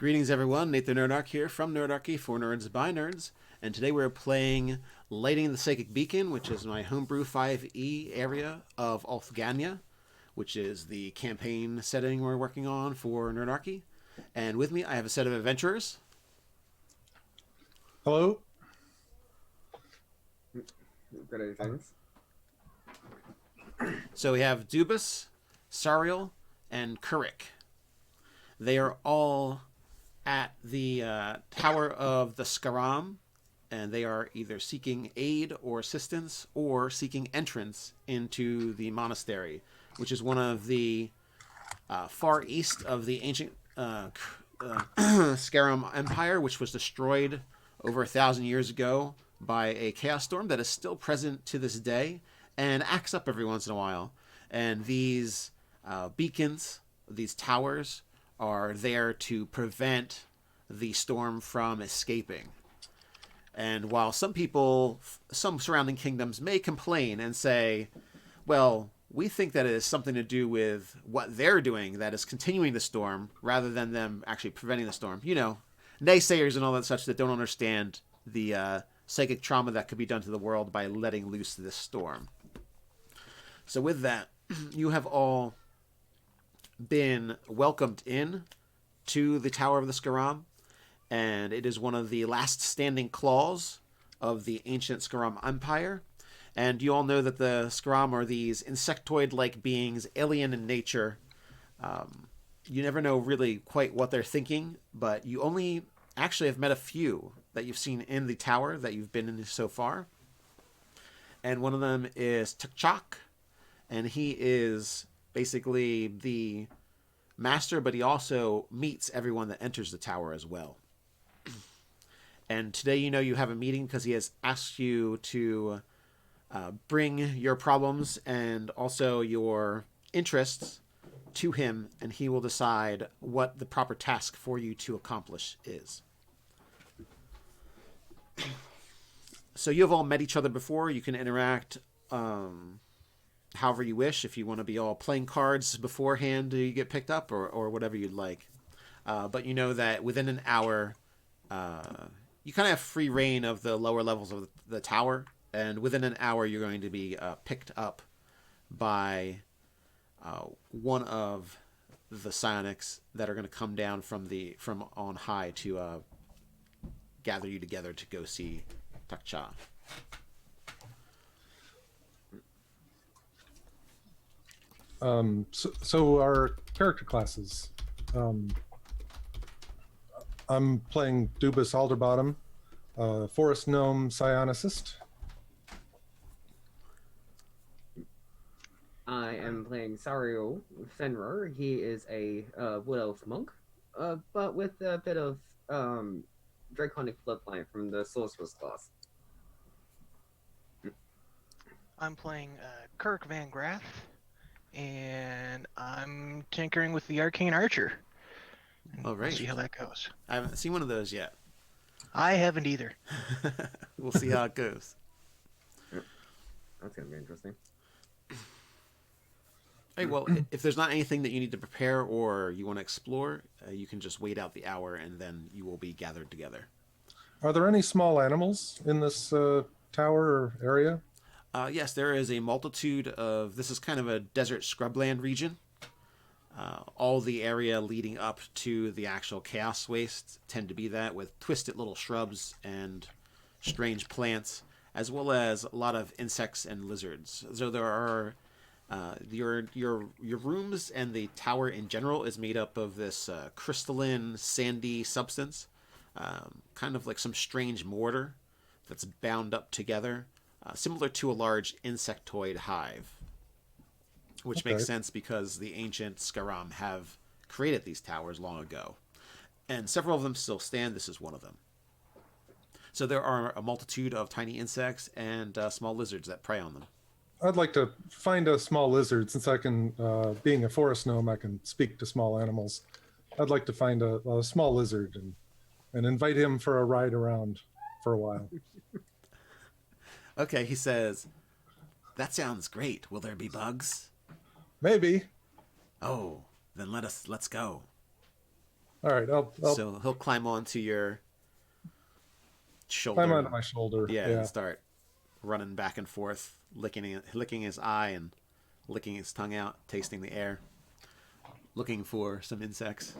Greetings, everyone. Nathan Nerdarch here from Nerdarchy for Nerds by Nerds, and today we're playing Lighting the Psychic Beacon, which is my Homebrew 5e area of Ulthe Ganya, which is the campaign setting we're working on for Nerdarchy. And with me, I have a set of adventurers. Hello. Good things. So we have Dubus, Sariel, and Kurik. They are all at the Tower of the Skaram, and they are either seeking aid or assistance or seeking entrance into the monastery, which is one of the far east of the ancient Skaram Empire, which was destroyed over 1,000 years ago by a chaos storm that is still present to this day and acts up every once in a while. And these beacons, these towers, are there to prevent the storm from escaping. And while some surrounding kingdoms may complain and say, well, we think that it is something to do with what they're doing that is continuing the storm rather than them actually preventing the storm. You know, naysayers and all that such that don't understand the psychic trauma that could be done to the world by letting loose this storm. So with that, you have all been welcomed in to the Tower of the Skaram, and it is one of the last standing claws of the ancient Skaram Empire. And you all know that the Skaram are these insectoid-like beings, alien in nature. You never know really quite what they're thinking, but you only actually have met a few that you've seen in the tower that you've been in so far. And one of them is Tukchak, and he is basically the master, but he also meets everyone that enters the tower as well. And today you know you have a meeting because he has asked you to bring your problems and also your interests to him, and he will decide what the proper task for you to accomplish is. So you have all met each other before. You can interact however you wish. If you want to be all playing cards beforehand, you get picked up, or whatever you'd like. But you know that within an hour, you kind of have free reign of the lower levels of the tower, and within an hour, you're going to be picked up by one of the psionics that are going to come down from on high to gather you together to go see Takcha. So our character classes. I'm playing Dubus Alderbottom, Forest Gnome Psionicist. I am playing Sario Fenrir. He is a wood elf monk, but with a bit of draconic bloodline from the Sorcerers class. I'm playing Kirk Van Graff, and I'm tinkering with the Arcane Archer. All right. We'll see how that goes. I haven't seen one of those yet. I haven't either. We'll see how it goes. That's going to be interesting. Hey, well, if there's not anything that you need to prepare or you want to explore, you can just wait out the hour and then you will be gathered together. Are there any small animals in this tower or area? Yes, there is a multitude of... This is kind of a desert scrubland region. All the area leading up to the actual Chaos Waste tend to be that, with twisted little shrubs and strange plants, as well as a lot of insects and lizards. So there are... your rooms and the tower in general is made up of this crystalline, sandy substance, kind of like some strange mortar that's bound up together, similar to a large insectoid hive, which makes sense because the ancient Skaram have created these towers long ago, and several of them still stand. This is one of them. So there are a multitude of tiny insects and small lizards that prey on them. I'd like to find a small lizard, since I can, being a forest gnome, I can speak to small animals. I'd like to find a small lizard and invite him for a ride around for a while. Okay, he says, that sounds great. Will there be bugs? Maybe. Oh, then let's go. All right, I'll So he'll climb onto your shoulder. climb onto my shoulder. Yeah, Yeah. and start running back and forth, licking his eye and licking his tongue out, tasting the air, looking for some insects.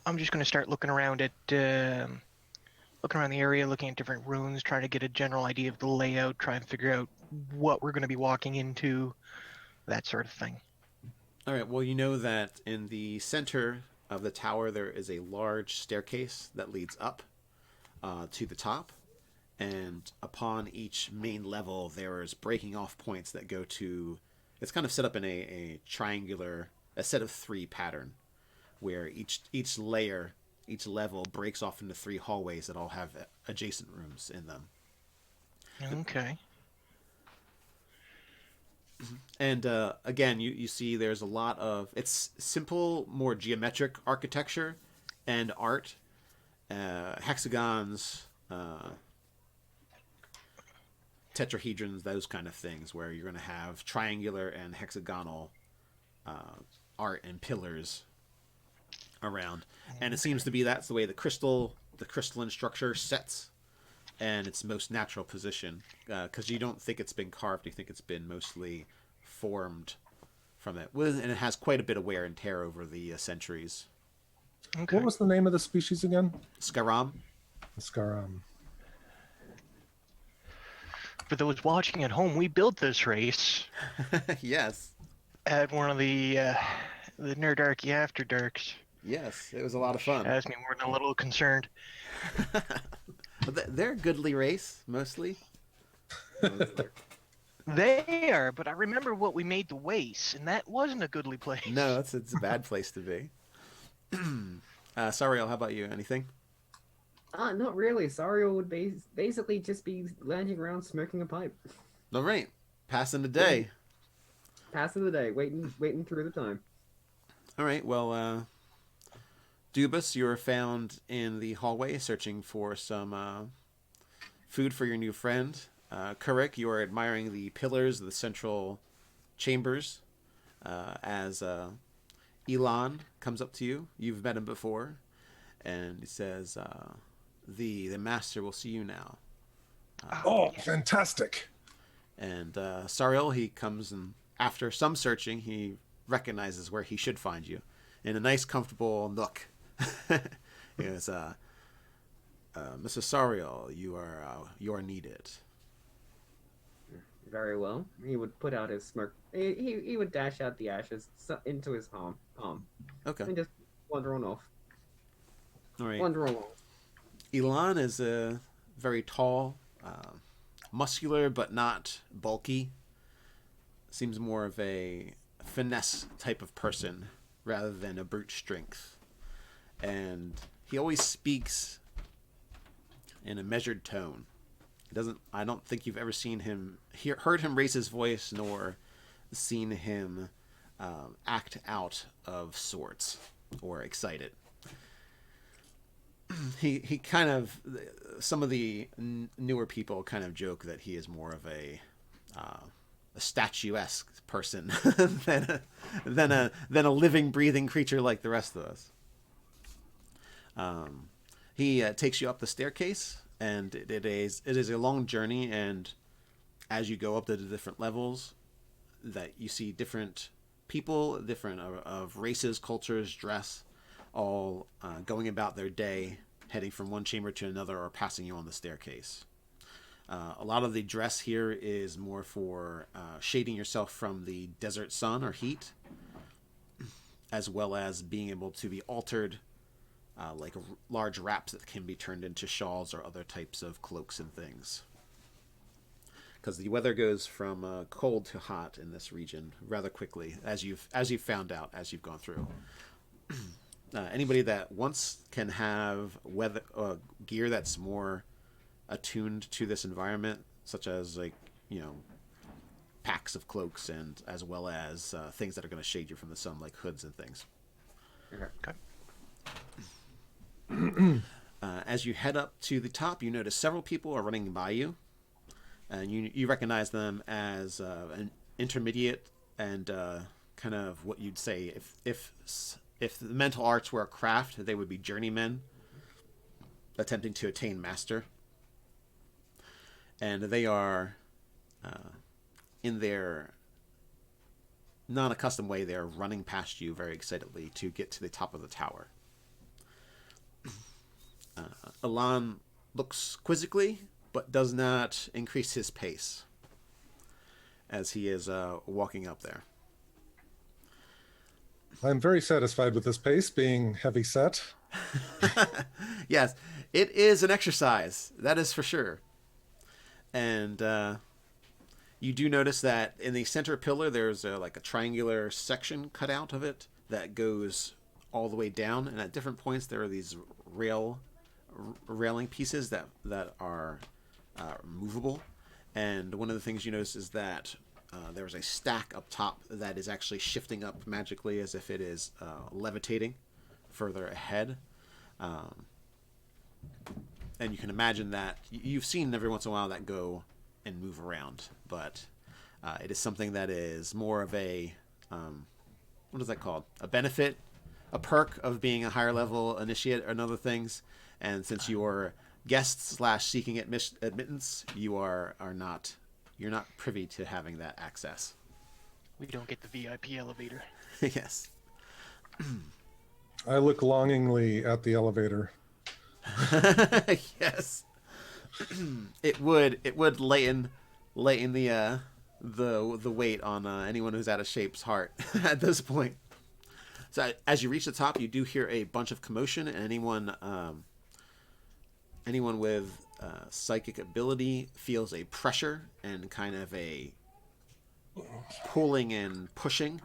I'm just going to start looking around at, looking around the area, looking at different runes, trying to get a general idea of the layout, try and figure out what we're going to be walking into, that sort of thing. All right. Well, you know that in the center of the tower there is a large staircase that leads up to the top, and upon each main level there is breaking off points that go to. It's kind of set up in a triangular, a set of 3 pattern, where each layer, each level breaks off into 3 hallways that all have adjacent rooms in them. Okay. And again, you see there's a lot of, it's simple, more geometric architecture and art, hexagons, tetrahedrons, those kind of things, where you're going to have triangular and hexagonal art and pillars around. And it seems to be that's the way the crystalline structure sets and its most natural position, because you don't think it's been carved, you think it's been mostly formed from it. And it has quite a bit of wear and tear over the centuries. Okay. What was the name of the species again? Skaram. Scaram. For those watching at home, we built this race Yes. at one of the Nerdarchy After Darks. Yes, it was a lot of fun. Has me more than a little concerned. But they're a goodly race, mostly. They are, but I remember what we made the waste, and that wasn't a goodly place. No, it's a bad place to be. Sariel, how about you? Anything? Not really. Sario would basically just be lounging around smoking a pipe. All right. Passing the day. Passing the day, waiting through the time. All right, well, Dubus, you are found in the hallway searching for some food for your new friend. Kurik, you are admiring the pillars of the central chambers as Elon comes up to you. You've met him before, and he says, the master will see you now. Oh, fantastic. And Sariel, he comes, and after some searching, he recognizes where he should find you in a nice, comfortable nook. He goes, Mr. Sariel, you are needed. Very well. He would put out his smoke. He would dash out the ashes into his palm. Okay. And just wander on off. All right. Wander on. Elon is a very tall, muscular, but not bulky. Seems more of a finesse type of person rather than a brute strength. And he always speaks in a measured tone. I don't think you've ever seen him, heard him raise his voice, nor seen him act out of sorts or excited. He kind of, some of the newer people kind of joke that he is more of a statuesque person than a living, breathing creature like the rest of us. He takes you up the staircase, and it is a long journey. And as you go up to the different levels, that you see different people, different of races, cultures, dress, all going about their day, heading from one chamber to another, or passing you on the staircase. A lot of the dress here is more for shading yourself from the desert sun or heat, as well as being able to be altered, like large wraps that can be turned into shawls or other types of cloaks and things. Because the weather goes from cold to hot in this region rather quickly, as you've found out as you've gone through. Anybody that wants can have weather gear that's more attuned to this environment, such as packs of cloaks, and as well as things that are going to shade you from the sun, like hoods and things. Okay. As you head up to the top, you notice several people are running by you, and you recognize them as an intermediate and kind of what you'd say if the mental arts were a craft, they would be journeymen attempting to attain master. And they are, in their non-accustomed way, they're running past you very excitedly to get to the top of the tower. Elan looks quizzically, but does not increase his pace as he is walking up there. I'm very satisfied with this pace, being heavy set. Yes, it is an exercise, that is for sure. And you do notice that in the center pillar, there's like a triangular section cut out of it that goes all the way down. And at different points, there are these railing pieces that are movable. And one of the things you notice is that there's a stack up top that is actually shifting up magically as if it is levitating further ahead. And you can imagine that you've seen every once in a while that go and move around, but it is something that is more of a, what is that called? A benefit, a perk of being a higher level initiate and other things. And since you are guests / seeking admittance, you're not privy to having that access. We don't get the VIP elevator. Yes. I look longingly at the elevator. Yes. It would lighten the weight on anyone who's out of shape's heart at this point. So as you reach the top, you do hear a bunch of commotion, and anyone with psychic ability feels a pressure and kind of a pulling and pushing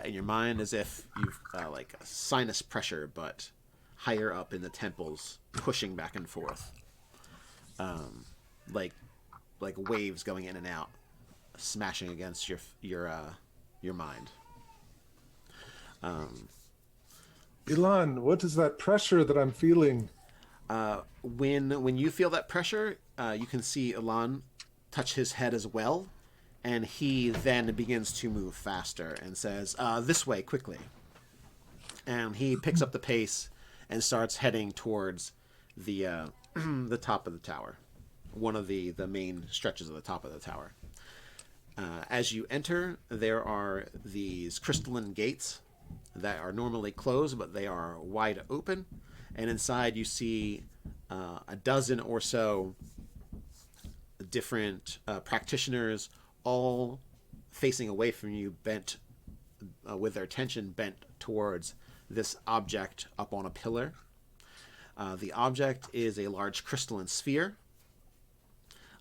in your mind, as if you've like a sinus pressure, but higher up in the temples, pushing back and forth, like waves going in and out, smashing against your mind. Elan, what is that pressure that I'm feeling? When you feel that pressure, you can see Elan touch his head as well, and he then begins to move faster and says, "This way, quickly." And he picks up the pace and starts heading towards the the top of the tower, one of the main stretches of the top of the tower. As you enter, there are these crystalline gates that are normally closed, but they are wide open. And inside you see a dozen or so different practitioners, all facing away from you, bent with their attention bent towards this object up on a pillar. The object is a large crystalline sphere,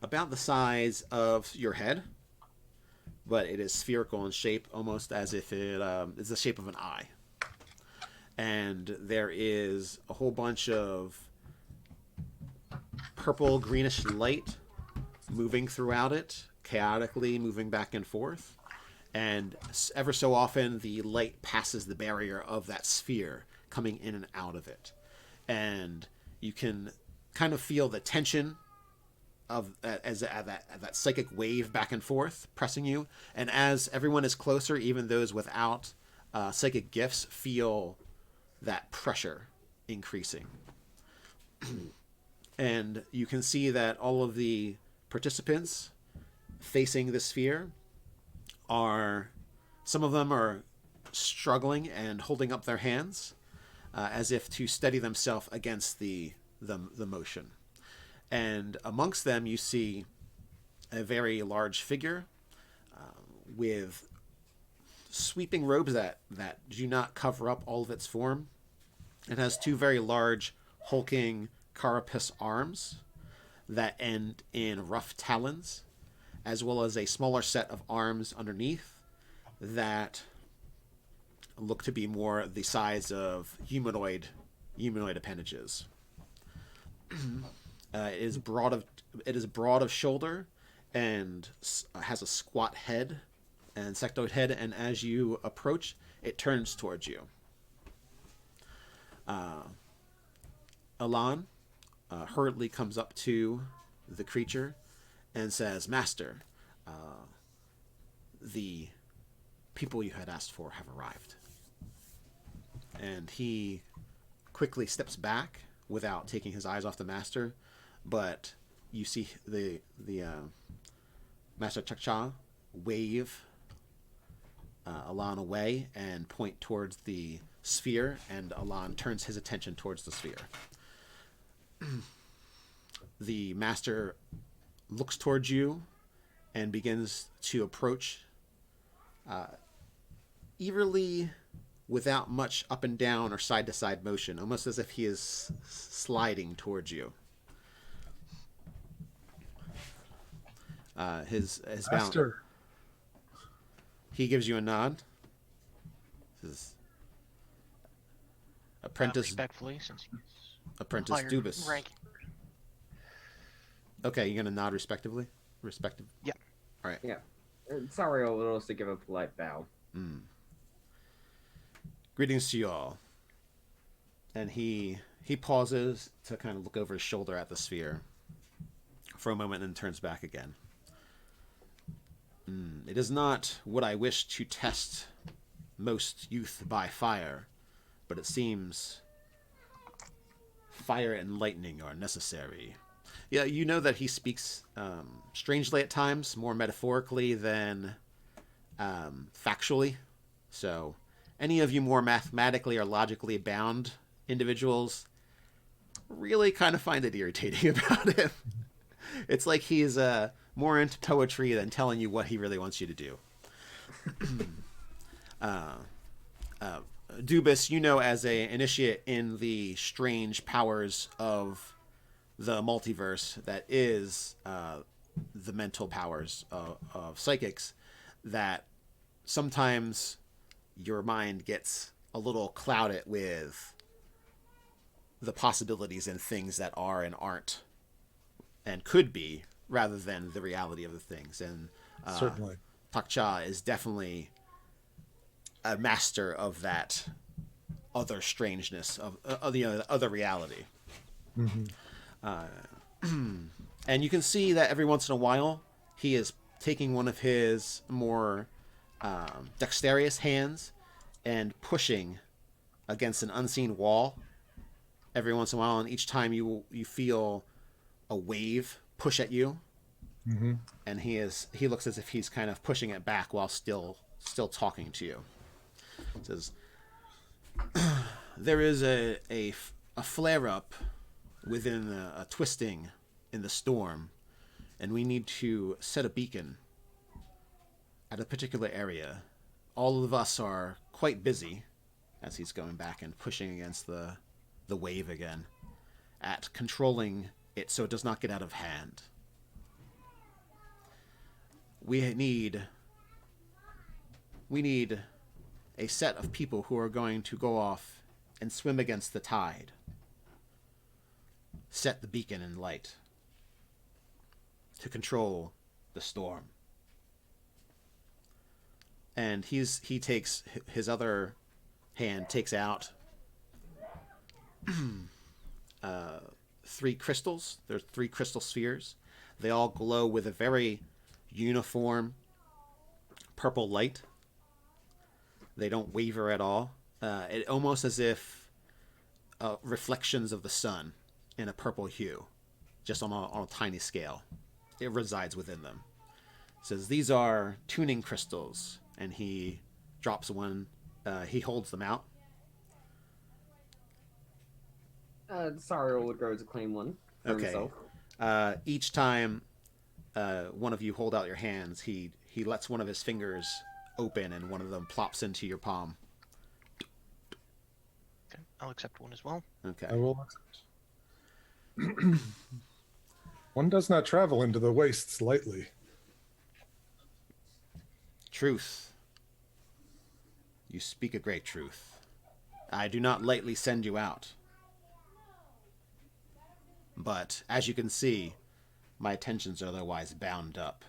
about the size of your head, but it is spherical in shape, almost as if it is the shape of an eye. And there is a whole bunch of purple greenish light moving throughout it, chaotically moving back and forth. And ever so often the light passes the barrier of that sphere, coming in and out of it. And you can kind of feel the tension of that psychic wave back and forth pressing you. And as everyone is closer, even those without psychic gifts feel that pressure increasing. And you can see that all of the participants facing the sphere some of them are struggling and holding up their hands as if to steady themselves against the motion. And amongst them you see a very large figure with sweeping robes that do not cover up all of its form. It has two very large hulking carapace arms that end in rough talons, as well as a smaller set of arms underneath that look to be more the size of humanoid appendages. It is broad of shoulder and has a squat head and sectoid head, and as you approach, it turns towards you. Elan hurriedly comes up to the creature and says, "Master, the people you had asked for have arrived. And he quickly steps back without taking his eyes off the master, but you see the Master Chakcha wave Alan away and point towards the sphere, and Alan turns his attention towards the sphere. The master looks towards you and begins to approach eagerly, without much up and down or side to side motion, almost as if he is sliding towards you. His Master. He gives you a nod. Says, Apprentice. Respectfully, since he's Apprentice higher Dubus. rank. Okay, you're gonna nod respectively. Yeah. All right. Yeah. Sario will also give a polite bow. Greetings to you all. And he pauses to kind of look over his shoulder at the sphere for a moment and then turns back again. It is not what I wish to test most youth by fire, but it seems fire and lightning are necessary. Yeah, you know that he speaks strangely at times, more metaphorically than factually. So any of you more mathematically or logically bound individuals really kind of find it irritating about him. It's like he's more into poetry than telling you what he really wants you to do. Dubus, you know, as an initiate in the strange powers of the multiverse that is the mental powers of psychics, that sometimes your mind gets a little clouded with the possibilities and things that are and aren't and could be, rather than the reality of the things. And Certainly. Takcha is definitely a master of that other strangeness, of the other reality. And you can see that every once in a while he is taking one of his more dexterous hands and pushing against an unseen wall every once in a while, and each time you feel a wave push at you, and he looks as if he's kind of pushing it back while still talking to you. It says, there is a flare up within a twisting in the storm, and we need to set a beacon at a particular area. All of us are quite busy, as he's going back and pushing against the wave again, at controlling it so it does not get out of hand. We need a set of people who are going to go off and swim against the tide, set the beacon in light to control the storm. And he takes his other hand, takes out 3 crystals. There's 3 crystal spheres. They all glow with a very uniform purple light. They don't waver at all. It almost as if reflections of the sun in a purple hue, just on a tiny scale. It resides within them. It says these are tuning crystals, and he drops one. He holds them out. Sario would go to claim one for himself. Each time one of you hold out your hands, he lets one of his fingers open, and one of them plops into your palm. Okay, I'll accept one as well. Okay. I will accept. One does not travel into the wastes lightly. Truth. You speak a great truth. I do not lightly send you out. But, as you can see, my attentions are otherwise bound up.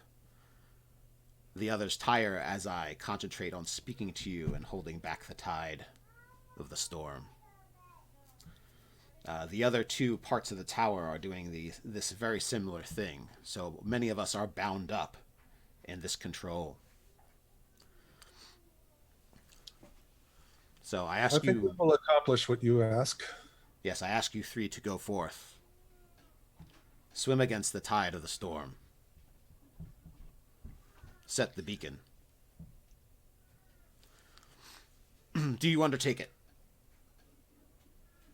The others tire as I concentrate on speaking to you and holding back the tide of the storm. The other 2 parts of the tower are doing this very similar thing, so many of us are bound up in this control. So I I ask think we you, will accomplish what you ask. yes, I ask you three to go forth. Swim against the tide of the storm. Set the beacon. Do you undertake it?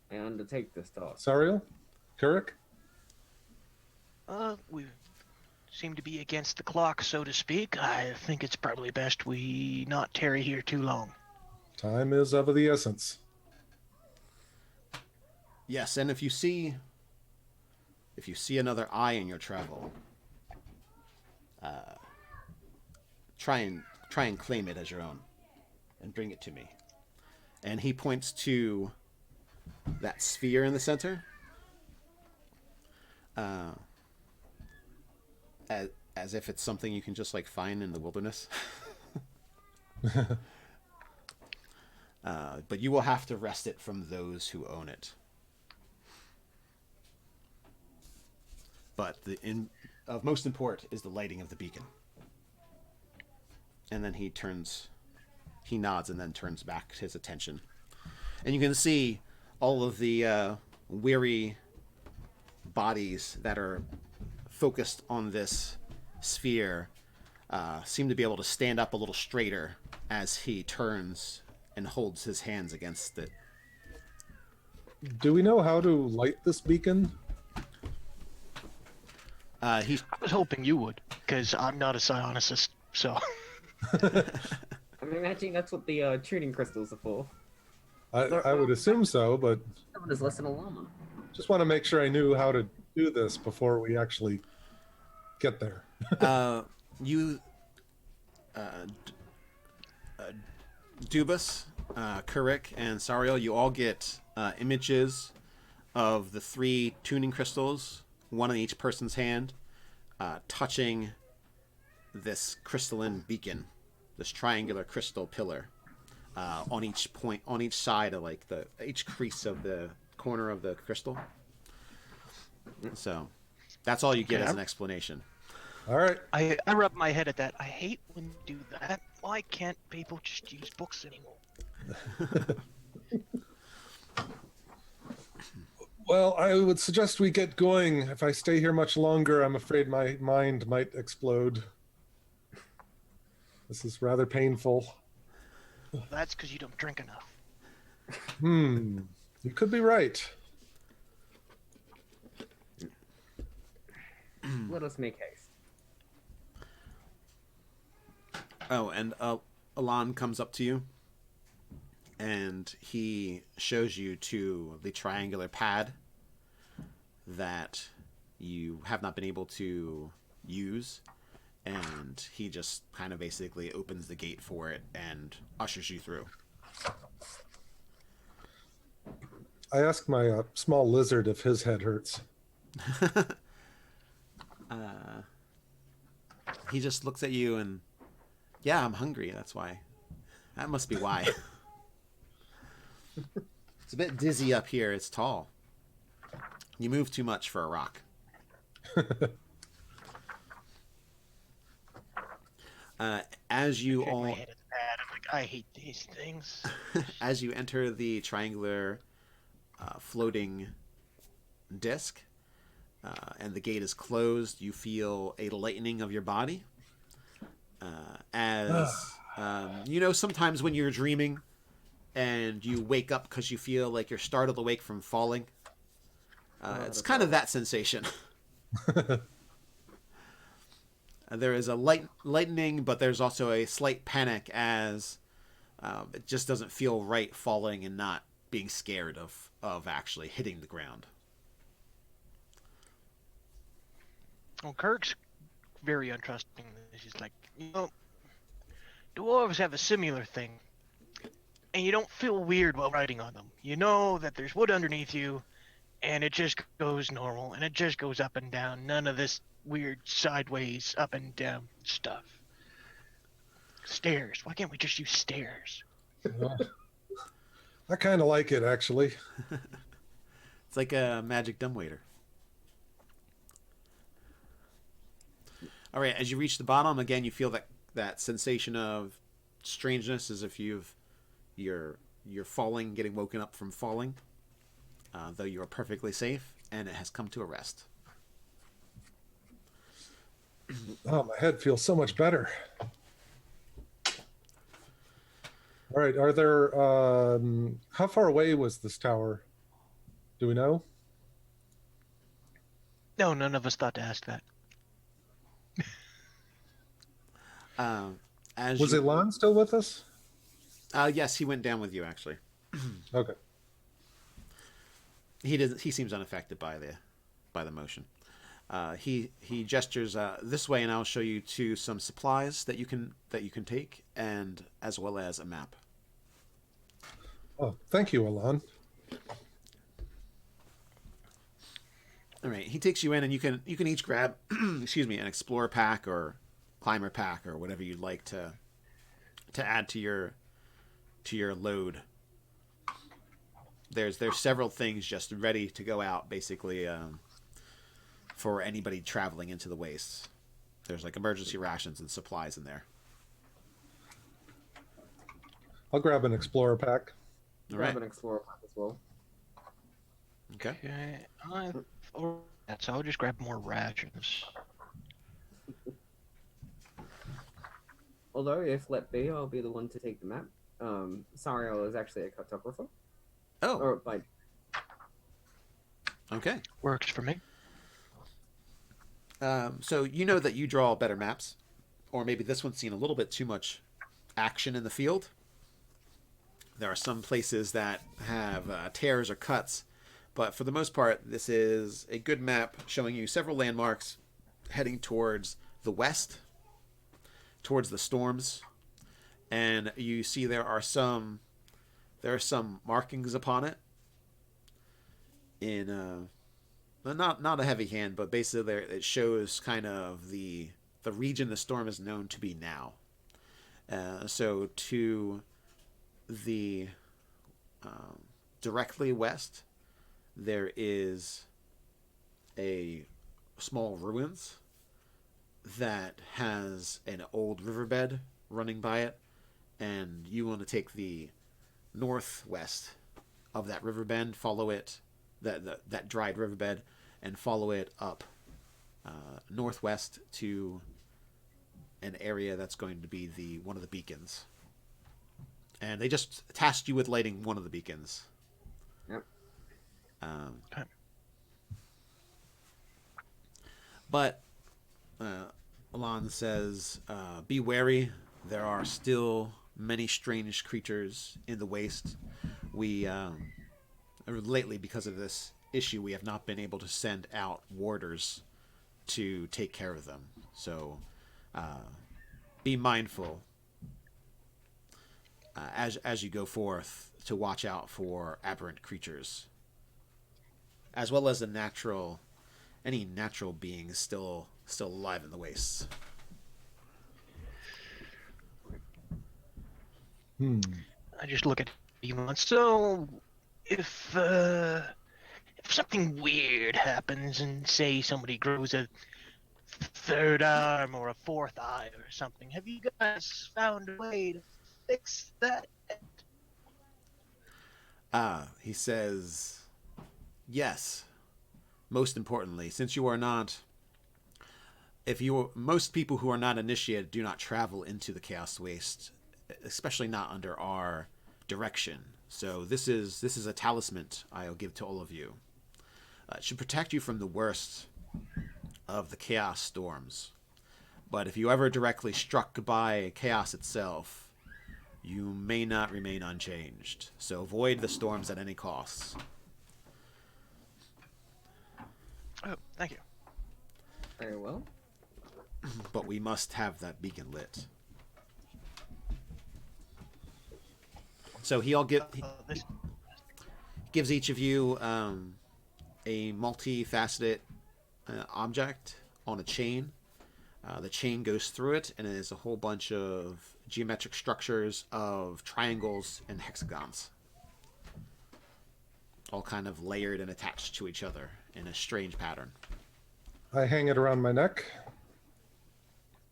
I undertake this task. Sariel? Kurik? We seem to be against the clock, so to speak. I think it's probably best we not tarry here too long. Time is of the essence. Yes, and if you see another eye in your travel, try and claim it as your own, and bring it to me. And he points to that sphere in the center, as if it's something you can just like find in the wilderness. But you will have to wrest it from those who own it. But of most import is the lighting of the beacon. And then he nods and then turns back his attention. And you can see all of the weary bodies that are focused on this sphere seem to be able to stand up a little straighter as he turns and holds his hands against it. Do we know how to light this beacon? I was hoping you would, because I'm not a psionicist, so... I'm imagining that's what the tuning crystals are for. I would assume so, but Someone is less than a llama. just want to make sure I knew how to do this before we actually get there. Dubas, Kurik, and Sariel, you all get images of the 3 tuning crystals, one in each person's hand, touching this crystalline beacon, this triangular crystal pillar, on each point, on each side of like each crease of the corner of the crystal. So that's all you get as an explanation. All right. I rub my head at that. I hate when you do that. Why can't people just use books anymore? Well, I would suggest we get going. If I stay here much longer, I'm afraid my mind might explode. This is rather painful. That's because you don't drink enough. You could be right. Let us make haste. Oh, and Alon comes up to you, and he shows you to the triangular pad that you have not been able to use, and he just kind of basically opens the gate for it and ushers you through. I asked my small lizard if his head hurts. He just looks at you and, yeah, I'm hungry, that's why. That must be why. It's a bit dizzy up here, it's tall. You move too much for a rock. As you Shake all... my head at the pad. I'm like, I hate these things. As you enter the triangular floating disc, and the gate is closed, you feel a lightening of your body. Sometimes when you're dreaming and you wake up because you feel like you're startled awake from falling, it's kind of that sensation. There is a lightening, but there's also a slight panic as it just doesn't feel right falling and not being scared of actually hitting the ground. Well, Kirk's very untrusting. He's like, dwarves have a similar thing, and you don't feel weird while riding on them. You know that there's wood underneath you, and it just goes normal, and it just goes up and down. None of this weird sideways up and down stuff. Stairs. Why can't we just use stairs? I kind of like it, actually. It's like a magic dumbwaiter. All right, as you reach the bottom, again, you feel that sensation of strangeness as if you're you're falling, getting woken up from falling, though you are perfectly safe, and it has come to a rest. Oh, my head feels so much better. All right, are there, how far away was this tower? Do we know? No, none of us thought to ask that. Was Elan still with us? Yes, he went down with you, actually. Okay. He seems unaffected by the motion. He gestures this way, and I'll show you to some supplies that you can take, and as well as a map. Oh, thank you, Elan. All right, he takes you in, and you can each grab, excuse me, an explorer pack or climber pack or whatever you'd like to add to your load. There's several things just ready to go out, basically, for anybody traveling into the wastes. There's like emergency rations and supplies in there. I'll grab an explorer pack. All Grab right. an explorer pack as well. Okay. Okay. So I'll just grab more rations. Although, if let be, I'll be the one to take the map. Sariel is actually a cartographer. Oh, Or, like, okay. Works for me. So you know that you draw better maps, or maybe this one's seen a little bit too much action in the field. There are some places that have tears or cuts, but for the most part, this is a good map showing you several landmarks heading towards the west, towards the storms, and you see there are some markings upon it in not a heavy hand, but basically there it shows kind of the region the storm is known to be now. So to the directly west, there is a small ruins that has an old riverbed running by it, and you want to take the northwest of that riverbed, follow it, that dried riverbed, and follow it up northwest to an area that's going to be one of the beacons. And they just tasked you with lighting one of the beacons. Yep. Okay. But Alon says, be wary. There are still many strange creatures in the waste. We lately, because of this issue, we have not been able to send out warders to take care of them. So be mindful as you go forth to watch out for aberrant creatures, as well as any natural beings still alive in the wastes. I just look at you. So, if something weird happens and say somebody grows a third arm or a fourth eye or something, have you guys found a way to fix that? He says, yes. Most importantly, since you are not, most people who are not initiated do not travel into the Chaos Waste, especially not under our direction. So this is a talisman I'll give to all of you. It should protect you from the worst of the chaos storms. But if you ever directly struck by chaos itself, you may not remain unchanged. So avoid the storms at any cost. Oh, thank you. Very well. But we must have that beacon lit. So gives each of you a multifaceted object on a chain. The chain goes through it, and it is a whole bunch of geometric structures of triangles and hexagons, all kind of layered and attached to each other in a strange pattern. I hang it around my neck.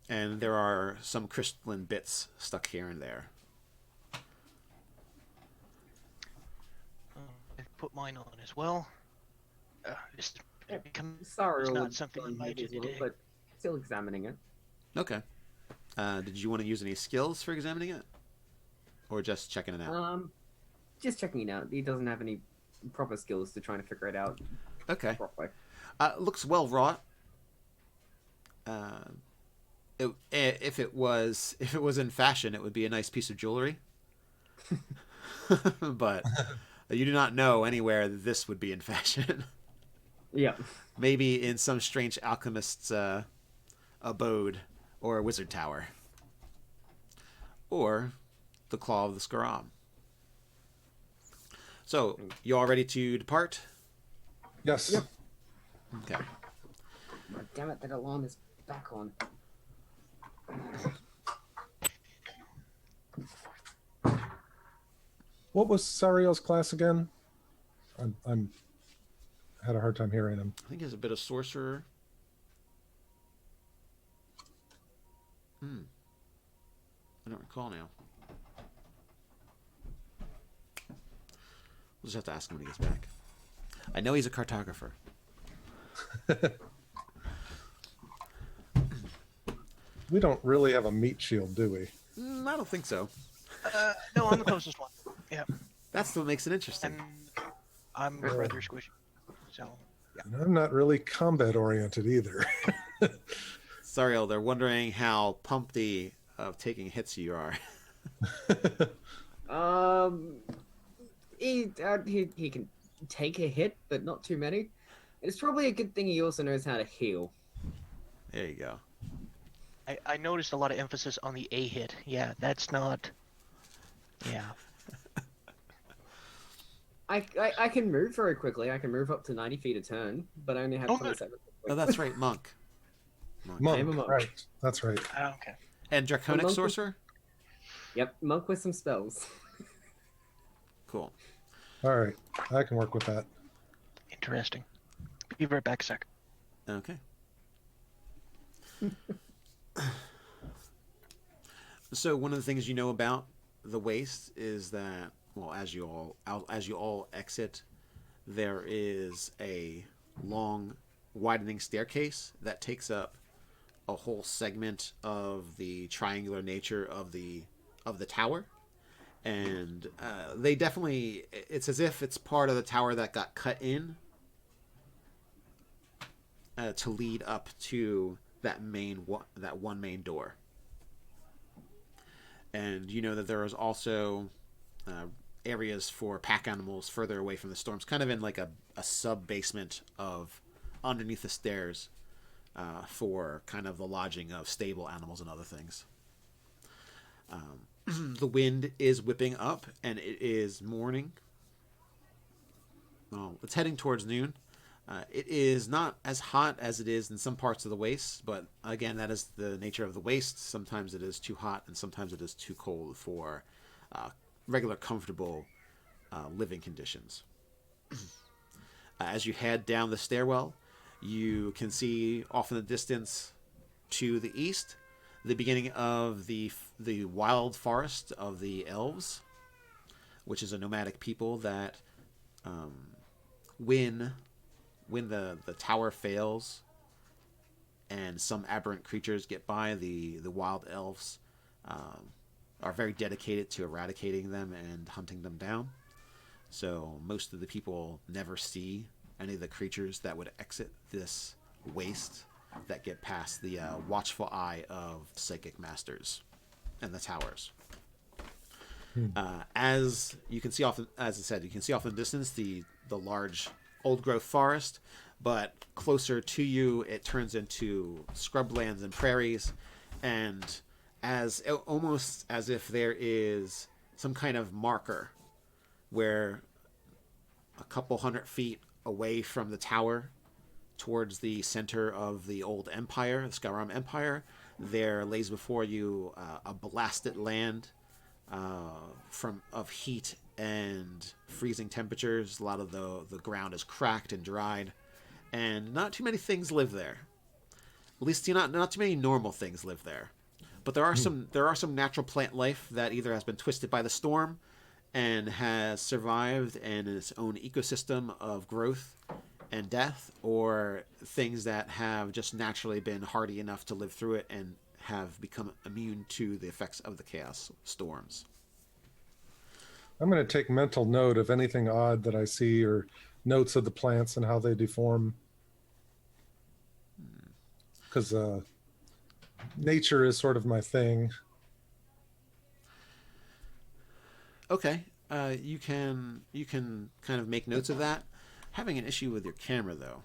And there are some crystalline bits stuck here and there. put mine on as well. Just become Sorry, it's all not something you might do as well, today. but still examining it. Okay. Did you want to use any skills for examining it? Or just checking it out? Just checking it out. He doesn't have any proper skills to trying to figure it out Okay. properly. Looks well wrought. If it was in fashion, it would be a nice piece of jewelry. But you do not know anywhere that this would be in fashion. Yeah. Maybe in some strange alchemist's abode or a wizard tower. Or the Claw of the Scarab. So, you all ready to depart? Yes. Yep. Okay. Oh, damn it, that alarm is back on. What was Sario's class again? I'm had a hard time hearing him. I think he's a bit of sorcerer. I don't recall now. We'll just have to ask him when he gets back. I know he's a cartographer. We don't really have a meat shield, do we? I don't think so. No, I'm the closest one. Yeah, That's what makes it interesting. and I'm rather squishy. So And I'm not really combat oriented either. Sorry, they're wondering how pumped of taking hits you are. He can take a hit, but not too many. It's probably a good thing he also knows how to heal. There you go. I noticed a lot of emphasis on the A hit. Yeah, that's not. Yeah. I can move very quickly. I can move up to 90 feet a turn, but I only have Oh, 27. Oh, that's right, monk. I am a monk. Right. That's right. Okay. And draconic monk- sorcerer? Yep, monk with some spells. Cool. All right. I can work with that. Interesting. Be right back a sec. Okay. So one of the things you know about the waste is that, well, as you all exit, there is a long, widening staircase that takes up a whole segment of the triangular nature of the tower, and they definitely, it's as if it's part of the tower that got cut in to lead up to that one main door. And you know that there is also areas for pack animals further away from the storms, kind of in like a sub basement of underneath the stairs for kind of the lodging of stable animals and other things. The wind is whipping up, and it is morning. Well, it's heading towards noon. It is not as hot as it is in some parts of the waste, but again, that is the nature of the waste. Sometimes it is too hot, and sometimes it is too cold for regular, comfortable living conditions. As you head down the stairwell, you can see off in the distance to the east the beginning of the wild forest of the elves, which is a nomadic people that when the tower fails and some aberrant creatures get by, the wild elves are very dedicated to eradicating them and hunting them down. So most of the people never see any of the creatures that would exit this waste that get past the watchful eye of psychic masters and the towers. As you can see off, as I said, you can see off in the distance the large old growth forest, but closer to you it turns into scrublands and prairies, and almost as if there is some kind of marker where a couple 100 feet away from the tower towards the center of the old empire, the Skyrim Empire, there lays before you a blasted land of heat and freezing temperatures. A lot of the ground is cracked and dried, and not too many things live there. At least not too many normal things live there. But there are some natural plant life that either has been twisted by the storm and has survived in its own ecosystem of growth and death, or things that have just naturally been hardy enough to live through it and have become immune to the effects of the chaos storms. I'm going to take mental note of anything odd that I see, or notes of the plants and how they deform. Because nature is sort of my thing. Okay, you can kind of make notes of that. Having an issue with your camera though.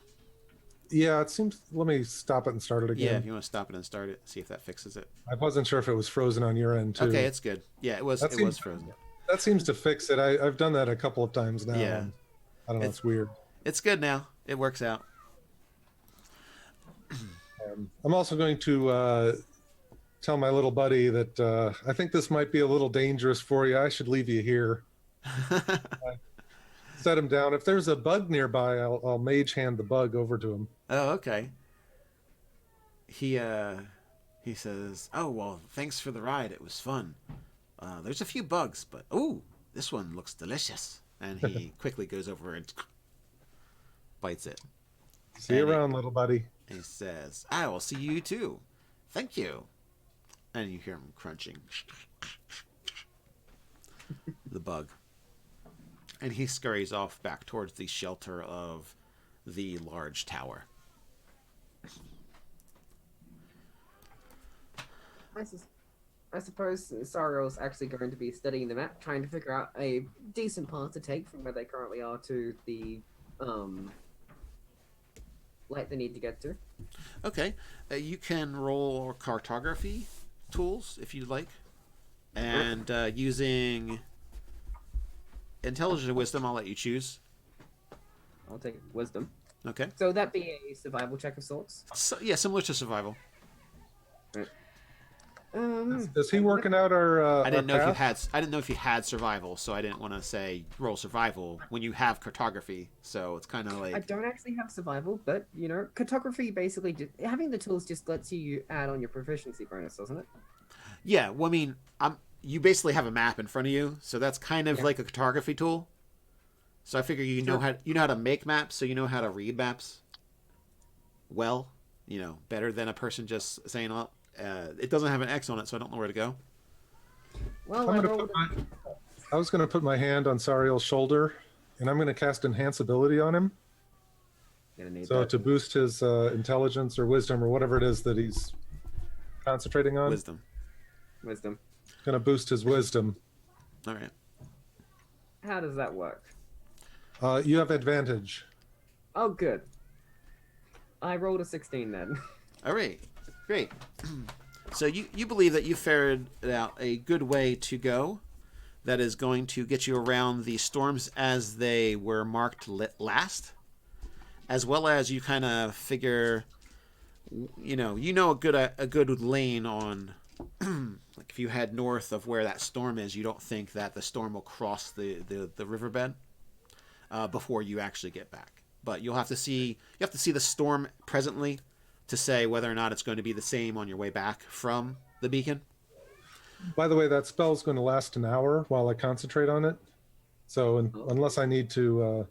Yeah, it seems. Let me stop it and start it again. Yeah, if you want to stop it and start it, see if that fixes it. I wasn't sure if it was frozen on your end too. Okay, it's good. Yeah, it was. It was frozen. That seems to fix it. I've done that a couple of times now. Yeah. I don't know. It's weird. It's good now. It works out. I'm also going to tell my little buddy that I think this might be a little dangerous for you. I should leave you here. Set him down. If there's a bug nearby, I'll mage hand the bug over to him. Oh, okay. He says, "Oh well, thanks for the ride. It was fun. There's a few bugs, but ooh, this one looks delicious." And he quickly goes over and bites it. See you around, little buddy. And he says, "I will see you too. Thank you." And you hear him crunching. The bug. And he scurries off back towards the shelter of the large tower. I suppose Sariel's actually going to be studying the map, trying to figure out a decent path to take from where they currently are to the light they need to get to. Okay. You can roll cartography tools if you'd like. And using intelligence or wisdom, I'll let you choose. I'll take wisdom. Okay. So would that be a survival check of sorts? So, yeah, similar to survival. Is he working out our? I didn't know path? if you had survival, so I didn't want to say roll survival when you have cartography. So it's kind of like I don't actually have survival, but cartography basically having the tools just lets you add on your proficiency bonus, doesn't it? Yeah. Well, I mean, you basically have a map in front of you, so that's kind of like a cartography tool. So I figure you know how to make maps, so you know how to read maps. Well, better than a person just saying, "Oh, it doesn't have an X on it, so I don't know where to go." Well, I was going to put my hand on Sariel's shoulder, and I'm going to cast Enhance Ability on him. So to boost his intelligence or wisdom or whatever it is that he's concentrating on. Wisdom. Going to boost his wisdom. All right. How does that work? You have advantage. Oh, good. I rolled a 16 then. All right. Great. So you believe that you ferreted out a good way to go that is going to get you around the storms as they were marked last, as well as you kind of figure, a good lane on, like if you head north of where that storm is, you don't think that the storm will cross the riverbed before you actually get back. But you have to see the storm presently to say whether or not it's going to be the same on your way back from the beacon. By the way, that spell's going to last an hour while I concentrate on it. So unless I need to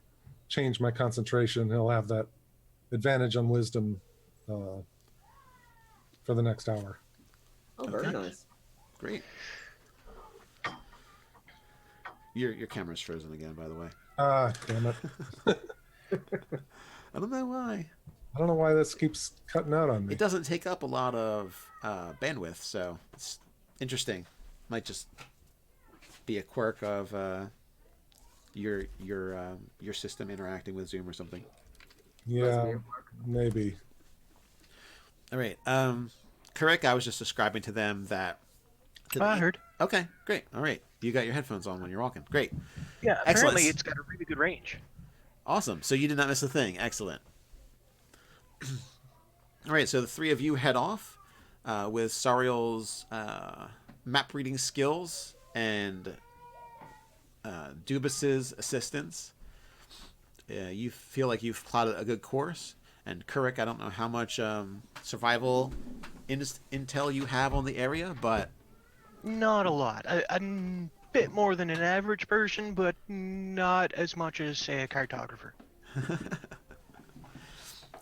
change my concentration, he'll have that advantage on wisdom for the next hour. Oh, very nice. Great. Your camera's frozen again, by the way. Damn it. I don't know why. I don't know why this keeps cutting out on me. It doesn't take up a lot of bandwidth, so it's interesting. Might just be a quirk of your system interacting with Zoom or something. Yeah, maybe. All right. Correct. I was just describing to them that. I heard. Okay, great. All right. You got your headphones on when you're walking. Great. Yeah, Excellent. apparently it's got a really good range. Awesome. So you did not miss a thing. Excellent. All right, so the three of you head off with Sariel's map reading skills and Dubas's assistance. You feel like you've plotted a good course. And Kurik, I don't know how much survival intel you have on the area, but Not a lot. I'm bit more than an average person, but not as much as, say, a cartographer.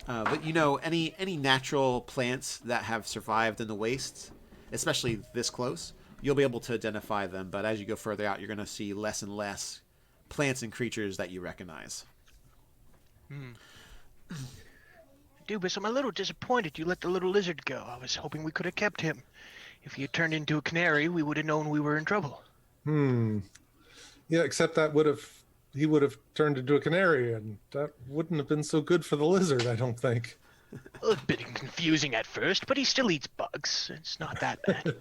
But you know, any natural plants that have survived in the wastes, especially this close, you'll be able to identify them. But as you go further out, you're going to see less and less plants and creatures that you recognize. Dubus, I'm a little disappointed you let the little lizard go. I was hoping we could have kept him. If he had turned into a canary, we would have known we were in trouble. Yeah, except he would have turned into a canary, and that wouldn't have been so good for the lizard, I don't think. A bit confusing at first, but he still eats bugs. It's not that bad.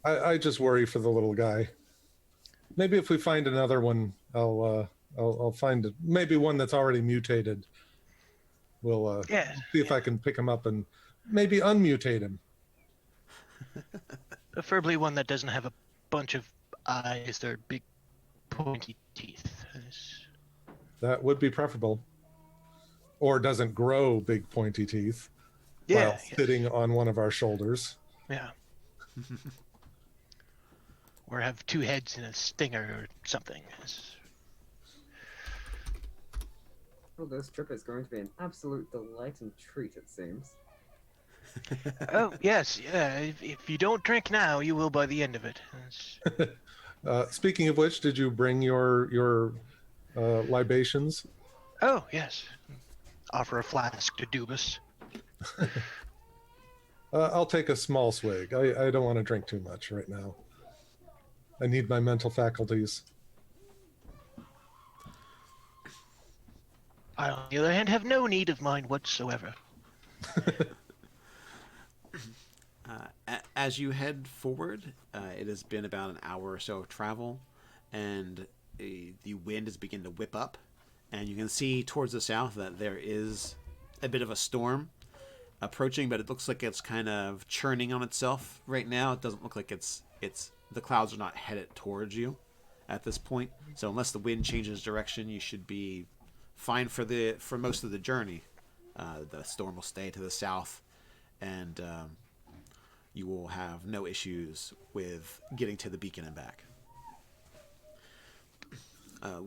I just worry for the little guy. Maybe if we find another one, I'll find it. Maybe one that's already mutated. We'll see if I can pick him up and maybe unmutate him. Preferably one that doesn't have a bunch of eyes that are big, pointy teeth. That would be preferable. Or doesn't grow big, pointy teeth Yeah, while sitting on one of our shoulders. Yeah. Or have two heads and a stinger or something. Well, this trip is going to be an absolute delight and treat, it seems. Oh, yes, yeah. If you don't drink now, you will by the end of it. Speaking of which, did you bring your libations? Oh, yes. Offer a flask to Dubus. I'll take a small swig. I don't want to drink too much right now. I need my mental faculties. I, on the other hand, have no need of mine whatsoever. As you head forward, it has been about an hour or so of travel, and the wind is beginning to whip up, and you can see towards the south that there is a bit of a storm approaching, but it looks like it's kind of churning on itself right now. It doesn't look like it's the clouds are not headed towards you at this point. So unless the wind changes direction, you should be fine for most of the journey. The storm will stay to the south, and you will have no issues with getting to the beacon and back.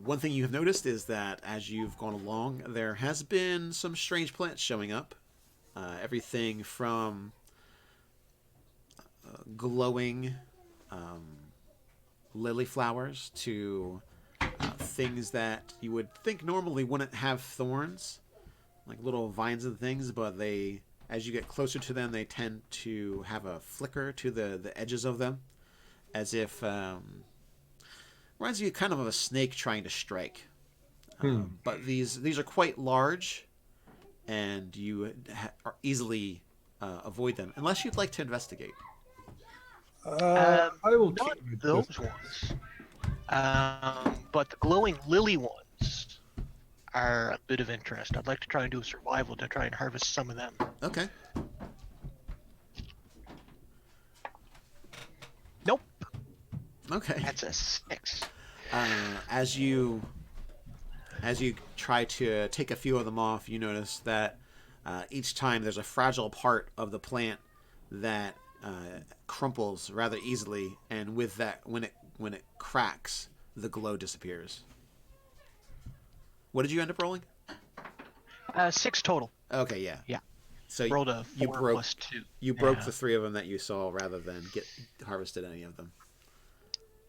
One thing you have noticed is that as you've gone along, there has been some strange plants showing up. Everything from glowing lily flowers to things that you would think normally wouldn't have thorns, like little vines and things, but they, as you get closer to them, they tend to have a flicker to the edges of them, as if reminds you kind of a snake trying to strike. But these are quite large, and you are easily avoid them unless you'd like to investigate. I will Not keep those ones. But the glowing lily ones are a bit of interest. I'd like to try and do a survival to try and harvest some of them. Okay. Nope. Okay. That's a 6. As you try to take a few of them off, you notice that each time there's a fragile part of the plant that crumples rather easily, and with that, when it cracks, the glow disappears. What did you end up rolling? 6 total. Okay, yeah. Yeah. So Rolled a 4 plus 2. You broke the 3 of them that you saw rather than get harvested any of them.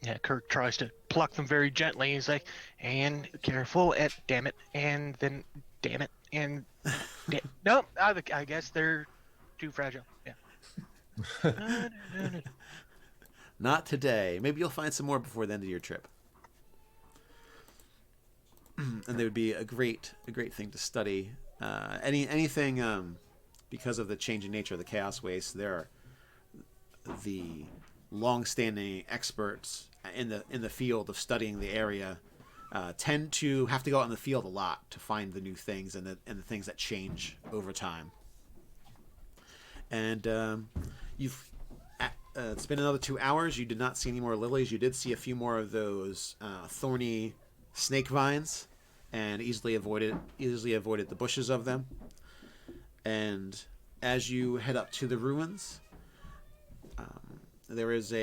Yeah, Kirk tries to pluck them very gently. He's like, and careful, and damn it, and then damn it, and no, I guess they're too fragile. Yeah. Not today. Maybe you'll find some more before the end of your trip. And they would be a great thing to study. Anything because of the changing nature of the chaos waste, there are the long-standing experts in the field of studying the area tend to have to go out in the field a lot to find the new things and the things that change over time. And it's been another 2 hours. You did not see any more lilies. You did see a few more of those thorny snake vines, and easily avoided the bushes of them. And as you head up to the ruins, There is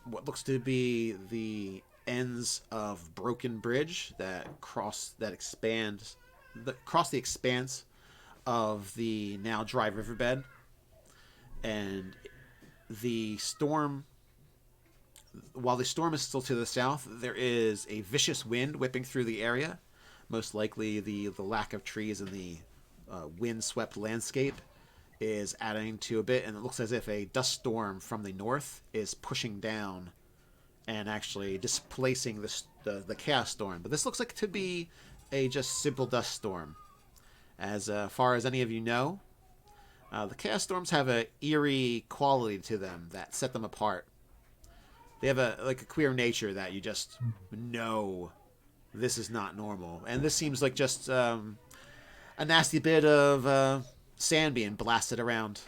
what looks to be the ends of broken bridge that cross the expanse of the now dry riverbed, and while the storm is still to the south, there is a vicious wind whipping through the area. Most likely the lack of trees and the wind-swept landscape is adding to a bit, and it looks as if a dust storm from the north is pushing down and actually displacing the chaos storm. But this looks like to be a just simple dust storm. As far as any of you know, the chaos storms have a eerie quality to them that set them apart. They have a queer nature that you just know this is not normal. And this seems like just a nasty bit of sand being blasted around.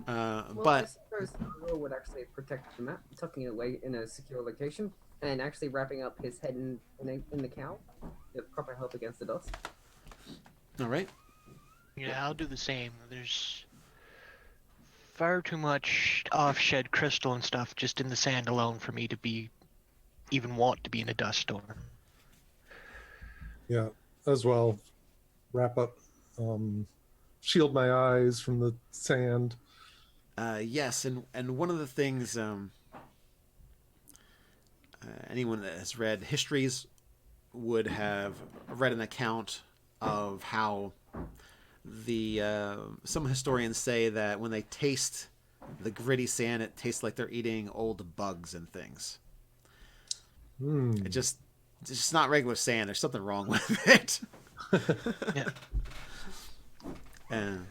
But I suppose Sorrow would actually protect the map, tucking it away in a secure location, and actually wrapping up his head in the cowl to proper help against the dust. all right. Yeah, I'll do the same. There's far too much off-shed crystal and stuff just in the sand alone for me to even want to be in a dust storm. Yeah, as well. Wrap up, shield my eyes from the sand. Yes, and one of the things anyone that has read histories would have read an account of how some historians say that when they taste the gritty sand, it tastes like they're eating old bugs and things. It's just not regular sand. There's something wrong with it. Yeah. And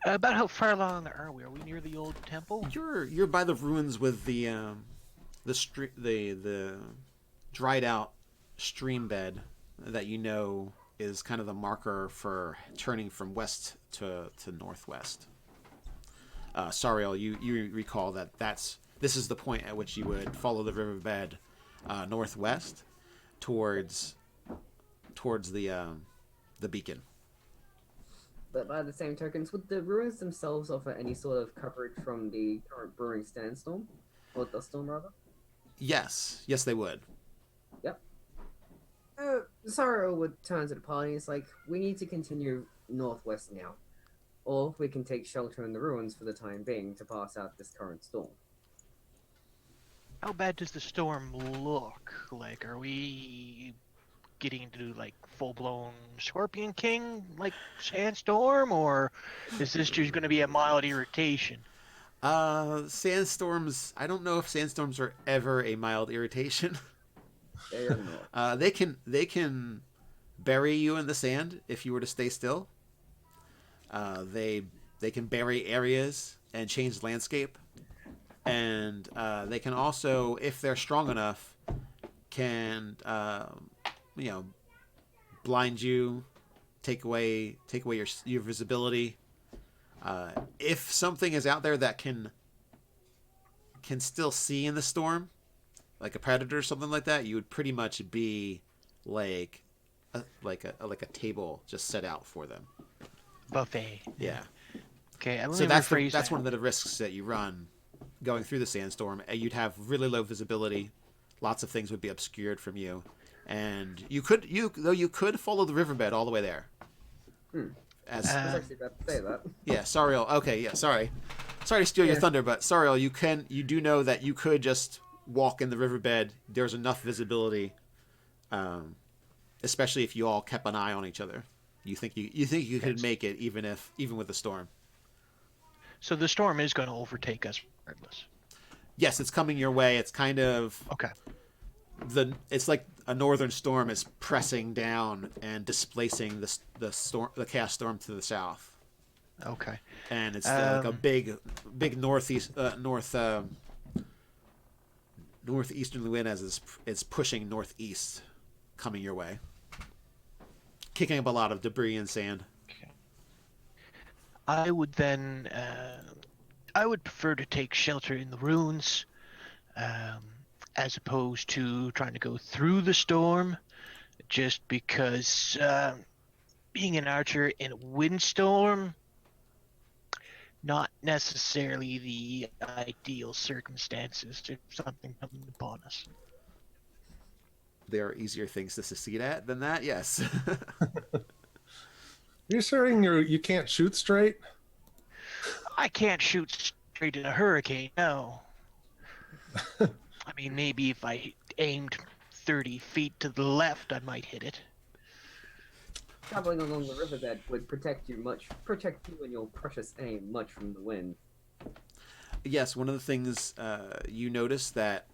About how far along are we? Are we near the old temple? you're by the ruins with the dried out stream bed that you know is kind of the marker for turning from west to northwest. Sariel, you recall this is the point at which you would follow the riverbed northwest towards the beacon. But by the same tokens, would the ruins themselves offer any sort of coverage from the current brewing sandstorm? Or dust storm, rather? Yes, they would. Yep. Sorrow would turn to the party and it's like, we need to continue northwest now. Or we can take shelter in the ruins for the time being to pass out this current storm. How bad does the storm look? Like, are we getting into like full-blown Scorpion King like sandstorm, or is this just going to be a mild irritation? Sandstorms. I don't know if sandstorms are ever a mild irritation. They are not. They can bury you in the sand if you were to stay still. They can bury areas and change landscape, and they can also, if they're strong enough, can blind you, take away your visibility. If something is out there that can still see in the storm, like a predator or something like that, you would pretty much be like a table just set out for them. Buffet. Yeah. Okay, So that's one of the risks that you run going through the sandstorm. You'd have really low visibility. Lots of things would be obscured from you, and you could follow the riverbed all the way there. I was actually about to say that. Yeah, Sariel. Okay, yeah, sorry to steal your thunder, but Sariel, you do know that you could just walk in the riverbed. There's enough visibility, especially if you all kept an eye on each other. You think you could make it even with the storm. So the storm is going to overtake us regardless. Yes, it's coming your way. It's kind of Okay. It's like a northern storm is pressing down and displacing the chaos storm to the south. Okay. And it's like a big northeastern wind as it's pushing northeast, coming your way, kicking up a lot of debris and sand. Okay. I would then, I would prefer to take shelter in the ruins, as opposed to trying to go through the storm, just because being an archer in a windstorm not necessarily the ideal circumstances to something coming upon us. There are easier things to succeed at than that, yes. You're saying you can't shoot straight? I can't shoot straight in a hurricane, no. I mean, maybe if I aimed 30 feet to the left, I might hit it. Traveling along the riverbed would protect you and your precious aim much from the wind. Yes, one of the things you notice that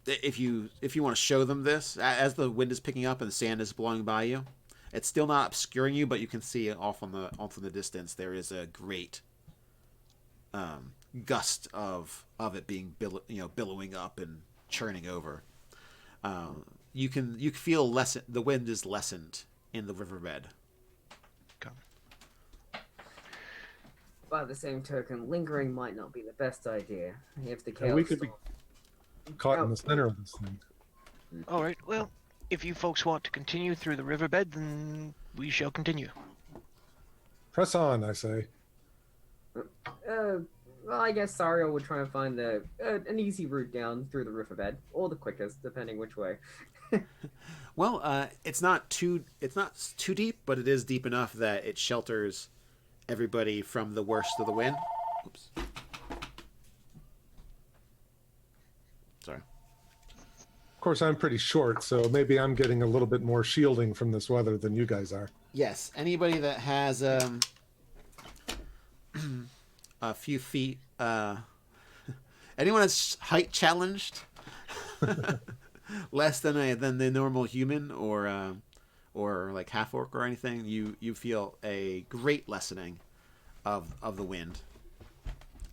if you want to show them this, as the wind is picking up and the sand is blowing by you, it's still not obscuring you, but you can see off in the distance there is a great gust of it being billowing up and churning over. You feel the wind is lessened in the riverbed. Okay. By the same token, lingering might not be the best idea. If the chaos We could be caught in the center of this thing. All right, well, if you folks want to continue through the riverbed, then we shall continue. Press on, I say. Well, I guess Sario would try and find an easy route down through the riverbed, or the quickest, depending which way. Well, it's not too deep, but it is deep enough that it shelters everybody from the worst of the wind. Oops. Sorry. Of course, I'm pretty short, so maybe I'm getting a little bit more shielding from this weather than you guys are. Yes, anybody that has a few feet, anyone that's height challenged, less than the normal human or like half orc or anything, you feel a great lessening of the wind.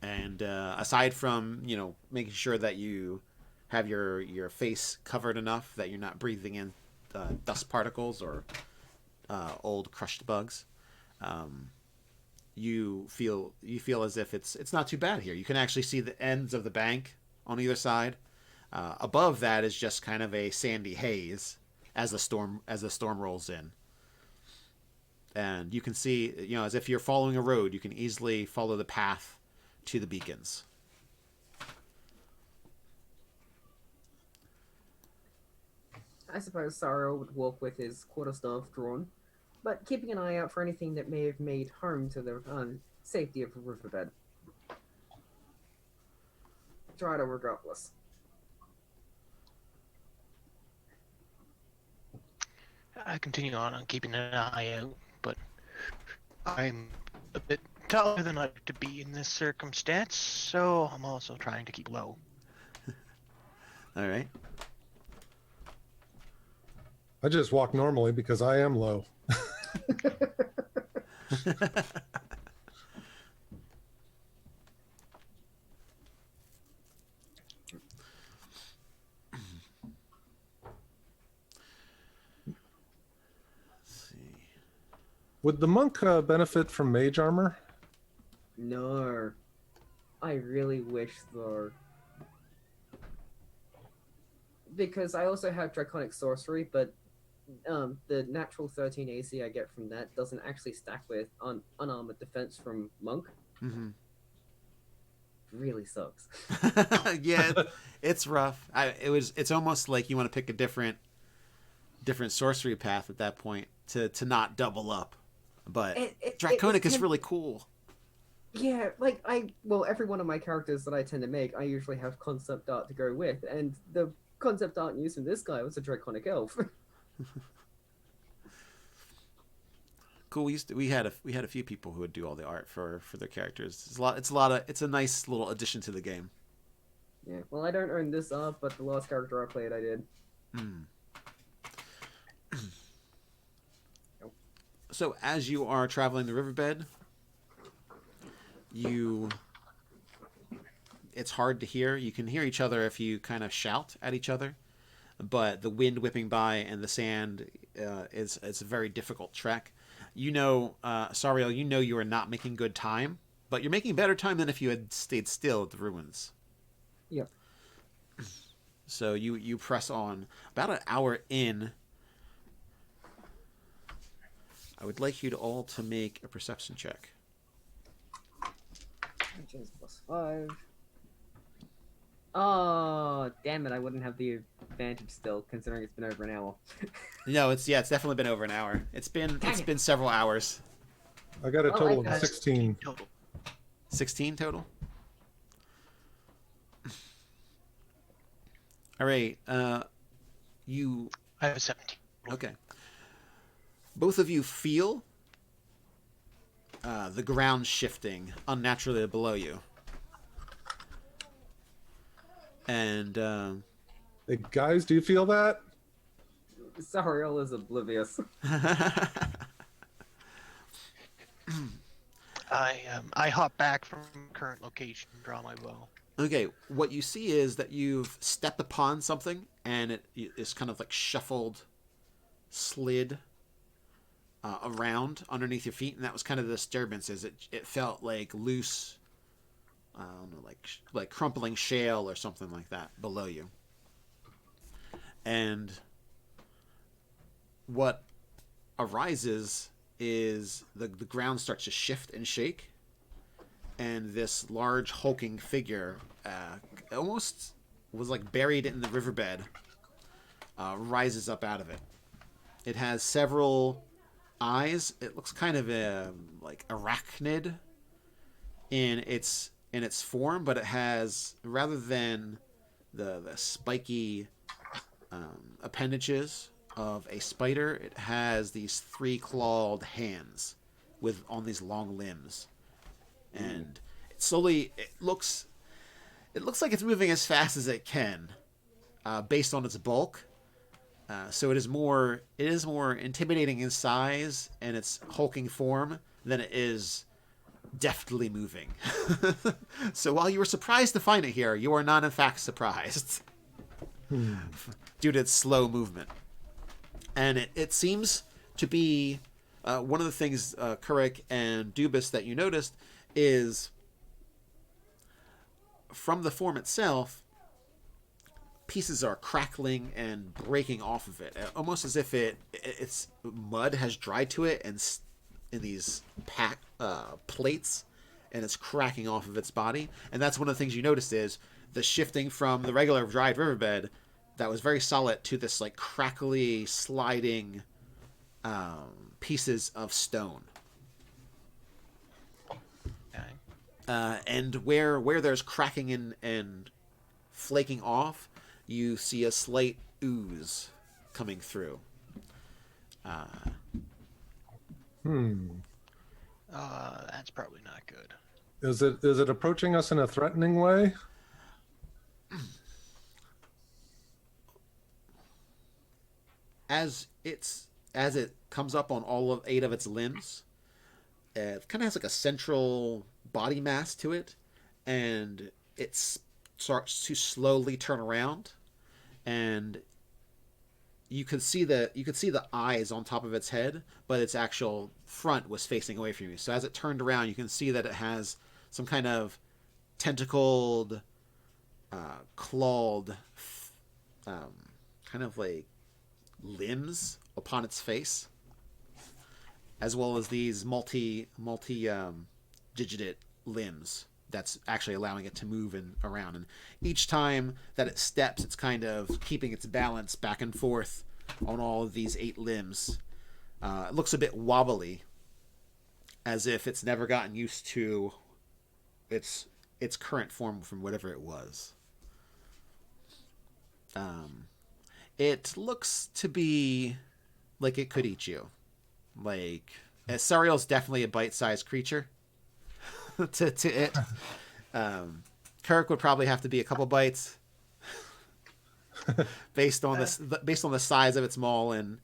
And aside from making sure that you have your face covered enough that you're not breathing in dust particles or old crushed bugs, you feel as if it's not too bad here. You can actually see the ends of the bank on either side. Above that is just kind of a sandy haze as the storm rolls in, and you can see as if you're following a road, you can easily follow the path to the beacons. I suppose Sario would walk with his quarterstaff drawn, but keeping an eye out for anything that may have made harm to the safety of the riverbed. Try to regardless. I continue on keeping an eye out, but I'm a bit taller than I like to be in this circumstance, so I'm also trying to keep low. All right. I just walk normally because I am low. Would the monk benefit from mage armor? No. I really wish though. Because I also have Draconic Sorcery, but the natural 13 AC I get from that doesn't actually stack with unarmored defense from Monk. Mm-hmm. Really sucks. Yeah, it's rough. It's almost like you want to pick a different sorcery path at that point to not double up. But Draconic is really cool. Yeah, every one of my characters that I tend to make, I usually have concept art to go with, and the concept art used in this guy was a Draconic Elf. Cool. We had a few people who would do all the art for their characters. It's a nice little addition to the game. Yeah. Well, I don't own this art, but the last character I played, I did. So as you are traveling the riverbed, it's hard to hear. You can hear each other if you kind of shout at each other, but the wind whipping by and the sand is a very difficult trek. Sariel, you are not making good time, but you're making better time than if you had stayed still at the ruins. Yep. So you press on. About an hour in, I would like you to all to make a perception check. which is +5. Oh, damn it! I wouldn't have the advantage still, considering it's been over an hour. No, it's definitely been over an hour. It's been several hours. I got a Well, total I of got 16. Total. 16 total. All right. You I have a 17. okay? Both of you feel the ground shifting unnaturally below you, and Hey, guys, do you feel that? Sariel is oblivious. I hop back from current location, draw my bow. okay. What you see is that you've stepped upon something, and it is kind of like shuffled, slid around underneath your feet, and that was kind of the disturbance. Is it felt like loose, I don't know, like crumpling shale or something like that below you. And what arises is the ground starts to shift and shake, and this large hulking figure, almost was like buried in the riverbed, rises up out of it. It has several eyes. It looks kind of like arachnid in its form, but it has, rather than the spiky appendages of a spider, it has these 3-clawed hands on these long limbs, and it looks like it's moving as fast as it can, based on its bulk. So it is more intimidating in size and its hulking form than it is deftly moving. So while you were surprised to find it here, you are not in fact surprised due to its slow movement. And it seems to be one of the things, Kurik and Dubis, that you noticed is from the form itself, pieces are crackling and breaking off of it, almost as if its mud has dried to it and in these plates, and it's cracking off of its body. And that's one of the things you noticed is the shifting from the regular dried riverbed that was very solid to this like crackly sliding pieces of stone. Okay. And where there's cracking and flaking off, you see a slight ooze coming through. That's probably not good. Is it approaching us in a threatening way? As it comes up on all of 8 of its limbs, it kind of has like a central body mass to it, and it starts to slowly turn around, and you could see the eyes on top of its head, but its actual front was facing away from you. So as it turned around, you can see that it has some kind of tentacled, clawed, kind of like limbs upon its face, as well as these multi digitate limbs that's actually allowing it to move around. And each time that it steps, it's kind of keeping its balance back and forth on all of these 8 limbs. It looks a bit wobbly, as if it's never gotten used to its current form from whatever it was. It looks to be like it could eat you. Like, Sariel's definitely a bite-sized creature to it. Kirk would probably have to be a couple bites based on the size of its maw, and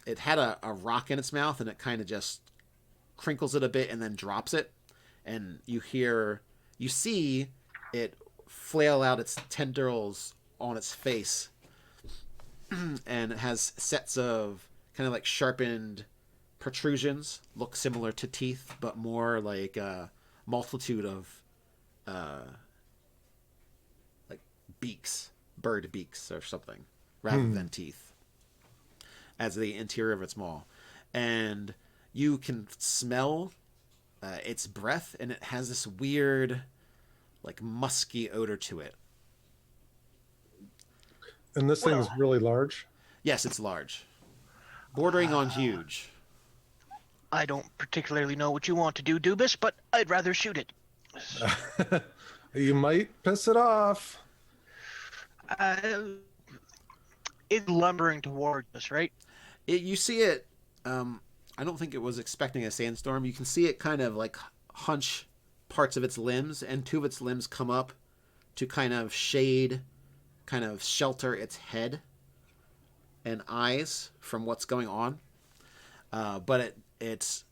it had a rock in its mouth, and it kind of just crinkles it a bit and then drops it, and you see it flail out its tendrils on its face, and it has sets of kind of like sharpened protrusions, look similar to teeth, but more like a multitude of like beaks, bird beaks or something, rather than teeth, as the interior of its maw. And you can smell its breath, and it has this weird, like, musky odor to it. And this thing is really large. Yes, it's large. Bordering on huge. I don't particularly know what you want to do, Dubis, but I'd rather shoot it. You might piss it off. It's lumbering towards us, right? You see it, I don't think it was expecting a sandstorm. You can see it kind of like hunch parts of its limbs, and two of its limbs come up to kind of shade, kind of shelter its head and eyes from what's going on. But it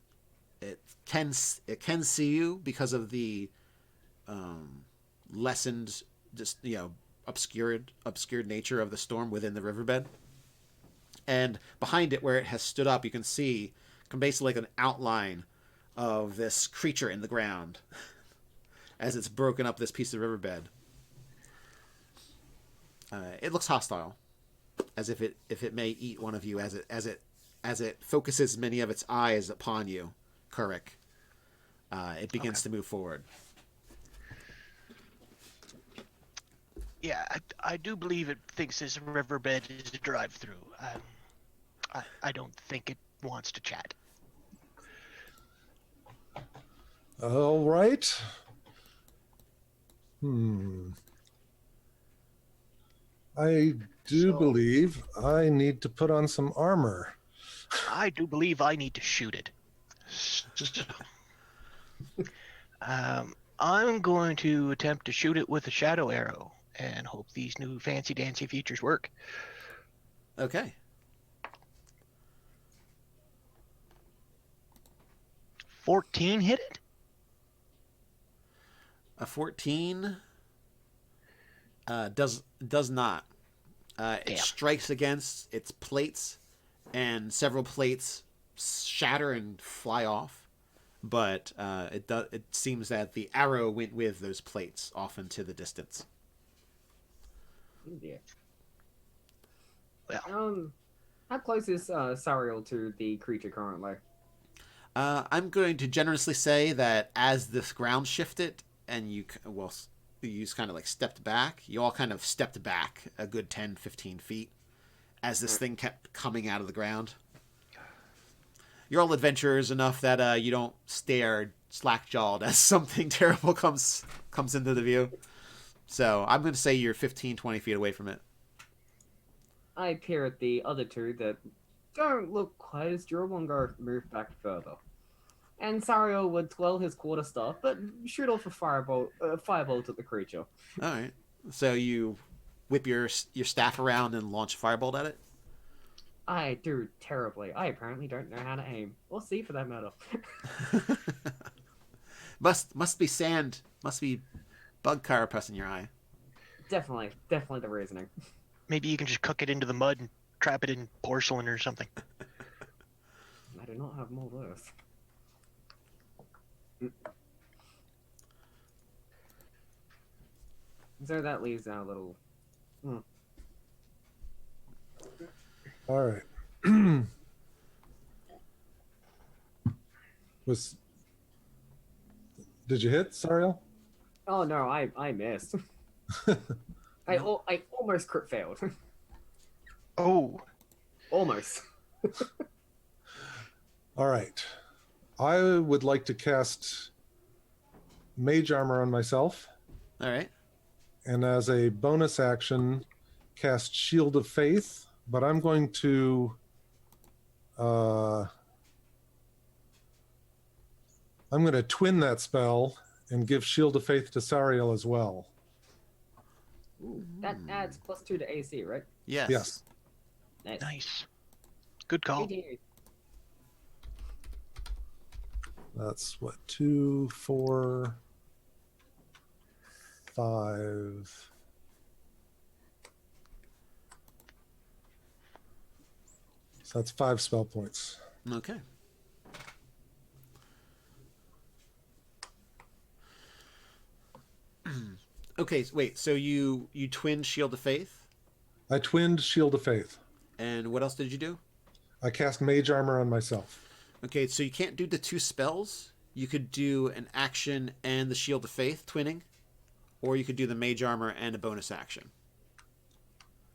can see you because of the lessened, just obscured nature of the storm within the riverbed. And behind it, where it has stood up, you can see basically like an outline of this creature in the ground as it's broken up this piece of riverbed. It looks hostile, as if it may eat one of you as it focuses many of its eyes upon you, Kurik. It begins to move forward. Yeah, I do believe it thinks this riverbed is a drive-through. I don't think it wants to chat. All right. I do believe I need to put on some armor. I do believe I need to shoot it. I'm going to attempt to shoot it with a shadow arrow and hope these new fancy dancy features work. Okay. 14 hit it? A 14 does not. It strikes against its plates, and several plates shatter and fly off. But it seems that the arrow went with those plates off into the distance. Yeah. Well, how close is Sariel to the creature currently? I'm going to generously say that as this ground shifted, and you just kind of like stepped back, you all kind of stepped back a good 10, 15 feet as this thing kept coming out of the ground. You're all adventurers enough that you don't stare slack-jawed as something terrible comes into the view. So I'm going to say you're 15, 20 feet away from it. I peer at the other two that don't look quite as durable and go move back further. And Sariel would twirl his quarterstaff, but shoot off a firebolt at the creature. All right. So you whip your staff around and launch a firebolt at it? I do terribly. I apparently don't know how to aim. Or see, for that matter. must be sand. Must be bug carapace in your eye. Definitely the reasoning. maybe you can just cook it into the mud and trap it in porcelain or something. I do not have more earth. So that leaves our little... All right. Did you hit, Sariel? Oh no, I missed. I almost crit failed. Oh. Almost. All right. I would like to cast Mage Armor on myself. All right. And as a bonus action, cast Shield of Faith. But I'm going to... I'm going to twin that spell and give Shield of Faith to Sariel as well. Ooh, that adds +2 to AC, right? Yes. Yes. Nice. Good call. That's what, 2, 4, 5. So that's 5 spell points. Okay. Okay, wait, so you twinned Shield of Faith? I twinned Shield of Faith. And what else did you do? I cast Mage Armor on myself. Okay, so you can't do the 2 spells. you could do an action and the Shield of Faith twinning, or you could do the Mage Armor and a bonus action.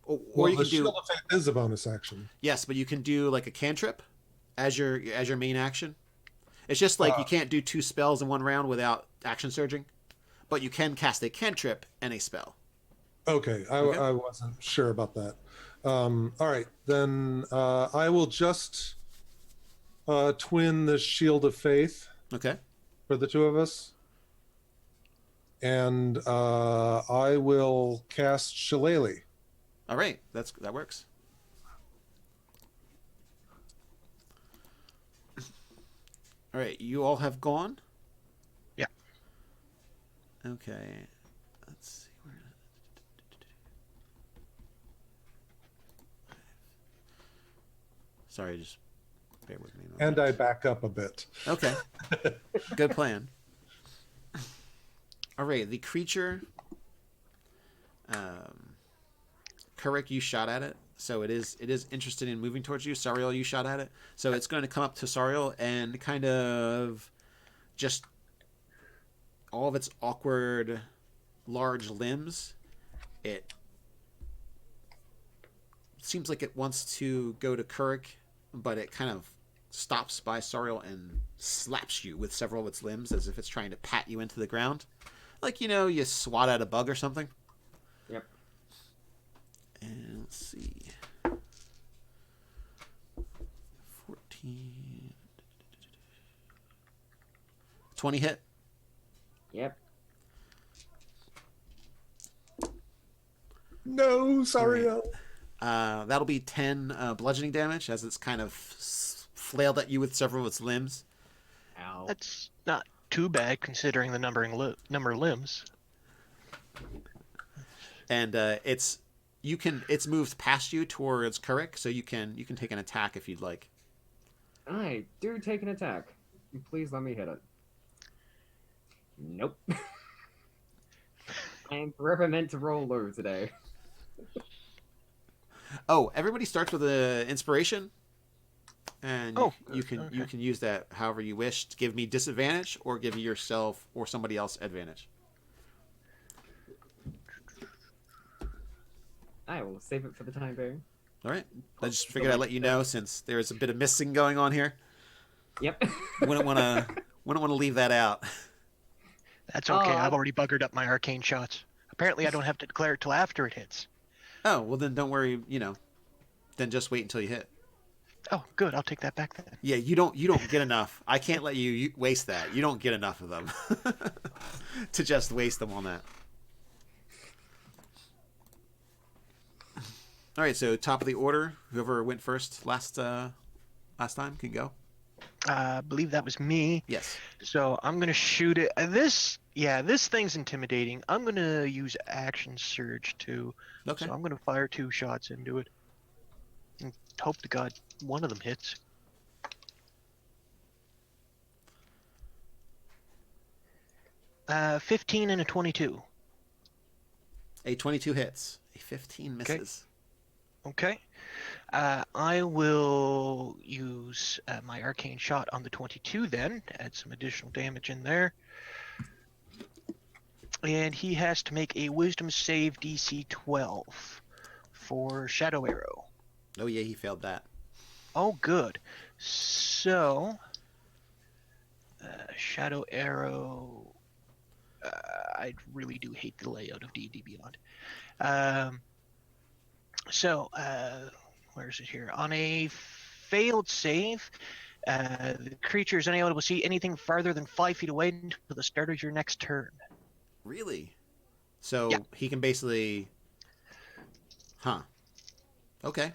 Or you the can do Shield of Faith is a bonus action. yes, but you can do like a cantrip as your main action. It's just like you can't do 2 spells in one round without action surging, but you can cast a cantrip and a spell. Okay, I wasn't sure about that. All right, then I will just twin the Shield of Faith Okay. for the 2 of us. And I will cast Shillelagh. All right, that works. All right, you all have gone? Yeah. Okay. Let's see where. Sorry, just bear with me. And I back up a bit. Okay. Good plan. All right, the creature. Kurik, you shot at it, so it is interested in moving towards you. Sariel, you shot at it, so it's going to come up to Sariel and kind of just all of its awkward, large limbs. It seems like it wants to go to Kurik, but it kind of stops by Sariel and slaps you with several of its limbs as if it's trying to pat you into the ground. Like, you swat at a bug or something. Yep. And let's see. 14. 20 hit. Yep. No, sorry. That'll be 10 bludgeoning damage as it's kind of flailed at you with several of its limbs. Ow. That's not too bad considering the number of limbs. And it's moved past you towards Kurik, so you can take an attack if you'd like. I do take an attack. Please let me hit it. Nope. I am forever meant to roll low today. Oh, everybody starts with an inspiration, and you can use that however you wish to give me disadvantage or give yourself or somebody else advantage. I will save it for the time being. All right. I just figured I'd let you know since there's a bit of missing going on here. Yep. Wouldn't want to leave that out. That's okay. I've already buggered up my arcane shots. Apparently, I don't have to declare it till after it hits. Oh, well then don't worry, then just wait until you hit. Oh, good. I'll take that back then. Yeah, you don't get enough. I can't let you waste that. You don't get enough of them to just waste them on that. All right, so top of the order, whoever went first last time can go. I believe that was me. Yes. So I'm gonna shoot it. This thing's intimidating. I'm gonna use action surge too. Okay. So I'm gonna fire 2 shots into it, and hope to God one of them hits. Uh, 15 and a 22. A 22 hits. A 15 misses. Okay. I will use my arcane shot on the 22 then, add some additional damage in there. And he has to make a wisdom save DC 12 for Shadow Arrow. Oh yeah, he failed that. Oh, good. So, Shadow Arrow. I really do hate the layout of D&D Beyond. Where is it here? On a failed save, the creature is unable to see anything farther than 5 feet away until the start of your next turn. Really? So Yeah. he can basically... Huh. Okay.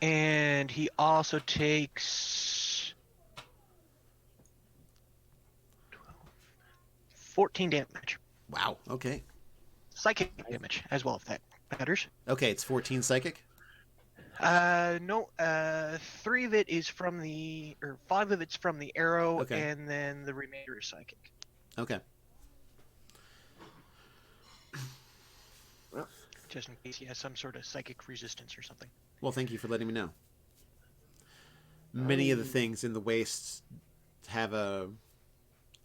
And he also takes 14 damage. Wow. Okay. Psychic damage as well, if that matters. Okay, it's 14 psychic? No, 3 of it is from or 5 of it's from the arrow, Okay. and then the remainder is psychic. Okay. Just in case he has some sort of psychic resistance or something. Well, thank you for letting me know. Many of the things in the wastes have a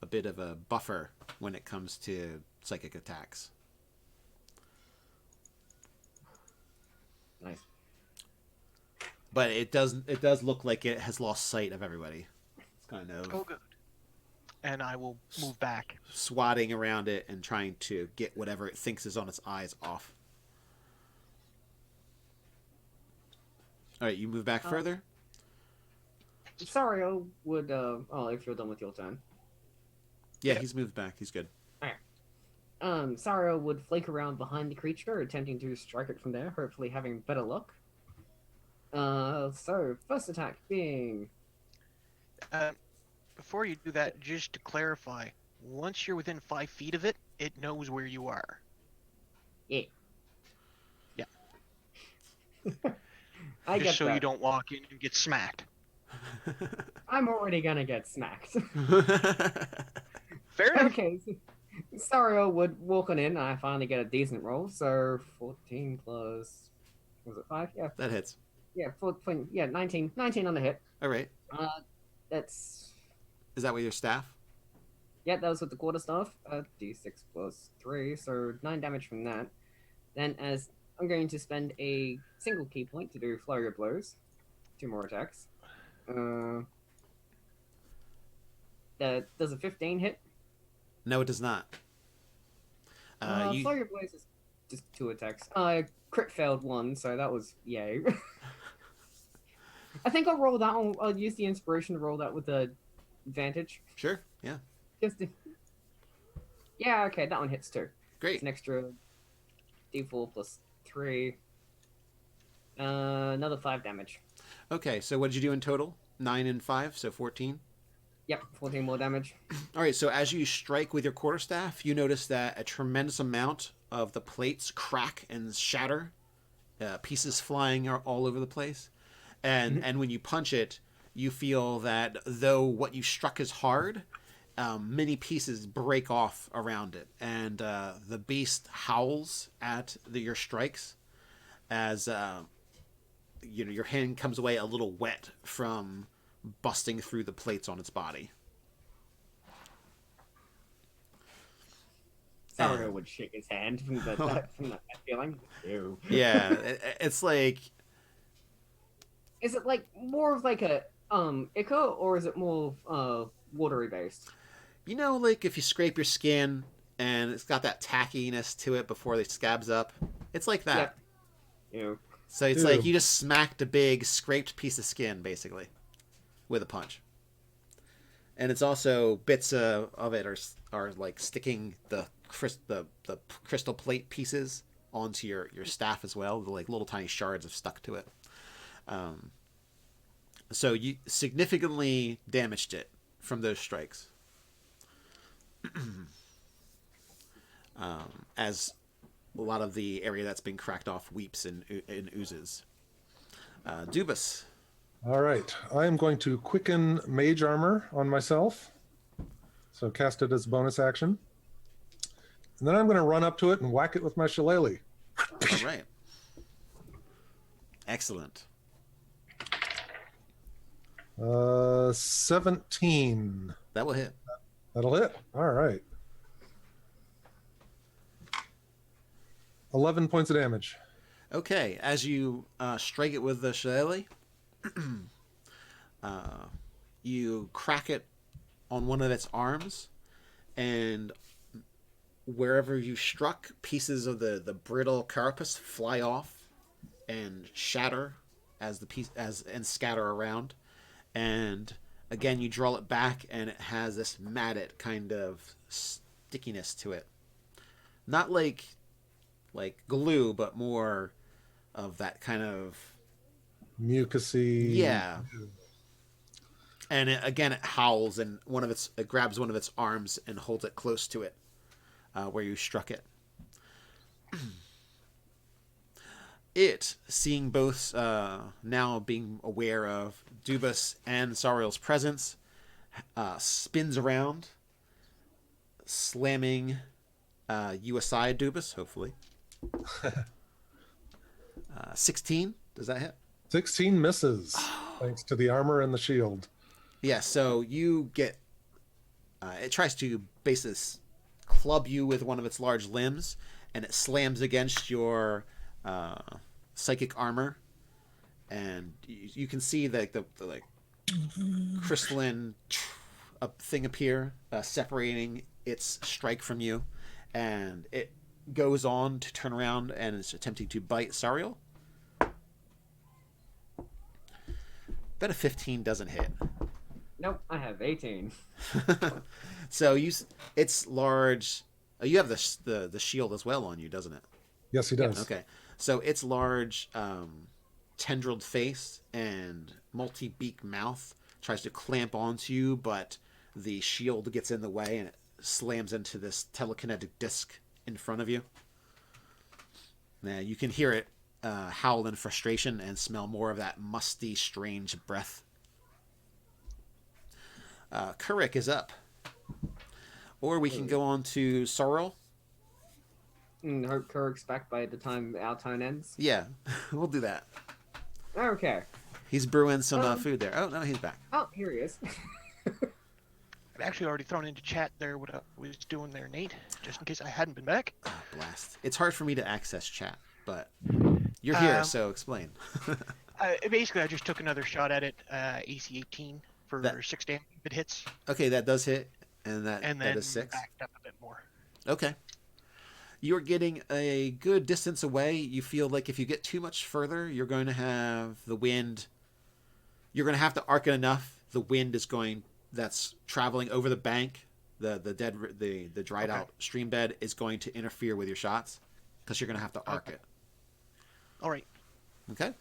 bit of a buffer when it comes to psychic attacks. Nice. But it does look like it has lost sight of everybody. It's kind of Oh, good. And I will move back. swatting around it and trying to get whatever it thinks is on its eyes off. All right, you move back further. Sario would, if you're done with your turn. Yeah, he's moved back. He's good. Sario would flake around behind the creature, attempting to strike it from there, hopefully having better luck. So, first attack being... Before you do that, just to clarify, once you're within 5 feet of it, it knows where you are. Yeah. Yeah. I Just get so that. you don't walk in and get smacked. I'm already gonna get smacked. Fair enough. Okay, so Sario would walk on in, and I finally get a decent roll, so 14 plus... Was it 5? Yeah. That hits. Yeah, 14, yeah, 19. 19 on the hit. All right. That's... Is that with your staff? Yeah, that was with the quarterstaff. D6 plus 3, so 9 damage from that. Then as I'm going to spend a single key point to do Flurry of Blows. 2 more attacks. Does a 15 hit? No, it does not. Flurry of Blows is just 2 attacks. Crit failed 1, so that was yay. I think I'll roll that one. I'll use the inspiration to roll that with the advantage. Sure. Yeah. Yeah, okay, that one hits too. Great. It's an extra D4 plus 3. Another 5 damage. Okay, so what did you do in total? 9 and 5, so 14. Yep, 14 more damage. All right, so as you strike with your quarterstaff, you notice that a tremendous amount of the plates crack and shatter, pieces flying are all over the place. And when you punch it, you feel that though what you struck is hard, many pieces break off around it. And the beast howls at your strikes as your hand comes away a little wet from busting through the plates on its body. Sario would shake his hand from that feeling. Ew. Yeah, it's like... Is it like more of like a ichor, or is it more watery based? You know, like if you scrape your skin and it's got that tackiness to it before it scabs up, it's like that. Yep. Ew. So it's like you just smacked a big scraped piece of skin, basically, with a punch. And it's also bits of it are like sticking the crystal plate pieces onto your staff as well. Like little tiny shards have stuck to it. So you significantly damaged it from those strikes. As a lot of the area that's been cracked off weeps and oozes. Dubas. All right. I am going to quicken Mage Armor on myself. So cast it as a bonus action. And then I'm going to run up to it and whack it with my shillelagh. All right. Excellent. 17. That will hit. That'll hit. All right. 11 points of damage. Okay, as you strike it with the shillelagh, you crack it on one of its arms, and wherever you struck, pieces of the brittle carapace fly off and shatter and scatter around. And again, you draw it back, and it has this matted kind of stickiness to it. Not like glue, but more of that kind of mucusy. Yeah. And it howls, and it grabs one of its arms and holds it close to it, where you struck it. It, seeing both now being aware of Dubas and Sariel's presence, spins around, slamming you aside, Dubas, hopefully. 16, does that hit? 16 misses, thanks to the armor and the shield. Yeah, so you get... it tries to basically club you with one of its large limbs, and it slams against your psychic armor, and you can see the like crystalline thing appear, separating its strike from you, and it goes on to turn around and is attempting to bite Sariel. Bet a 15 doesn't hit. Nope, I have 18. So it's large. You have the shield as well on you, doesn't it? Yes, he does. Okay, so its large tendrilled face and multi-beak mouth tries to clamp onto you, but the shield gets in the way and it slams into this telekinetic disc in front of you. Now you can hear it howl in frustration and smell more of that musty, strange breath. Kurik is up. Or we can go on to Sorrel. Hope Kurik's back by the time our turn ends. Yeah, we'll do that. Okay. He's brewing some food there. Oh, no, he's back. Oh, here he is. I've actually already thrown into chat there what I was doing there, Nate, just in case I hadn't been back. Oh, blast. It's hard for me to access chat, but you're here, so explain. Basically, I just took another shot at it, AC 18 for 6 damage if it hits. Okay, that does hit, and that is 6. Backed up a bit more. Okay. You're getting a good distance away. You feel like if you get too much further, you're going to have the wind. You're going to have to arc it enough. The wind is going... that's traveling over the bank, the dried out stream bed is going to interfere with your shots because you're going to have to arc it. All right. Okay.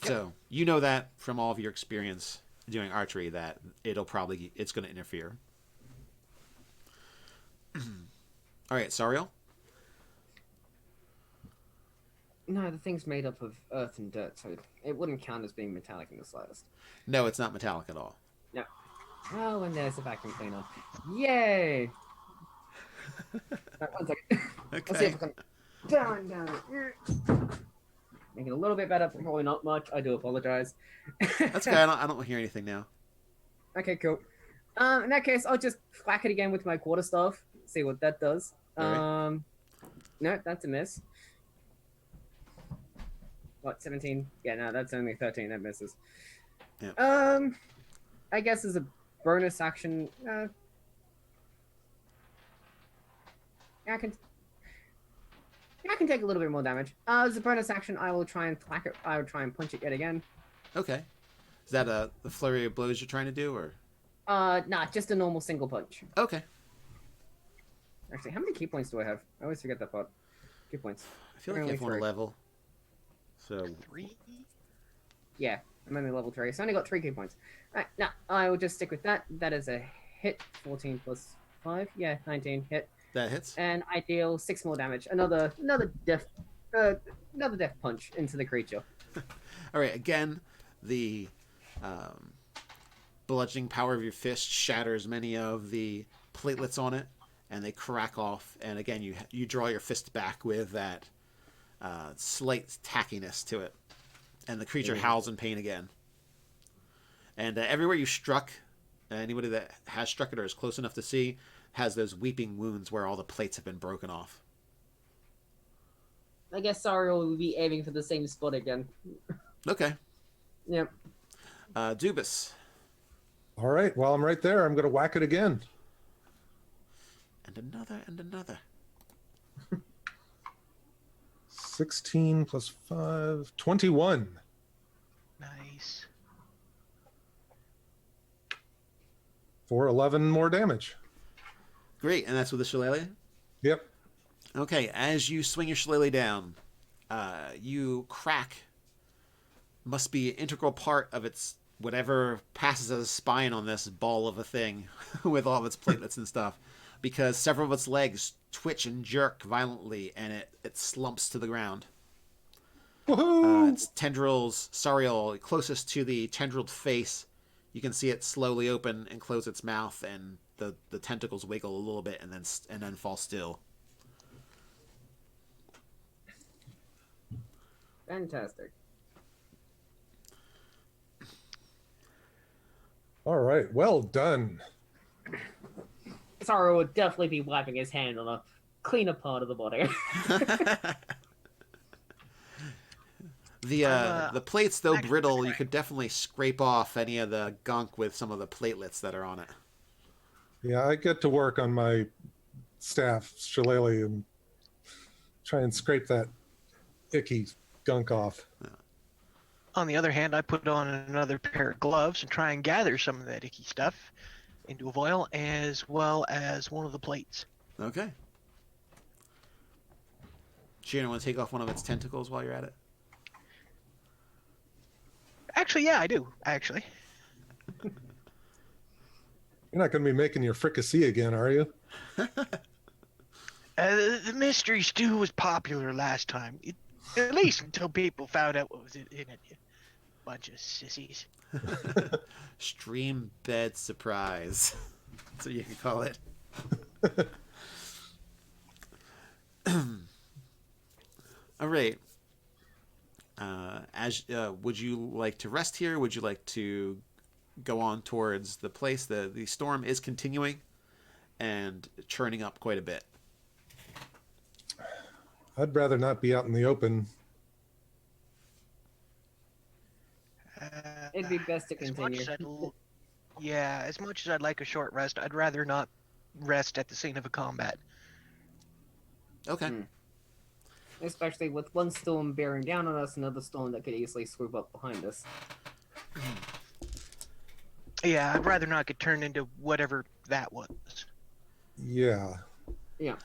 So you know that from all of your experience doing archery that it's going to interfere. All right, Sariel. No, the thing's made up of earth and dirt, so it wouldn't count as being metallic in the slightest. No, it's not metallic at all. No. Oh, and there's the vacuum cleaner. Yay! Right, 1 second. Okay. Let's see if I can down. Make it a little bit better, but probably not much. I do apologize. That's okay. I don't hear anything now. Okay, cool. In that case, I'll just whack it again with my quarterstaff. See what that does. All right. No, that's a miss. What, 17? Yeah, no, that's only 13. That misses. Yeah. I guess as a bonus action, I can take a little bit more damage. As a bonus action, I will try and whack it. I will try and punch it yet again. Okay. Is that the flurry of blows you're trying to do, or? Nah, just a normal single punch. Okay. Actually, how many key points do I have? I always forget that part. Key points. I feel like you have one level. So 3? Yeah, I'm only level 3, so I only got 3 key points. Alright, now I will just stick with that. That is a hit. 14 plus 5. Yeah, 19 hit. that hits. And I deal 6 more damage. Another death punch into the creature. All right. Again, the bludgeoning power of your fist shatters many of the platelets on it, and they crack off. And again, you draw your fist back with that slight tackiness to it, and the creature howls in pain again. And everywhere you struck, anybody that has struck it or is close enough to see, has those weeping wounds where all the plates have been broken off. I guess Sariel will be aiming for the same spot again. Okay. Yep. Dubis. All right. Well, I'm right there. I'm going to whack it again. And another, and another. 16 plus 5, 21. Nice. For 11 more damage. Great, and that's with the shillelagh? Yep. Okay, as you swing your shillelagh down, you crack. Must be an integral part of its whatever passes as a spine on this ball of a thing with all of its platelets and stuff, because several of its legs twitch and jerk violently, and it slumps to the ground. Woohoo! Its tendrils, Sariel, closest to the tendrilled face, you can see it slowly open and close its mouth, and the tentacles wiggle a little bit and then fall still. Fantastic. All right, well done. Sorrow would definitely be wiping his hand on a cleaner part of the body. The plates, though actually brittle, gonna you could definitely scrape off any of the gunk with some of the platelets that are on it. Yeah, I get to work on my staff, shillelagh, and try and scrape that icky gunk off. On the other hand, I put on another pair of gloves and try and gather some of that icky stuff into a vial, as well as one of the plates. Okay. Sheena, want to take off one of its tentacles while you're at it? Actually, yeah, I do. Actually, You're not going to be making your fricassee again, are you? the mystery stew was popular last time. At least until people found out what was in it. Bunch of sissies. Stream bed surprise. That's what you can call it. All right. Would you like to rest here? Would you like to go on towards the place? The storm is continuing and churning up quite a bit. I'd rather not be out in the open. It'd be best to As continue. much as much as I'd like a short rest, I'd rather not rest at the scene of a combat. Okay. Especially with one storm bearing down on us, another storm that could easily swoop up behind us. Yeah, I'd rather not get turned into whatever that was. Yeah. Yeah.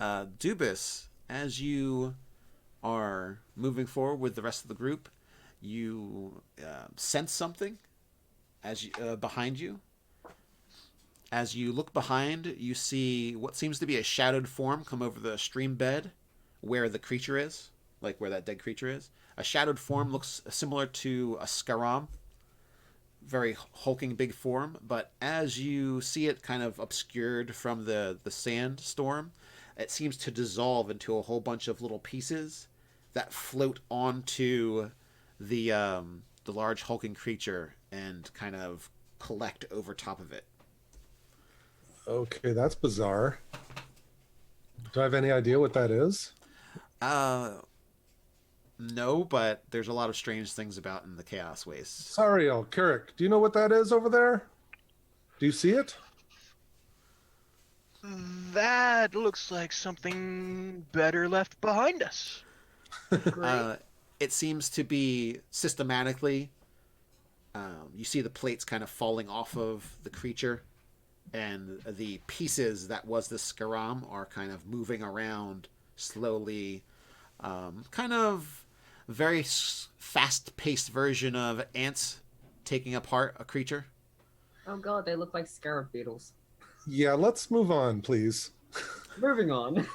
Dubis, as you are moving forward with the rest of the group, you sense something as you, behind you. As you look behind, you see what seems to be a shadowed form come over the stream bed where the creature is, like where that dead creature is. A shadowed form looks similar to a Skaram, very hulking big form, but as you see it kind of obscured from the sandstorm, it seems to dissolve into a whole bunch of little pieces that float onto the large hulking creature and kind of collect over top of it. Okay, that's bizarre. Do I have any idea what that is? No, but there's a lot of strange things about in the Chaos Waste. Sorry, Kirik, do you know what that is over there? Do you see it? That looks like something better left behind us. It seems to be systematically. You see the plates kind of falling off of the creature, and the pieces that was the Skaram are kind of moving around slowly. Kind of very fast-paced version of ants taking apart a creature. Oh god, they look like scarab beetles. Yeah, let's move on, please. Moving on.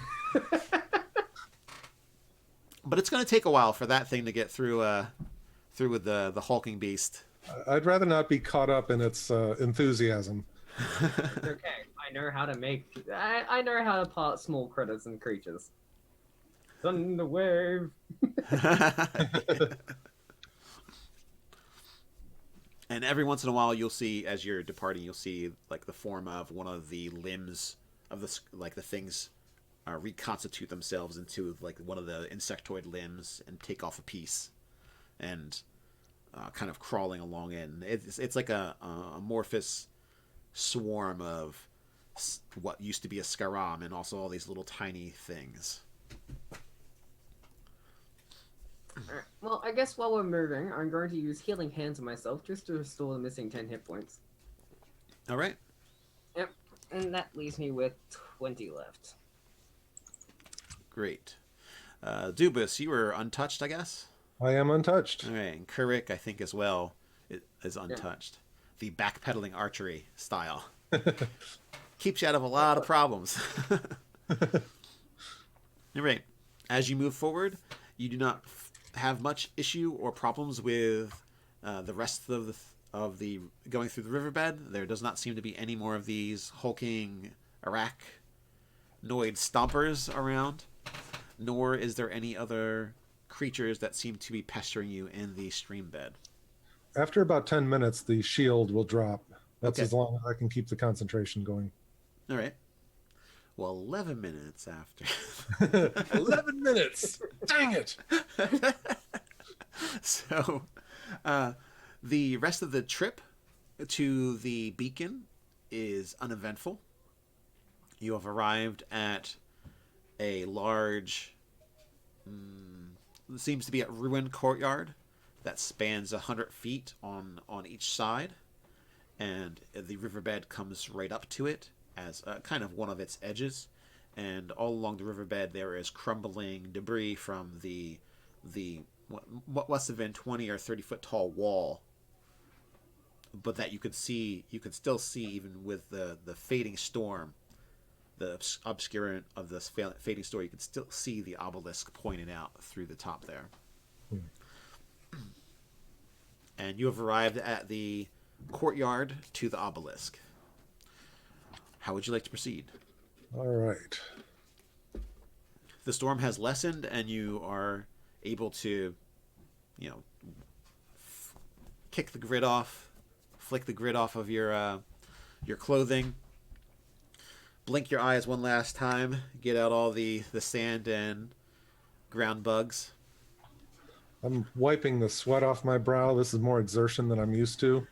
But it's going to take a while for that thing to get through with the hulking beast. I'd rather not be caught up in its enthusiasm. Okay, I know how to make. I know how to part small critters and creatures. Thunder wave. And every once in a while, you'll see, as you're departing, you'll see like the form of one of the limbs of the things reconstitute themselves into like one of the insectoid limbs and take off a piece, and kind of crawling along in. It's like a amorphous swarm of what used to be a Skaram, and also all these little tiny things. Alright, well, I guess while we're moving, I'm going to use Healing Hands on myself just to restore the missing 10 hit points. All right. Yep, and that leaves me with 20 left. Great. Dubis, you were untouched, I guess? I am untouched. All right, and Kurik, I think, as well, is untouched. The backpedaling archery style. Keeps you out of a lot of problems. All right. As you move forward, you do not have much issue or problems with the rest of the going through the riverbed. There does not seem to be any more of these hulking arachnoid stompers around, nor is there any other creatures that seem to be pestering you in the stream bed. After about 10 minutes, the shield will drop. That's Okay. as long as I can keep the concentration going. All right. Well, 11 minutes after. 11 minutes! Dang it! So, the rest of the trip to the beacon is uneventful. You have arrived at a large, seems to be a ruined courtyard that spans 100 feet on each side, and the riverbed comes right up to it as kind of one of its edges. And all along the riverbed there is crumbling debris from the what must have been 20 or 30 foot tall wall, but that you could still see even with the fading storm, the obscurant of this fading storm. You could still see the obelisk pointing out through the top there. And you have arrived at the courtyard to the obelisk. How would you like to proceed? All right. The storm has lessened, and you are able to, kick the grid off, flick the grid off of your clothing, blink your eyes one last time, get out all the sand and ground bugs. I'm wiping the sweat off my brow. This is more exertion than I'm used to.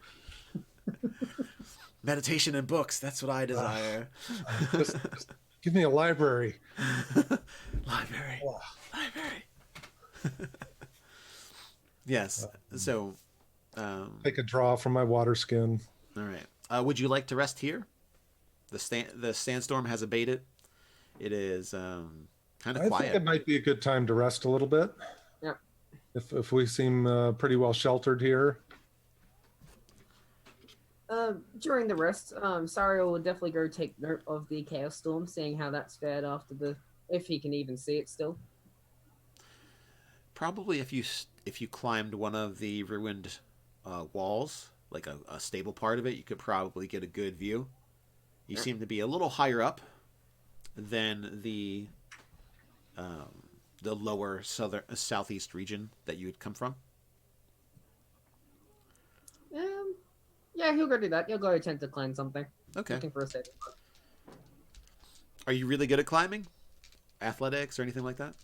Meditation and books, that's what I desire. Just give me a library. Library. Yes. So, Take a draw from my water skin. all right. Would you like to rest here? The sandstorm has abated. It is kind of I quiet. think it might be a good time to rest a little bit. Yeah. If we seem pretty well sheltered here. During the rest, Sario will definitely go take note of the Chaos Storm, seeing how that's fared after if he can even see it still. Probably if you climbed one of the ruined walls, like a stable part of it, you could probably get a good view. You seem to be a little higher up than the lower southeast region that you had come from. Yeah, he'll go do that. He'll go attempt to climb something. Okay. Looking for a stable. Are you really good at climbing? Athletics or anything like that?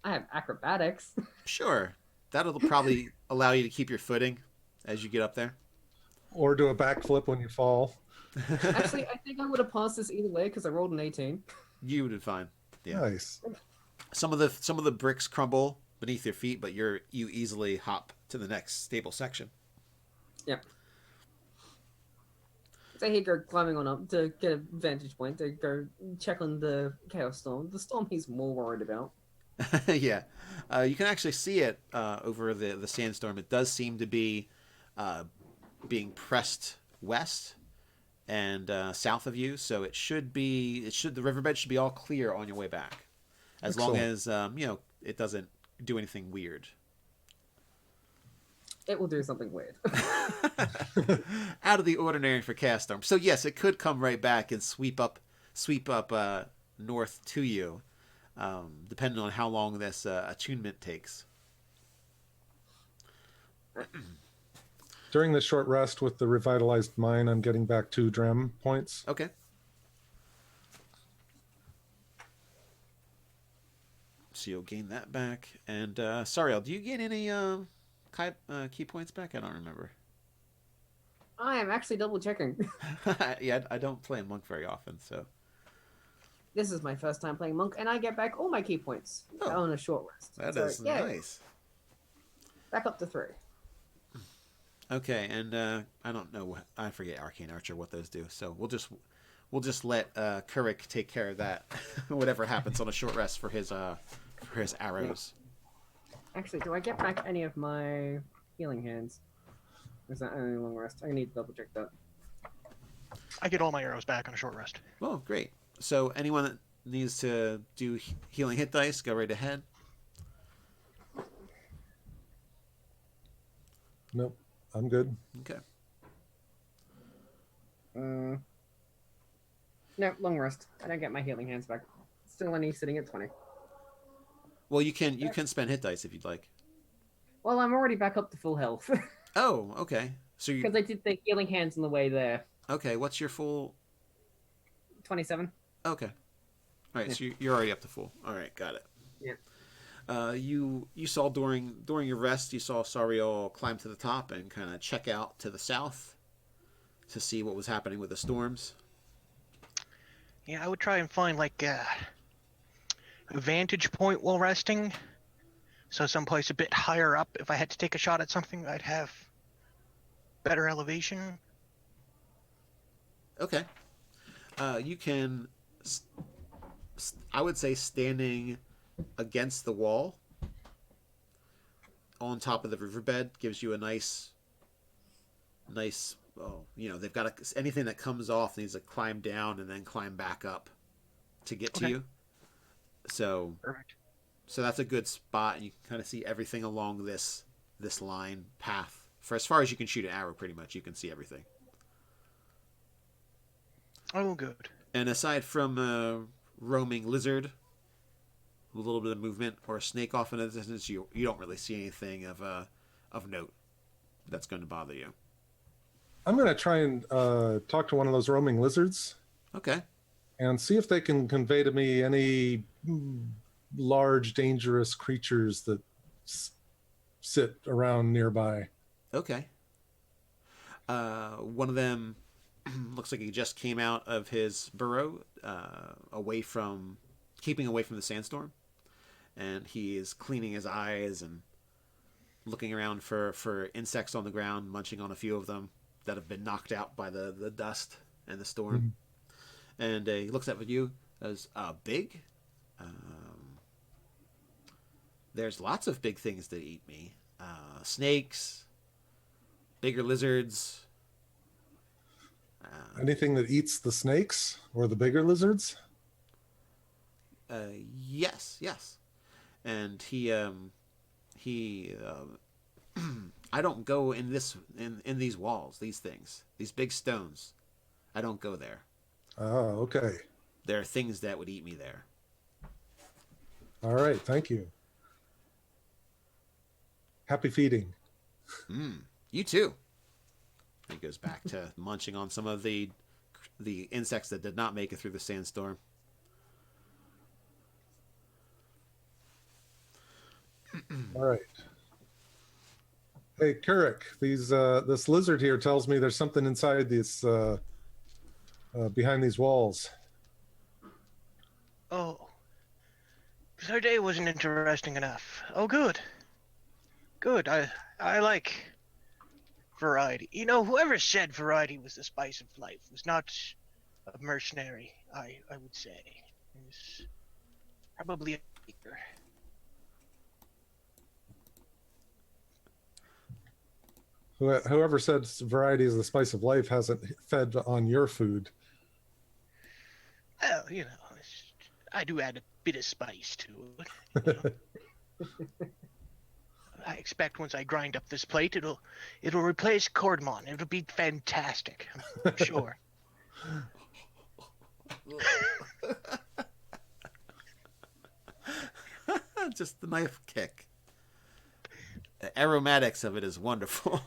I have acrobatics. Sure. That'll probably allow you to keep your footing as you get up there. Or do a backflip when you fall. Actually, I think I would have passed this either way because I rolled an 18. You would have fine. Yeah. Nice. Some of the bricks crumble beneath your feet, but you easily hop to the next stable section. Yeah. So he go climbing on up to get a vantage point to go check on the Chaos Storm. The storm he's more worried about. Yeah. You can actually see it over the sandstorm. It does seem to be being pressed west and south of you, so the riverbed should be all clear on your way back, as long as it doesn't do anything weird. It will do something weird. Out of the ordinary for Chaos Storm. So yes, it could come right back and sweep up north to you, depending on how long this attunement takes. During the short rest with the revitalized mine, I'm getting back 2 Drem points. Okay. So you'll gain that back. And Sariel, do you gain any key points back? I don't remember. I am actually double checking. Yeah, I don't play Monk very often, so. This is my first time playing Monk, and I get back all my key points on a short rest. That is nice. Back up to 3. Okay, and I don't know. I forget Arcane Archer what those do. So we'll just let Kurik take care of that. Whatever happens on a short rest for his arrows. Actually, do I get back any of my healing hands? Is that only long rest? I need to double check that. I get all my arrows back on a short rest. Oh, great. So anyone that needs to do healing hit dice, go right ahead. Nope, I'm good. Okay. No, long rest. I don't get my healing hands back. Still only sitting at 20. Well, you can spend hit dice if you'd like. Well, I'm already back up to full health. Oh, okay. So Because I did the healing hands on the way there. okay. What's your full? 27. Okay. All right. Yeah. So you're already up to full. All right. Got it. Yeah. You saw during your rest, you saw Sariel climb to the top and kind of check out to the south to see what was happening with the storms. Yeah, I would try and find like a vantage point while resting. So someplace a bit higher up. If I had to take a shot at something, I'd have better elevation. Okay. You can, I would say, standing against the wall on top of the riverbed gives you a nice. Well, they've got anything that comes off needs to climb down and then climb back up to get to you. So Perfect. So that's a good spot, and you can kind of see everything along this line path. For as far as you can shoot an arrow, pretty much, you can see everything. Oh, good. And aside from a roaming lizard, a little bit of movement, or a snake off in the distance, you don't really see anything of note that's going to bother you. I'm going to try and talk to one of those roaming lizards Okay. and see if they can convey to me any large, dangerous creatures that sit around nearby. Okay. One of them looks like he just came out of his burrow, keeping away from the sandstorm, and he is cleaning his eyes and looking around for insects on the ground, munching on a few of them that have been knocked out by the dust and the storm. Mm-hmm. And he looks up at you as big. There's lots of big things that eat me. Snakes, bigger lizards. Anything that eats the snakes or the bigger lizards? Yes. And he I don't go in these walls, these things, these big stones. I don't go there. Oh, okay. There are things that would eat me there. All right, thank you. Happy feeding. You too. He goes back to munching on some of the insects that did not make it through the sandstorm. All right. Hey, Kurik, this lizard here tells me there's something inside this behind these walls. Oh. Our day wasn't interesting enough. Oh, good. Good. I like variety. Whoever said variety was the spice of life was not a mercenary, I would say. He was probably a seeker. Whoever said variety is the spice of life hasn't fed on your food. Well, I do add a bit of spice to it. I expect once I grind up this plate, it'll replace cardamom. It'll be fantastic. I'm sure. Just the knife kick. The aromatics of it is wonderful.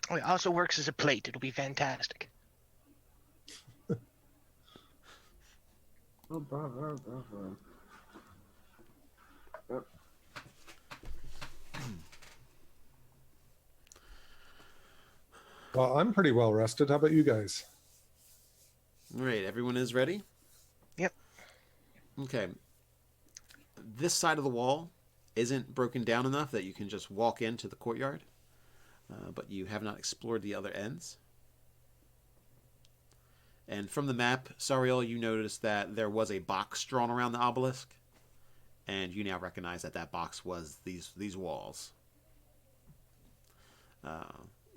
Oh, it also works as a plate. It'll be fantastic. Oh, bravo. Well, I'm pretty well rested. How about you guys? All right, everyone is ready? Yep. Okay. This side of the wall isn't broken down enough that you can just walk into the courtyard, but you have not explored the other ends. And from the map, Sariel, you noticed that there was a box drawn around the obelisk, and you now recognize that box was these walls.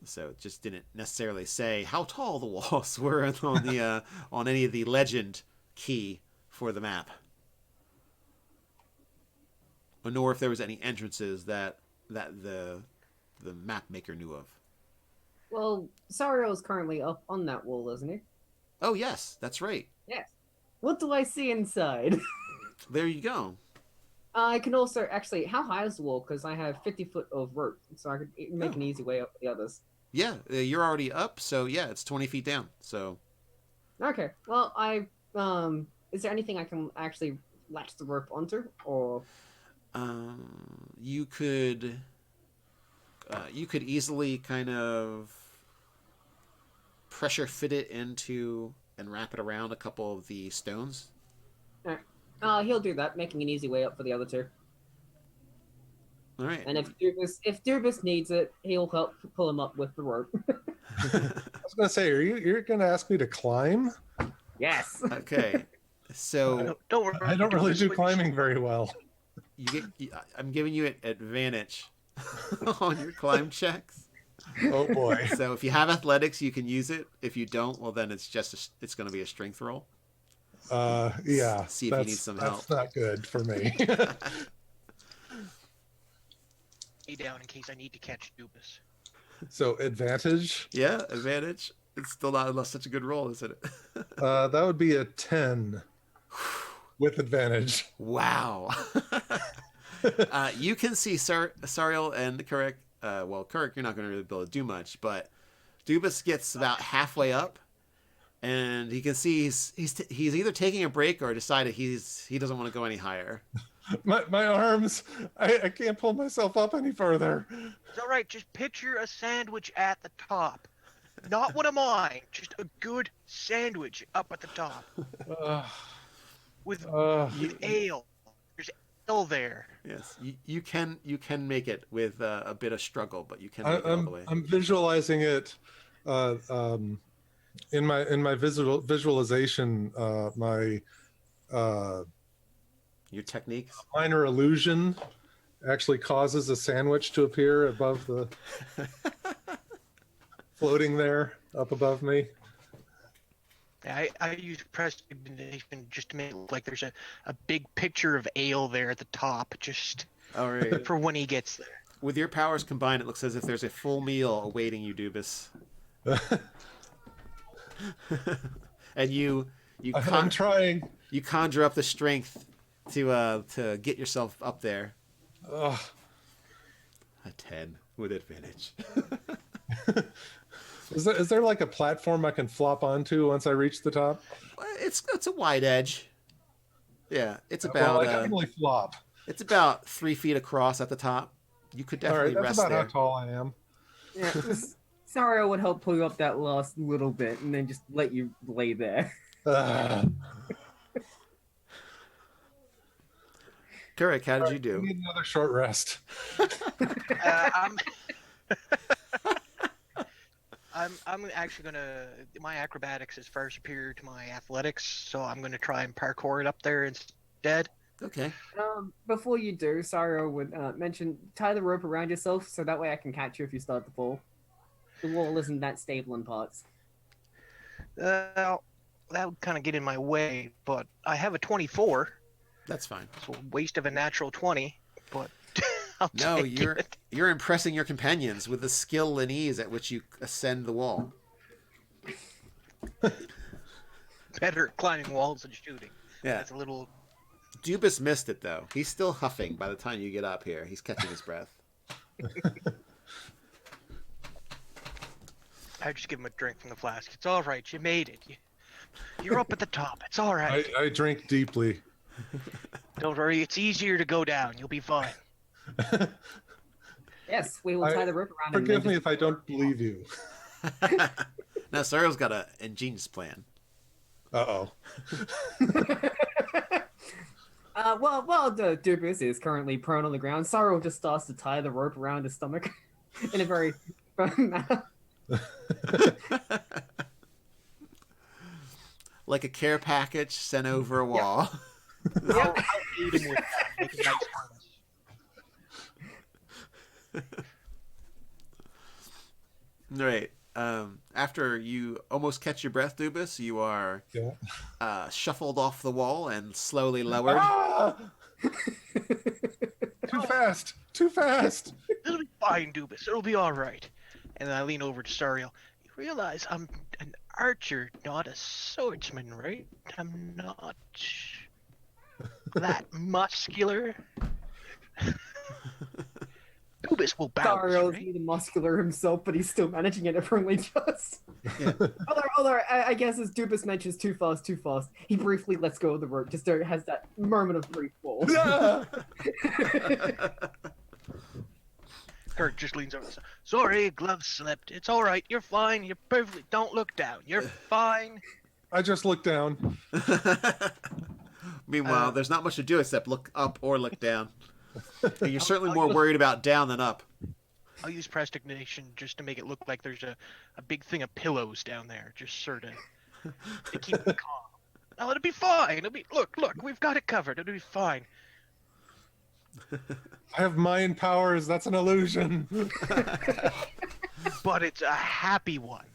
So it just didn't necessarily say how tall the walls were on the on any of the legend key for the map, nor if there was any entrances that the map maker knew of. Well, Sariel is currently up on that wall, isn't he? Oh yes, that's right. Yes. What do I see inside? There you go. I can also actually. How high is the wall? Because I have 50 foot of rope, so I could make an easy way up for the others. Yeah, you're already up, so yeah, it's 20 feet down. So Okay. Well, is there anything I can actually latch the rope onto, or? you could easily kind of pressure fit it into and wrap it around a couple of the stones. He'll do that, making an easy way up for the other two. All right. And if Dubus needs it, he'll help pull him up with the rope. I was gonna say, you're gonna ask me to climb? Yes. Okay. So Don't worry. I don't really do climbing very well. I'm giving you an advantage on your climb checks. Oh boy. So if you have athletics, you can use it. If you don't, well then it's going to be a strength roll. Yeah. See if you need some help. That's not good for me. Stay down in case I need to catch Dubus. So advantage? Yeah, advantage. It's still not such a good roll, isn't it? That would be a 10 with advantage. Wow. You can see Sariel and Kurek. Well, Kurek, you're not going to really be able to do much, but Dubus gets about halfway up, and he can see he's either taking a break or decided he doesn't want to go any higher. My arms, I can't pull myself up any further. It's all right. Just picture a sandwich at the top. Not one of mine. Just a good sandwich up at the top. With ale. There's ale there. Yes, you can make it with a bit of struggle, but you can make it all the way. I'm visualizing it in my visualization. My Your techniques. minor illusion actually causes a sandwich to appear above the floating there up above me. I use prestidigitation just to make it look like there's a big picture of ale there at the top, just All right. for when he gets there. With your powers combined, it looks as if there's a full meal awaiting you, Dubus. And I'm trying. You conjure up the strength to get yourself up there. Ugh. A 10 with advantage. Is there like a platform I can flop onto once I reach the top? It's a wide edge. Yeah, it's about Well, I can only flop. it's about 3 feet across at the top. You could All right, definitely that's rest about there. how tall I am. Yeah. Sario would help pull you up that last little bit, and then just let you lay there. Kurek, how did you I do? need another short rest. I'm actually gonna. My acrobatics is far superior to my athletics, so I'm gonna try and parkour it up there instead. Okay. Before you do, Sario would mention tie the rope around yourself so that way I can catch you if you start to fall. The wall isn't that stable in parts. That would kind of get in my way, but I have a 24. That's fine. So waste of a natural 20, but I'll No, take it. you're impressing your companions with the skill and ease at which you ascend the wall. Better at climbing walls than shooting. Yeah. That's a little. Dubus missed it though. He's still huffing by the time you get up here. He's catching his breath. I just give him a drink from the flask. It's all right. You made it. You're up at the top. It's all right. I drink deeply. Don't worry. It's easier to go down. You'll be fine. Yes, we will tie the rope around him. Forgive me if I don't believe you. Now Sario's got an ingenious plan. Uh-oh. While the Dubus is currently prone on the ground, Sario just starts to tie the rope around his stomach in a very firm manner. Like a care package sent over a wall. I'll aid him with that. Make a nice harness. Right. After you almost catch your breath, Dubus, you are shuffled off the wall and slowly lowered. Ah! Too fast! Too fast! It'll be fine, Dubus. It'll be all right. And then I lean over to Sariel. You realize I'm an archer, not a swordsman, right? I'm not. that muscular. Dubis will bounce, Dario's right? neither muscular himself, but he's still managing it apparently just. Yeah. Although I guess as Dubis mentions too fast, he briefly lets go of the rope, just has that moment of brief fall. Kirk just leans over. Sorry, gloves slipped. It's all right. You're fine. You're perfectly. Don't look down. You're fine. I just looked down. Meanwhile, there's not much to do except look up or look down. And you're certainly more worried about down than up. I'll use prestidigitation just to make it look like there's a big thing of pillows down there, just sort of to keep me calm. No, it'll be fine. It'll be look, we've got it covered. It'll be fine. I have mind powers. That's an illusion. But it's a happy one.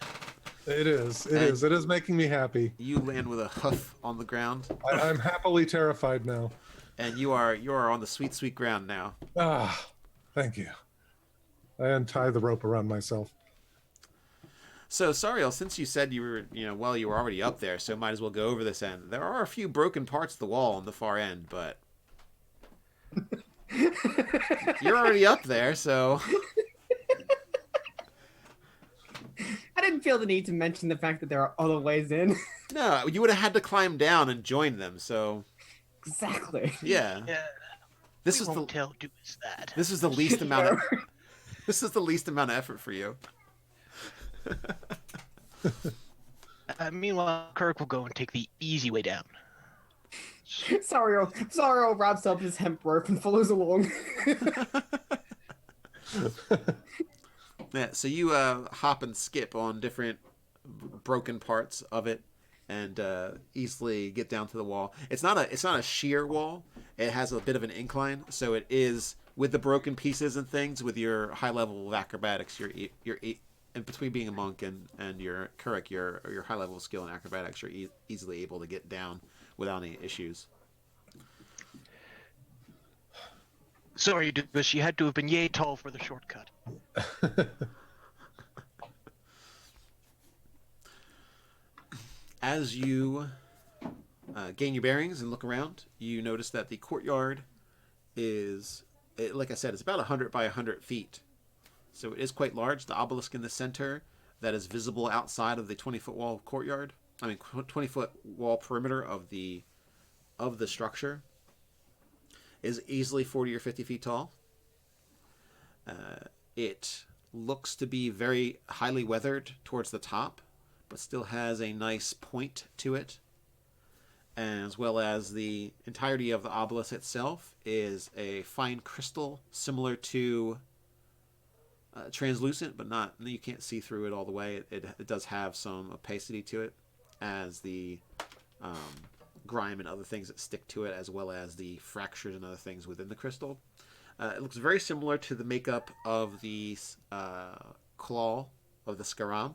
It is. It is. It is making me happy. You land with a hoof on the ground, I'm happily terrified now. and you are on the sweet, sweet ground now. Ah, thank you. I untie the rope around myself. So, Sariel, since you said you were, you were already up there, so might as well go over this end. There are a few broken parts of the wall on the far end, but you're already up there, so I didn't feel the need to mention the fact that there are other ways in. no, you would have had to climb down and join them. So, Exactly. yeah, Yeah. this we is won't the tell Dubis that. this is the least amount of this is the least amount of effort for you. Meanwhile, Kirk will go and take the easy way down. Sario wraps up his hemp rope and follows along. Yeah, so you hop and skip on different broken parts of it, and easily get down to the wall. It's not a sheer wall. It has a bit of an incline, so it is with the broken pieces and things. With your high level of acrobatics, you're and between being a monk and your Kuruk, your high level of skill in acrobatics, you're easily able to get down without any issues. Sorry, Dubis, you had to have been yay tall for the shortcut. As you gain your bearings and look around, you notice that the courtyard is, like I said, it's about 100 by 100 feet. So it is quite large. The obelisk in the center that is visible outside of the 20-foot wall courtyard, 20-foot wall perimeter of the structure, is easily 40 or 50 feet tall. It looks to be very highly weathered towards the top, but still has a nice point to it. As well as the entirety of the obelisk itself is a fine crystal similar to translucent, but not, you can't see through it all the way. It does have some opacity to it, as the grime and other things that stick to it, as well as the fractures and other things within the crystal. It looks very similar to the makeup of the claw of the Skaram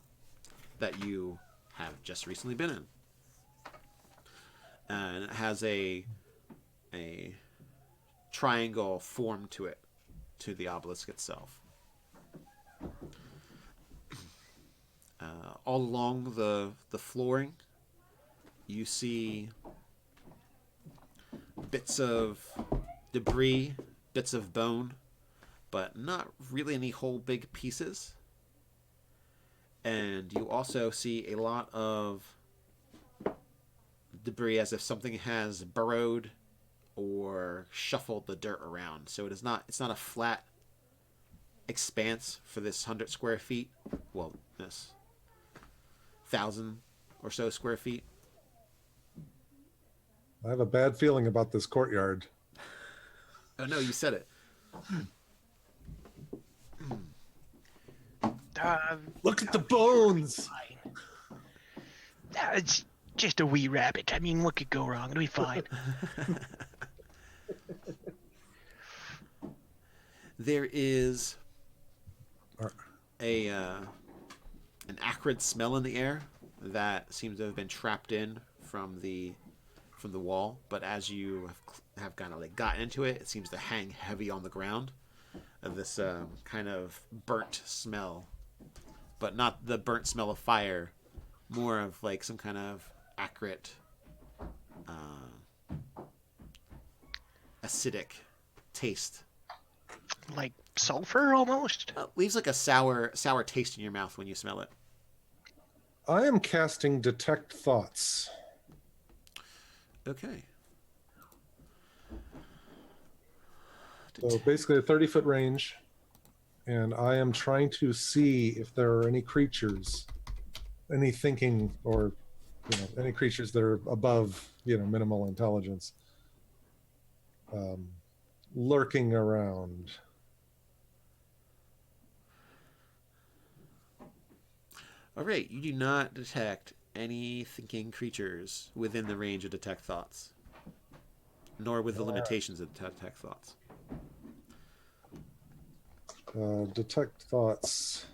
that you have just recently been in. And it has a triangle form to it, to the obelisk itself. All along the flooring, you see bits of debris, bits of bone, but not really any whole big pieces. And you also see a lot of debris, as if something has burrowed or shuffled the dirt around. So it's not a flat expanse for this 100 square feet. Well, this 1,000 or so square feet. I have a bad feeling about this courtyard. Oh no, you said it. Look at the bones! It's just a wee rabbit. I mean, what could go wrong? It'll be fine. There is an acrid smell in the air that seems to have been trapped in from the wall, but as you have kind of like gotten into it, it seems to hang heavy on the ground. This kind of burnt smell, but not the burnt smell of fire, more of like some kind of acrid acidic taste. Like sulfur almost. Leaves like a sour taste in your mouth when you smell it. I am casting Detect Thoughts. Okay. So basically a 30-foot range, and I am trying to see if there are any creatures, any thinking, or any creatures that are above minimal intelligence, lurking around. All right, you do not detect any thinking creatures within the range of Detect Thoughts, nor with the limitations of Detect Thoughts. Detect Thoughts.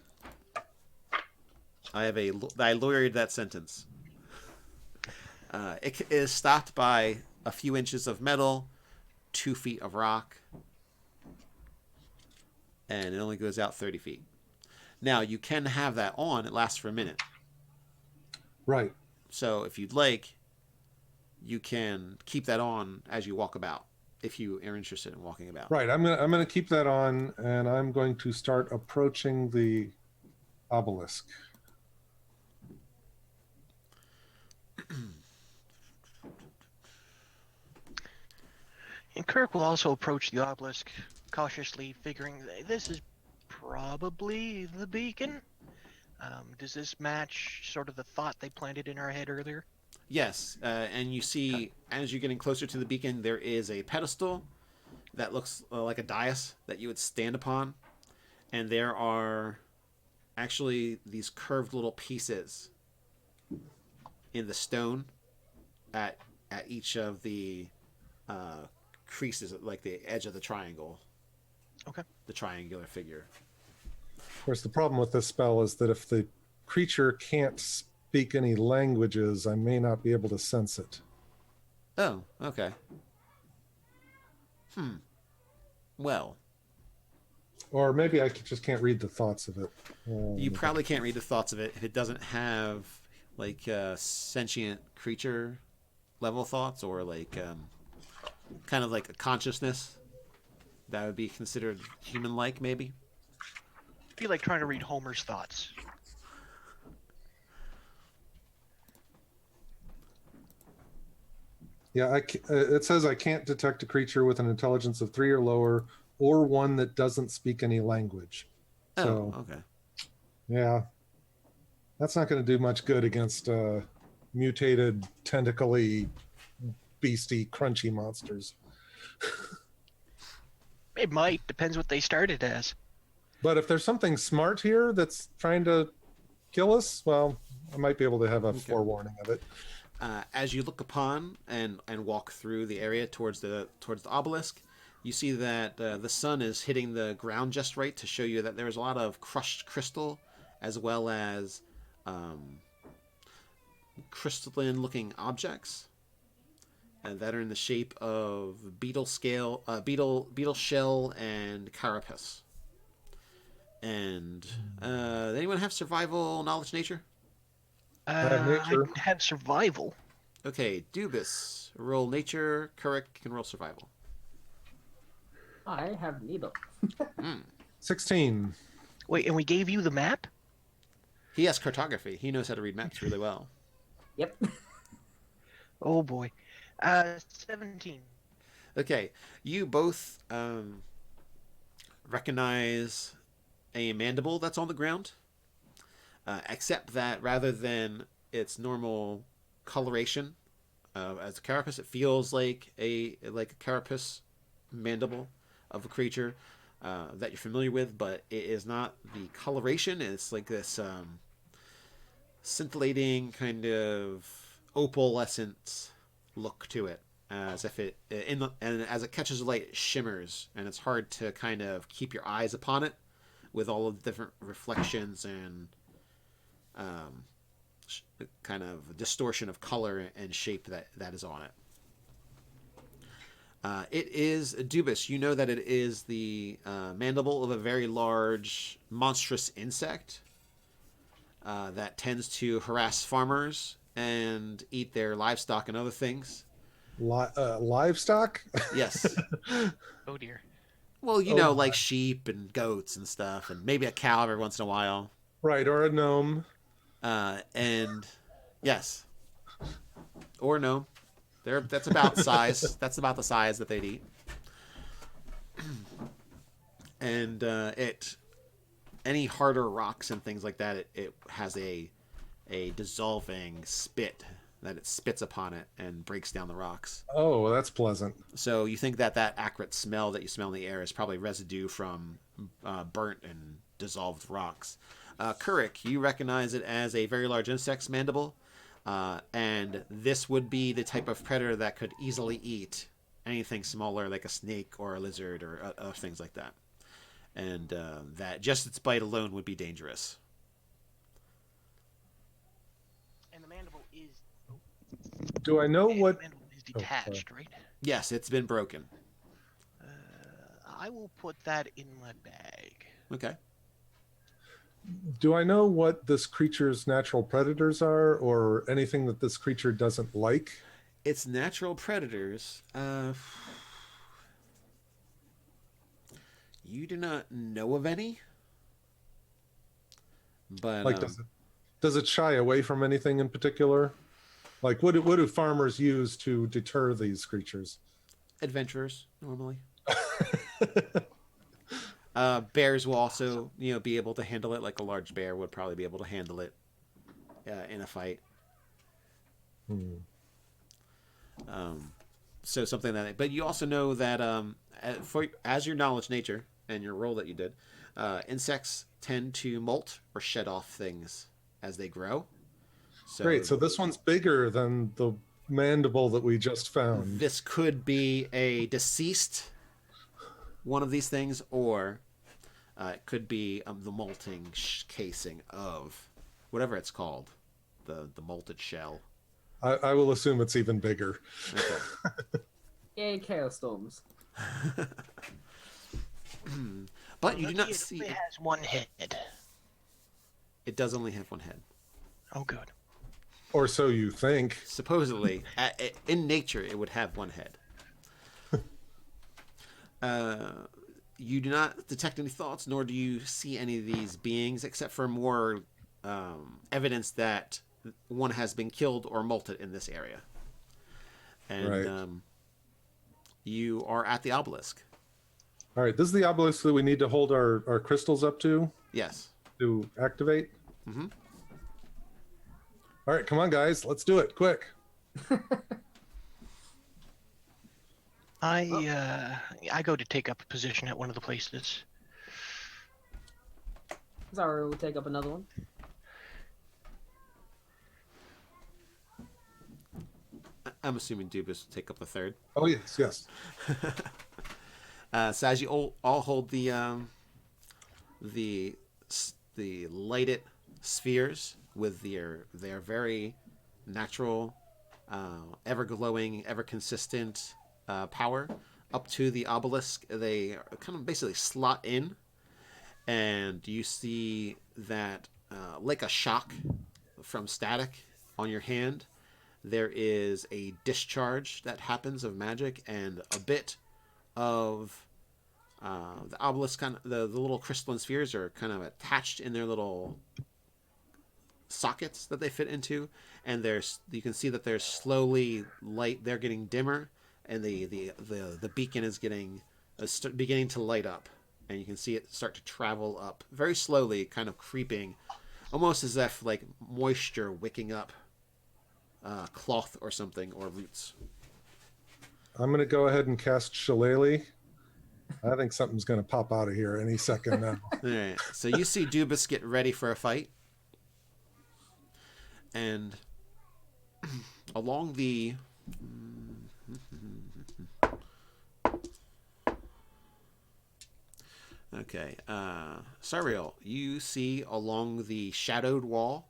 I lawyered that sentence. It is stopped by a few inches of metal, 2 feet of rock, and it only goes out 30 feet. Now, you can have that on. It lasts for a minute. Right. So if you'd like, you can keep that on as you walk about, if you are interested in walking about. Right. I'm gonna keep that on, and I'm going to start approaching the obelisk. And Kirk will also approach the obelisk cautiously, figuring this is probably the beacon. Does this match sort of the thought they planted in our head earlier? Yes, and you see, as you're getting closer to the beacon, there is a pedestal that looks like a dais that you would stand upon, and there are actually these curved little pieces in the stone at each of the creases, like the edge of the triangle. Okay. The triangular figure. Of course, the problem with this spell is that if the creature can't speak any languages, I may not be able to sense it. Oh, okay. Well. Or maybe I just can't read the thoughts of it. You probably can't read the thoughts of it if it doesn't have like sentient creature level thoughts, or like kind of like a consciousness that would be considered human-like, maybe. I feel like trying to read Homer's thoughts. Yeah, it says I can't detect a creature with an intelligence of 3 or lower, or one that doesn't speak any language. Oh, So, okay. yeah, that's not going to do much good against mutated, tentacly, beastie, crunchy monsters. It might. Depends what they started as. But if there's something smart here that's trying to kill us, well, I might be able to have a forewarning of it. As you look upon and walk through the area towards the obelisk, you see that the sun is hitting the ground just right to show you that there's a lot of crushed crystal, as well as crystalline-looking objects that are in the shape of beetle shell, and carapace. And anyone have survival knowledge nature? I have survival. Okay, Dubis, roll nature. Kurik can roll survival. I have neither. 16. Wait, and we gave you the map? He has cartography. He knows how to read maps really well. Yep. Oh boy. 17. Okay, you both recognize a mandible that's on the ground, except that rather than its normal coloration as a carapace, it feels like a carapace mandible of a creature that you're familiar with, but it is not the coloration. It's like this scintillating kind of opalescent look to it, as if it and as it catches the light, it shimmers, and it's hard to kind of keep your eyes upon it with all of the different reflections and kind of distortion of color and shape that is on it. It is Dubis. You know that it is the mandible of a very large, monstrous insect that tends to harass farmers and eat their livestock and other things. Livestock? Yes. Oh dear. Well, you Oh know, my. like sheep and goats and stuff, and maybe a cow every once in a while. Right, or a gnome. And yes, or no, that's about size. That's about the size that they'd eat. And any harder rocks and things like that, it has a dissolving spit that it spits upon it and breaks down the rocks. Oh, well, that's pleasant. So you think that acrid smell that you smell in the air is probably residue from burnt and dissolved rocks. Kurik, you recognize it as a very large insect's mandible, and this would be the type of predator that could easily eat anything smaller like a snake or a lizard or things like that. And that just its bite alone would be dangerous. And the mandible is. Do I know what? The mandible is detached, right? Yes, it's been broken. I will put that in my bag. Okay. Do I know what this creature's natural predators are, or anything that this creature doesn't like? Its natural predators. You do not know of any. But Like, does it shy away from anything in particular? Like, what do farmers use to deter these creatures? adventurers normally. Bears will also, be able to handle it. Like a large bear would probably be able to handle it in a fight. So something that. But you also know that as your knowledge nature and your role that you did, insects tend to molt or shed off things as they grow. So Great. So this one's bigger than the mandible that we just found. this could be a deceased one of these things, or it could be the molting casing of whatever it's called, the molted shell. I will assume it's even bigger. Okay. Yay, chaos storms. But you do not It see. only has one head. It does only have one head. Oh, good. Or so you think. Supposedly, in nature, it would have one head. You do not detect any thoughts, nor do you see any of these beings, except for more evidence that one has been killed or molted in this area. And Right. You are at the obelisk. All right, this is the obelisk that we need to hold our crystals up to Yes. activate. Mm-hmm. All right, come on, guys, let's do it quick. I go to take up a position at one of the places. Zara will take up another one. I'm assuming Dubus will take up the third. Oh yes, yes. So as you all hold the lighted spheres with their very natural, ever glowing, ever consistent power up to the obelisk, they kind of basically slot in, and you see that like a shock from static on your hand, there is a discharge that happens of magic, and a bit of the obelisk, kind of the little crystalline spheres are kind of attached in their little sockets that they fit into, and you can see that there's slowly light. They're getting dimmer, and the beacon is beginning to light up, and you can see it start to travel up very slowly, kind of creeping, almost as if like moisture wicking up cloth or something, or roots. I'm gonna go ahead and cast Shillelagh. I think something's gonna pop out of here any second now. All right. So you see Dubus get ready for a fight, and along the okay, Sariel, you see along the shadowed wall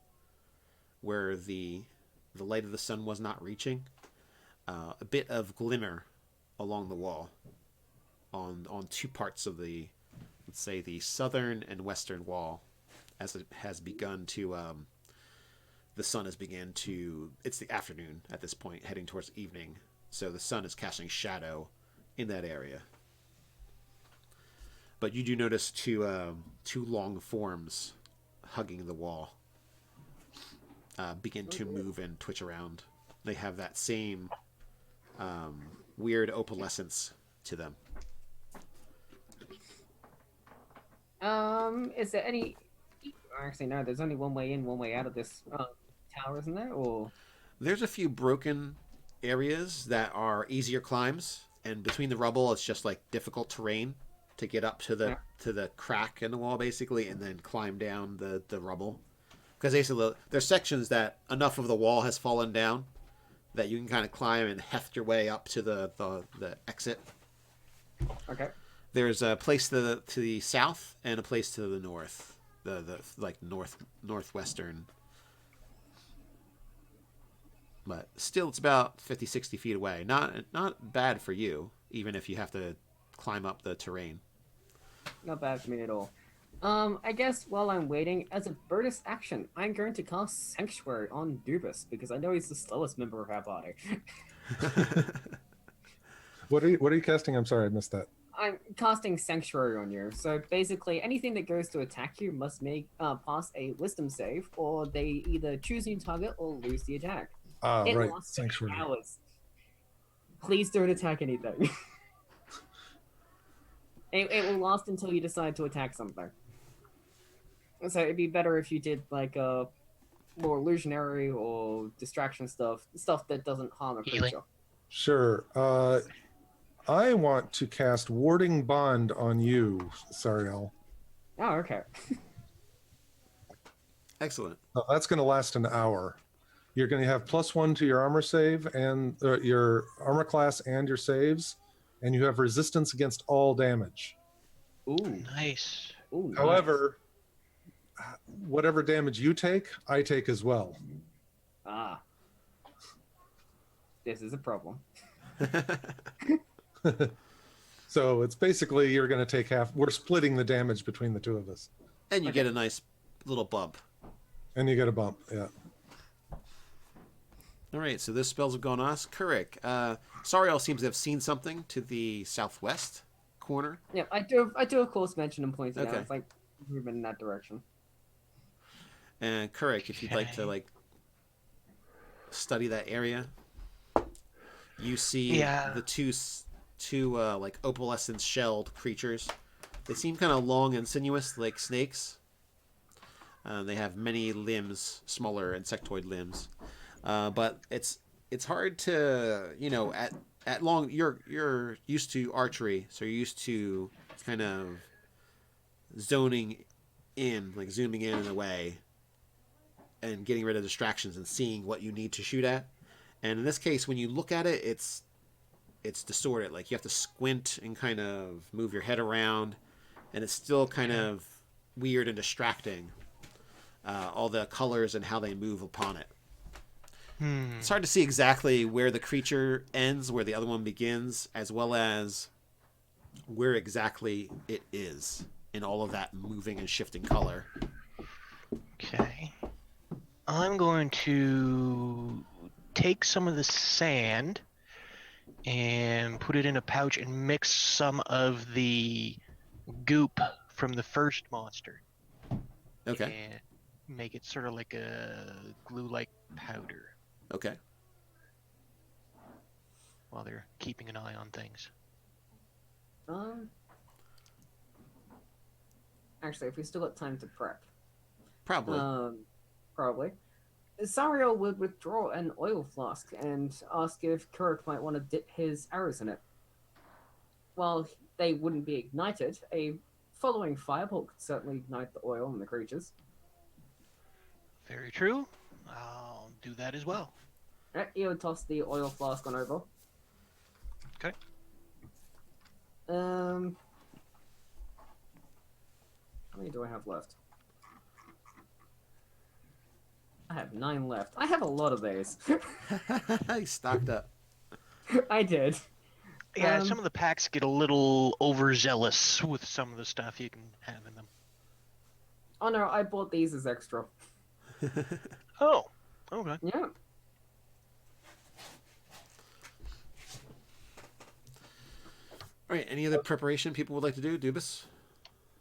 where the light of the sun was not reaching, a bit of glimmer along the wall on two parts of the, let's say, the southern and western wall, as it has begun to the sun has begun to, it's the afternoon at this point, heading towards evening, so the sun is casting shadow in that area. But you do notice two long forms hugging the wall begin to move and twitch around. They have that same weird opalescence to them. Is there any? Actually, no. There's only one way in, one way out of this tower, isn't there? Or There's a few broken areas that are easier climbs, and between the rubble, it's just like difficult terrain to get up to the crack in the wall, basically, and then climb down the rubble. Because basically, there's sections that enough of the wall has fallen down that you can kind of climb and heft your way up to the exit. okay. There's a place to the south and a place to the north, the like northwestern. But still, it's about 50, 60 feet away. Not bad for you, even if you have to climb up the terrain. Not bad for me at all. I guess while I'm waiting, as a bonus action, I'm going to cast Sanctuary on Dubus because I know he's the slowest member of our party. What are you casting? I'm sorry, I missed that. I'm casting Sanctuary on you. So basically, anything that goes to attack you must make pass a Wisdom save, or they either choose a new target or lose the attack. It Right, lasts Sanctuary. hours. Please don't attack anything. It will last until you decide to attack something. So it'd be better if you did like a more illusionary or distraction stuff that doesn't harm a Healing. creature. Sure. I want to cast Warding Bond on you, Sariel. Oh, okay. Excellent. That's going to last an hour. You're going to have +1 to your armor save and your armor class and your saves, and you have resistance against all damage. Ooh. Nice. Ooh, nice. However, whatever damage you take, I take as well. Ah. This is a problem. So it's basically you're going to take half. We're splitting the damage between the two of us. And you get a nice little bump. And you get a bump, yeah. All right, so those spells have gone off. Kurik, Sariel seems to have seen something to the southwest corner. Yeah, I do of course mention and point it out. Okay. It's like movement in that direction. And Kurik, if you'd like to like study that area, you see the two like opalescent shelled creatures. They seem kind of long and sinuous, like snakes. They have many limbs, smaller insectoid limbs. But it's hard to, you know, at long you're used to archery, so you're used to kind of zoning in, like zooming in a way and getting rid of distractions and seeing what you need to shoot at. And in this case, when you look at it, it's distorted. Like you have to squint and kind of move your head around, and it's still kind of weird and distracting. All the colors and how they move upon it. It's hard to see exactly where the creature ends, where the other one begins, as well as where exactly it is in all of that moving and shifting color. Okay. I'm going to take some of the sand and put it in a pouch and mix some of the goop from the first monster. Okay. And make it sort of like a glue-like powder Okay. while they're keeping an eye on things. Actually, if we still got time to prep, Probably. probably. Sariel would withdraw an oil flask and ask if Kurik might want to dip his arrows in it. While they wouldn't be ignited, a following fireball could certainly ignite the oil in the creatures. Very true. I'll do that as well. Alright, you would toss the oil flask on over. Okay. How many do I have left? I have 9 left. I have a lot of these. He stocked up. I did. Yeah, some of the packs get a little overzealous with some of the stuff you can have in them. Oh no, I bought these as extra. Oh, okay. Yeah. All right. Any other preparation people would like to do, Dubis?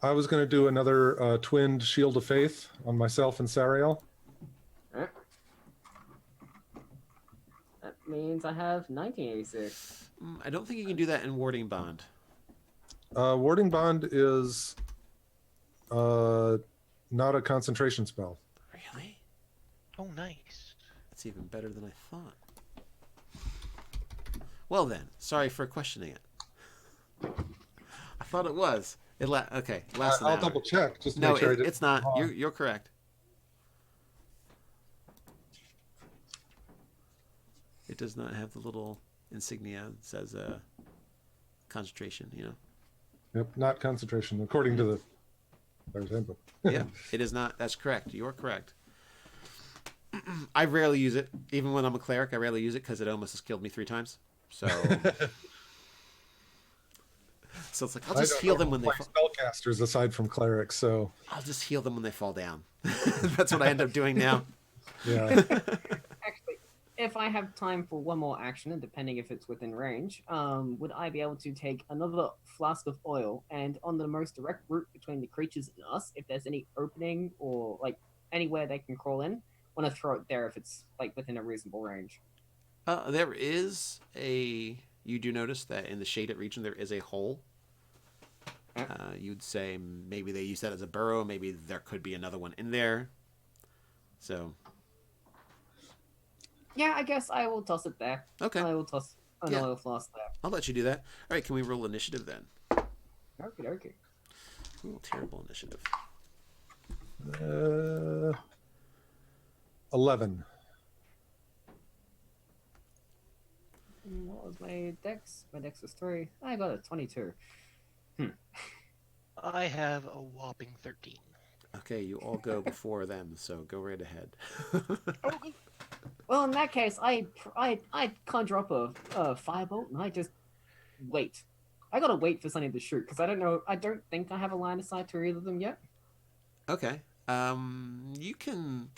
I was going to do another twinned Shield of Faith on myself and Sariel. Alright. That means I have 1986. I don't think you can do that in Warding Bond. Warding Bond is not a concentration spell. Really? Oh, nice. That's even better than I thought. Well then, sorry for questioning it. I thought it was. Okay, last an I'll hour. double check just to No, make sure it's not. wrong. You're correct. It does not have the little insignia that says concentration, you know. Yep, not concentration, according to the Player's Handbook. Yeah, it is not. That's correct. You're correct. I rarely use it. Even when I'm a cleric, I rarely use it because it almost has killed me 3 times. So... So it's like, I'll just heal them when they fall. Spellcasters aside from clerics, so I'll just heal them when they fall down. That's what I end up doing now. yeah. Actually, if I have time for one more action, and depending if it's within range, would I be able to take another flask of oil and on the most direct route between the creatures and us, if there's any opening or like anywhere they can crawl in, want to throw it there if it's like within a reasonable range. There is a... You do notice that in the shaded region there is a hole. You'd say maybe they use that as a burrow. Maybe there could be another one in there. So... Yeah, I guess I will toss it there. Okay. I will toss an oil flask there. I'll let you do that. All right, can we roll initiative then? Okay. Ooh, terrible initiative. 11. What was my dex? My dex was 3. I got a 22. I have a whopping 13. Okay, you all go before them, so go right ahead. Well, in that case, I conjure up a firebolt and I just wait. I gotta wait for something to shoot because I don't know. I don't think I have a line of sight to either of them yet. Okay. You can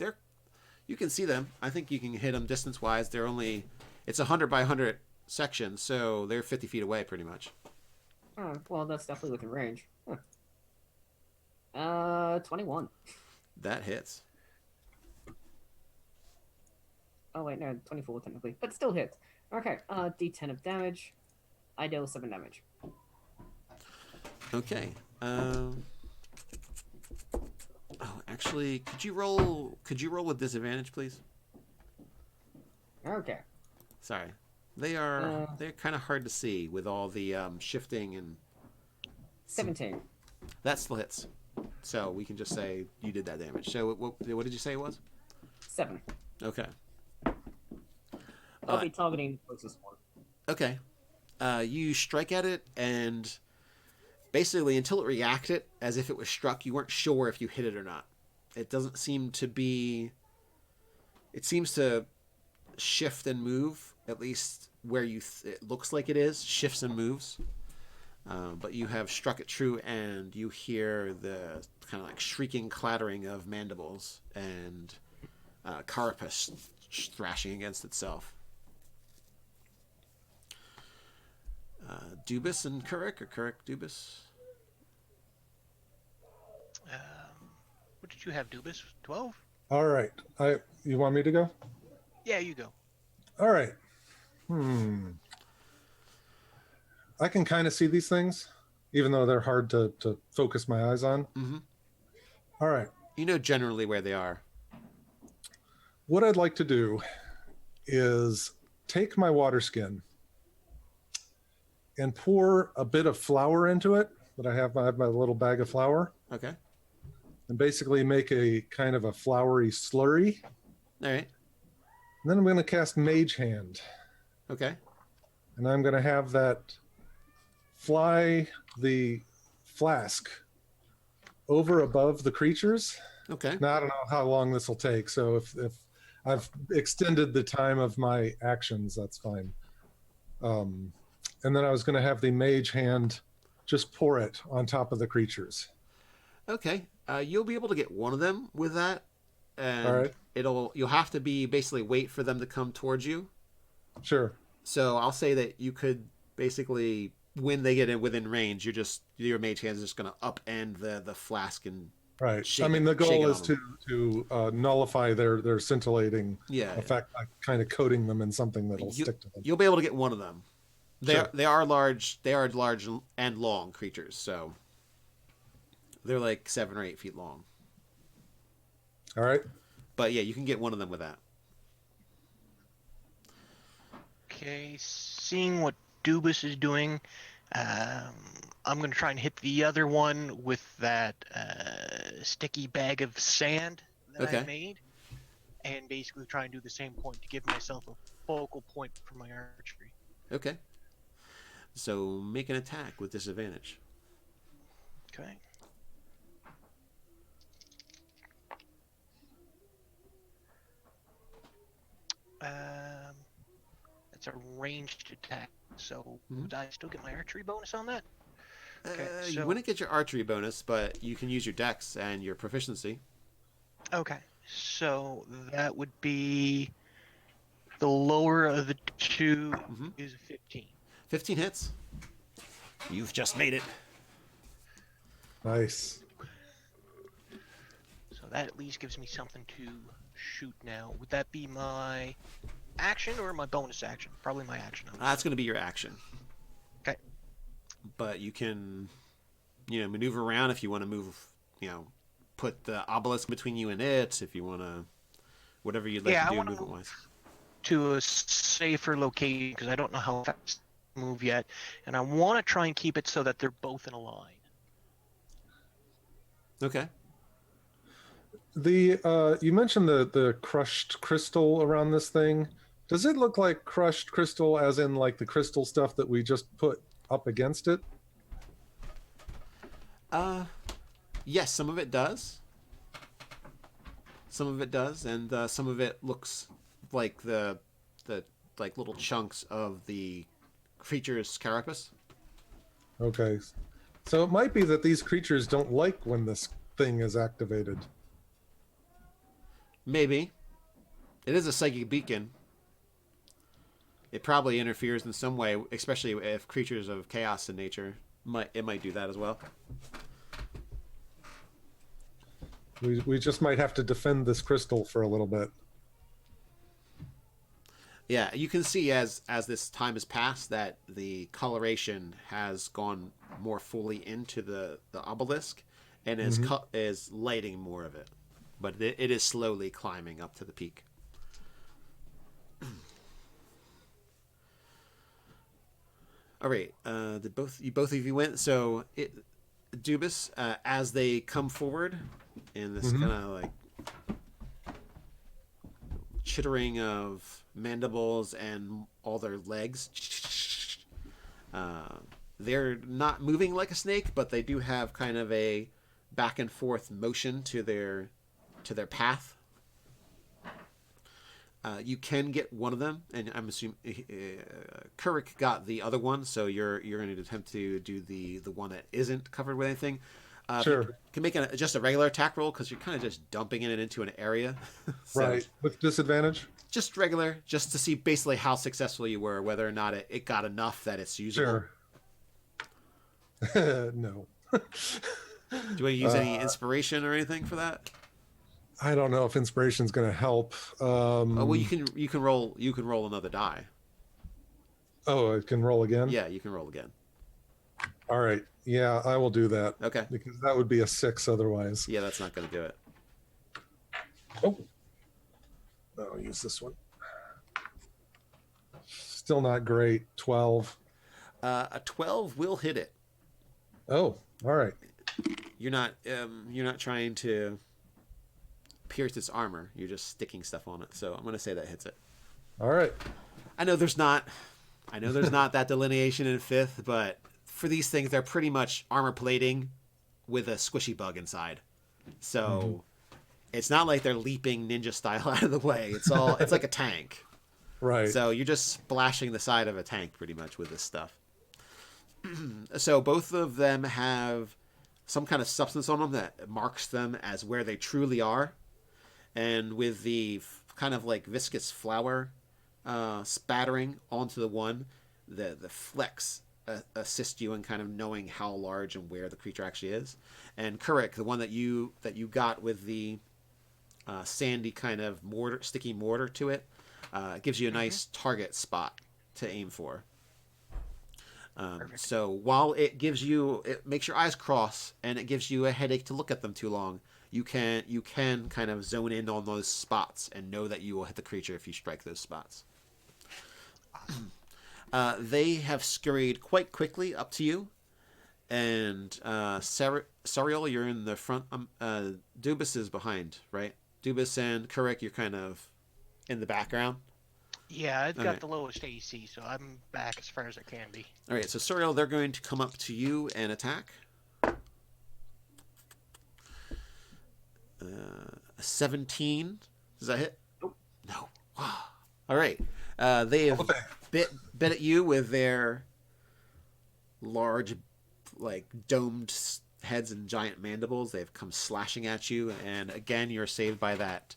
see them. I think you can hit them distance wise. They're only... It's 100 by 100 section, so they're 50 feet away pretty much. Oh, well, that's definitely within range. Huh. 21. That hits. Oh wait, no, 24 technically, but still hits. Okay, D10 of damage. I deal 7 damage. Okay. Oh, actually, could you roll with disadvantage, please? Okay. Sorry. They're kind of hard to see with all the shifting and... 17. That still hits. So we can just say you did that damage. So what did you say it was? 7. Okay. I'll be targeting the closest one. Okay. You strike at it, and basically until it reacted as if it was struck, you weren't sure if you hit it or not. It doesn't seem to be... It seems to shift and move, at least where it looks like it is, shifts and moves. But you have struck it true, and you hear the kind of like shrieking clattering of mandibles and carapace thrashing against itself. Dubis and Kurik, or Kurik, Dubis? What did you have, Dubis? 12? All right. You want me to go? Yeah, you go. All right. I can kind of see these things, even though they're hard to focus my eyes on. Mm-hmm. All right. You know generally where they are. What I'd like to do is take my water skin and pour a bit of flour into it. I have my little bag of flour. Okay. And basically make a kind of a floury slurry. All right. And then I'm going to cast Mage Hand. Okay. And I'm going to have that fly the flask over above the creatures. Okay. Now, I don't know how long this will take. So if I've extended the time of my actions, that's fine. And then I was going to have the Mage Hand just pour it on top of the creatures. Okay. You'll be able to get one of them with that. And All right. you'll have to basically wait for them to come towards you. Sure. So I'll say that you could basically when they get in within range, your mage hand is just going to upend the flask and Right. shake I mean, it- the shake goal it is on to nullify their scintillating Yeah, effect by kind of coating them in something that'll stick to them. You'll be able to get one of them. Sure. They are large. They are large and long creatures, so they're like 7 or 8 feet long. All right. But yeah, you can get one of them with that. Okay, seeing what Dubus is doing, I'm going to try and hit the other one with that sticky bag of sand that I Okay. made, and basically try and do the same point to give myself a focal point for my archery. Okay. So make an attack with disadvantage. Okay. That's a ranged attack, so would I still get my archery bonus on that? Okay, You so- wouldn't get your archery bonus, but you can use your dex and your proficiency. Okay, so that would be the lower of the two is a 15. 15 hits. You've just made it. Nice. So that at least gives me something to shoot now. Would that be my action or my bonus action? Probably my action. That's going to be your action. Okay. But you can, maneuver around if you want to move, put the obelisk between you and it, if you want to, whatever you'd like to do movement-wise. To a safer location because I don't know how fast to move yet, and I want to try and keep it so that they're both in a line. Okay. You mentioned the crushed crystal around this thing. Does it look like crushed crystal as in like the crystal stuff that we just put up against it? Yes, some of it does. Some of it does, and some of it looks like the like little chunks of the creature's carapace. Okay. So it might be that these creatures don't like when this thing is activated. Maybe. It is a psychic beacon. It probably interferes in some way, especially if creatures of chaos in nature. It might do that as well. We just might have to defend this crystal for a little bit. Yeah, you can see as this time has passed that the coloration has gone more fully into the obelisk and is lighting more of it. But it is slowly climbing up to the peak. All right, both of you went. So Dubus, as they come forward in this kind of like chittering of mandibles and all their legs, they're not moving like a snake, but they do have kind of a back and forth motion to their path. You can get one of them, and I'm assuming Kurik got the other one, so you're going to attempt to do the one that isn't covered with anything. Sure. You can make just a regular attack roll because you're kind of just dumping it into an area. So, Right. With disadvantage? just regular, just to see basically how successful you were, whether or not it got enough that it's usable. Sure. No. Do you want to use any inspiration or anything for that? I don't know if inspiration's going to help. Well, you can roll another die. Oh, it can roll again? Yeah, you can roll again. All right. Yeah, I will do that. Okay. Because that would be a 6 otherwise. Yeah, that's not going to do it. Oh. I'll use this one. Still not great. 12. A 12 will hit it. Oh, all right. You're not trying to pierce its armor. You're just sticking stuff on it. So I'm going to say that hits it. All right. I know there's not that delineation in 5th, but for these things, they're pretty much armor plating with a squishy bug inside. So it's not like they're leaping ninja style out of the way. It's like a tank. Right. So you're just splashing the side of a tank pretty much with this stuff. So both of them have some kind of substance on them that marks them as where they truly are. And with the kind of like viscous flour spattering onto the one, the flecks assist you in kind of knowing how large and where the creature actually is. And Kurik, the one that you got with the sandy kind of sticky mortar to it, gives you a nice target spot to aim for. So while it makes your eyes cross and it gives you a headache to look at them too long, you can kind of zone in on those spots and know that you will hit the creature if you strike those spots. They have scurried quite quickly up to you, and Sariel, you're in the front. Dubis is behind, right? Dubis and Kurik, you're kind of in the background. Yeah, I've got Okay. the lowest AC, so I'm back as far as I can be. All right, so Sariel, they're going to come up to you and attack. 17. Does that hit? Nope. No. All right. They have bit at you with their large, like domed heads and giant mandibles. They've come slashing at you, and again, you're saved by that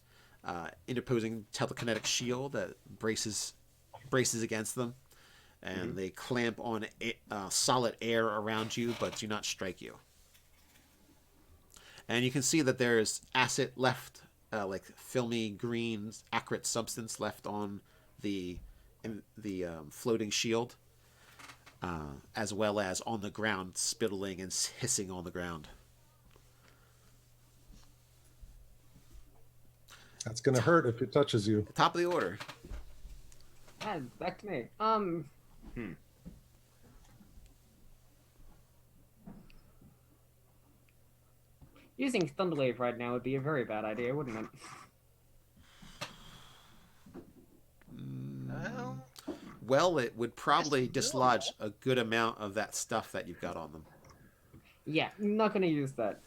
interposing telekinetic shield that braces against them, and they clamp on solid air around you, but do not strike you. And you can see that there's acid left, like filmy green acrid substance left on the floating shield, as well as on the ground, spittling and hissing on the ground. That's gonna hurt if it touches you. Top of the order. Back to me. Using Thunderwave right now would be a very bad idea, wouldn't it? Well, it would probably dislodge a good amount of that stuff that you've got on them. Yeah, I'm not gonna use that.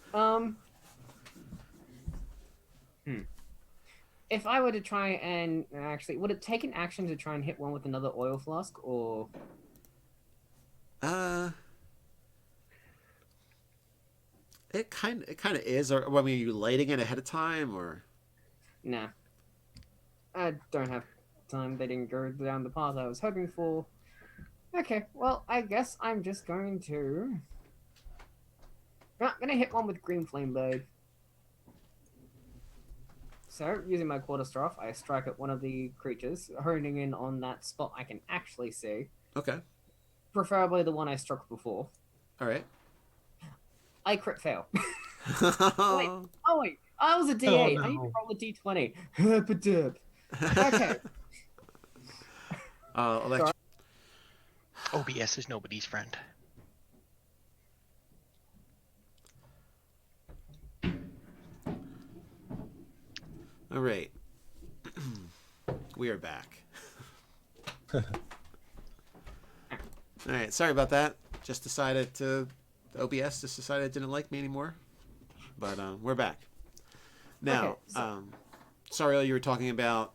If I were to try and actually, would it take an action to try and hit one with another oil flask, or? It kind of is. Or I mean, are you lighting it ahead of time, or? Nah. I don't have time. They didn't go down the path I was hoping for. Okay, well, I guess I'm just going to... I'm gonna hit one with Green Flame Blade. So, using my quarterstaff, I strike at one of the creatures, honing in on that spot I can actually see. Okay. Preferably the one I struck before. All right. I crit fail. Oh wait, I was a D8. Oh, I need no. to roll a D20. Herpadub. Okay. OBS is nobody's friend. All right. We are back. All right. Sorry about that. OBS just decided it didn't like me anymore. But we're back. Now, Okay, Sariel, you were talking about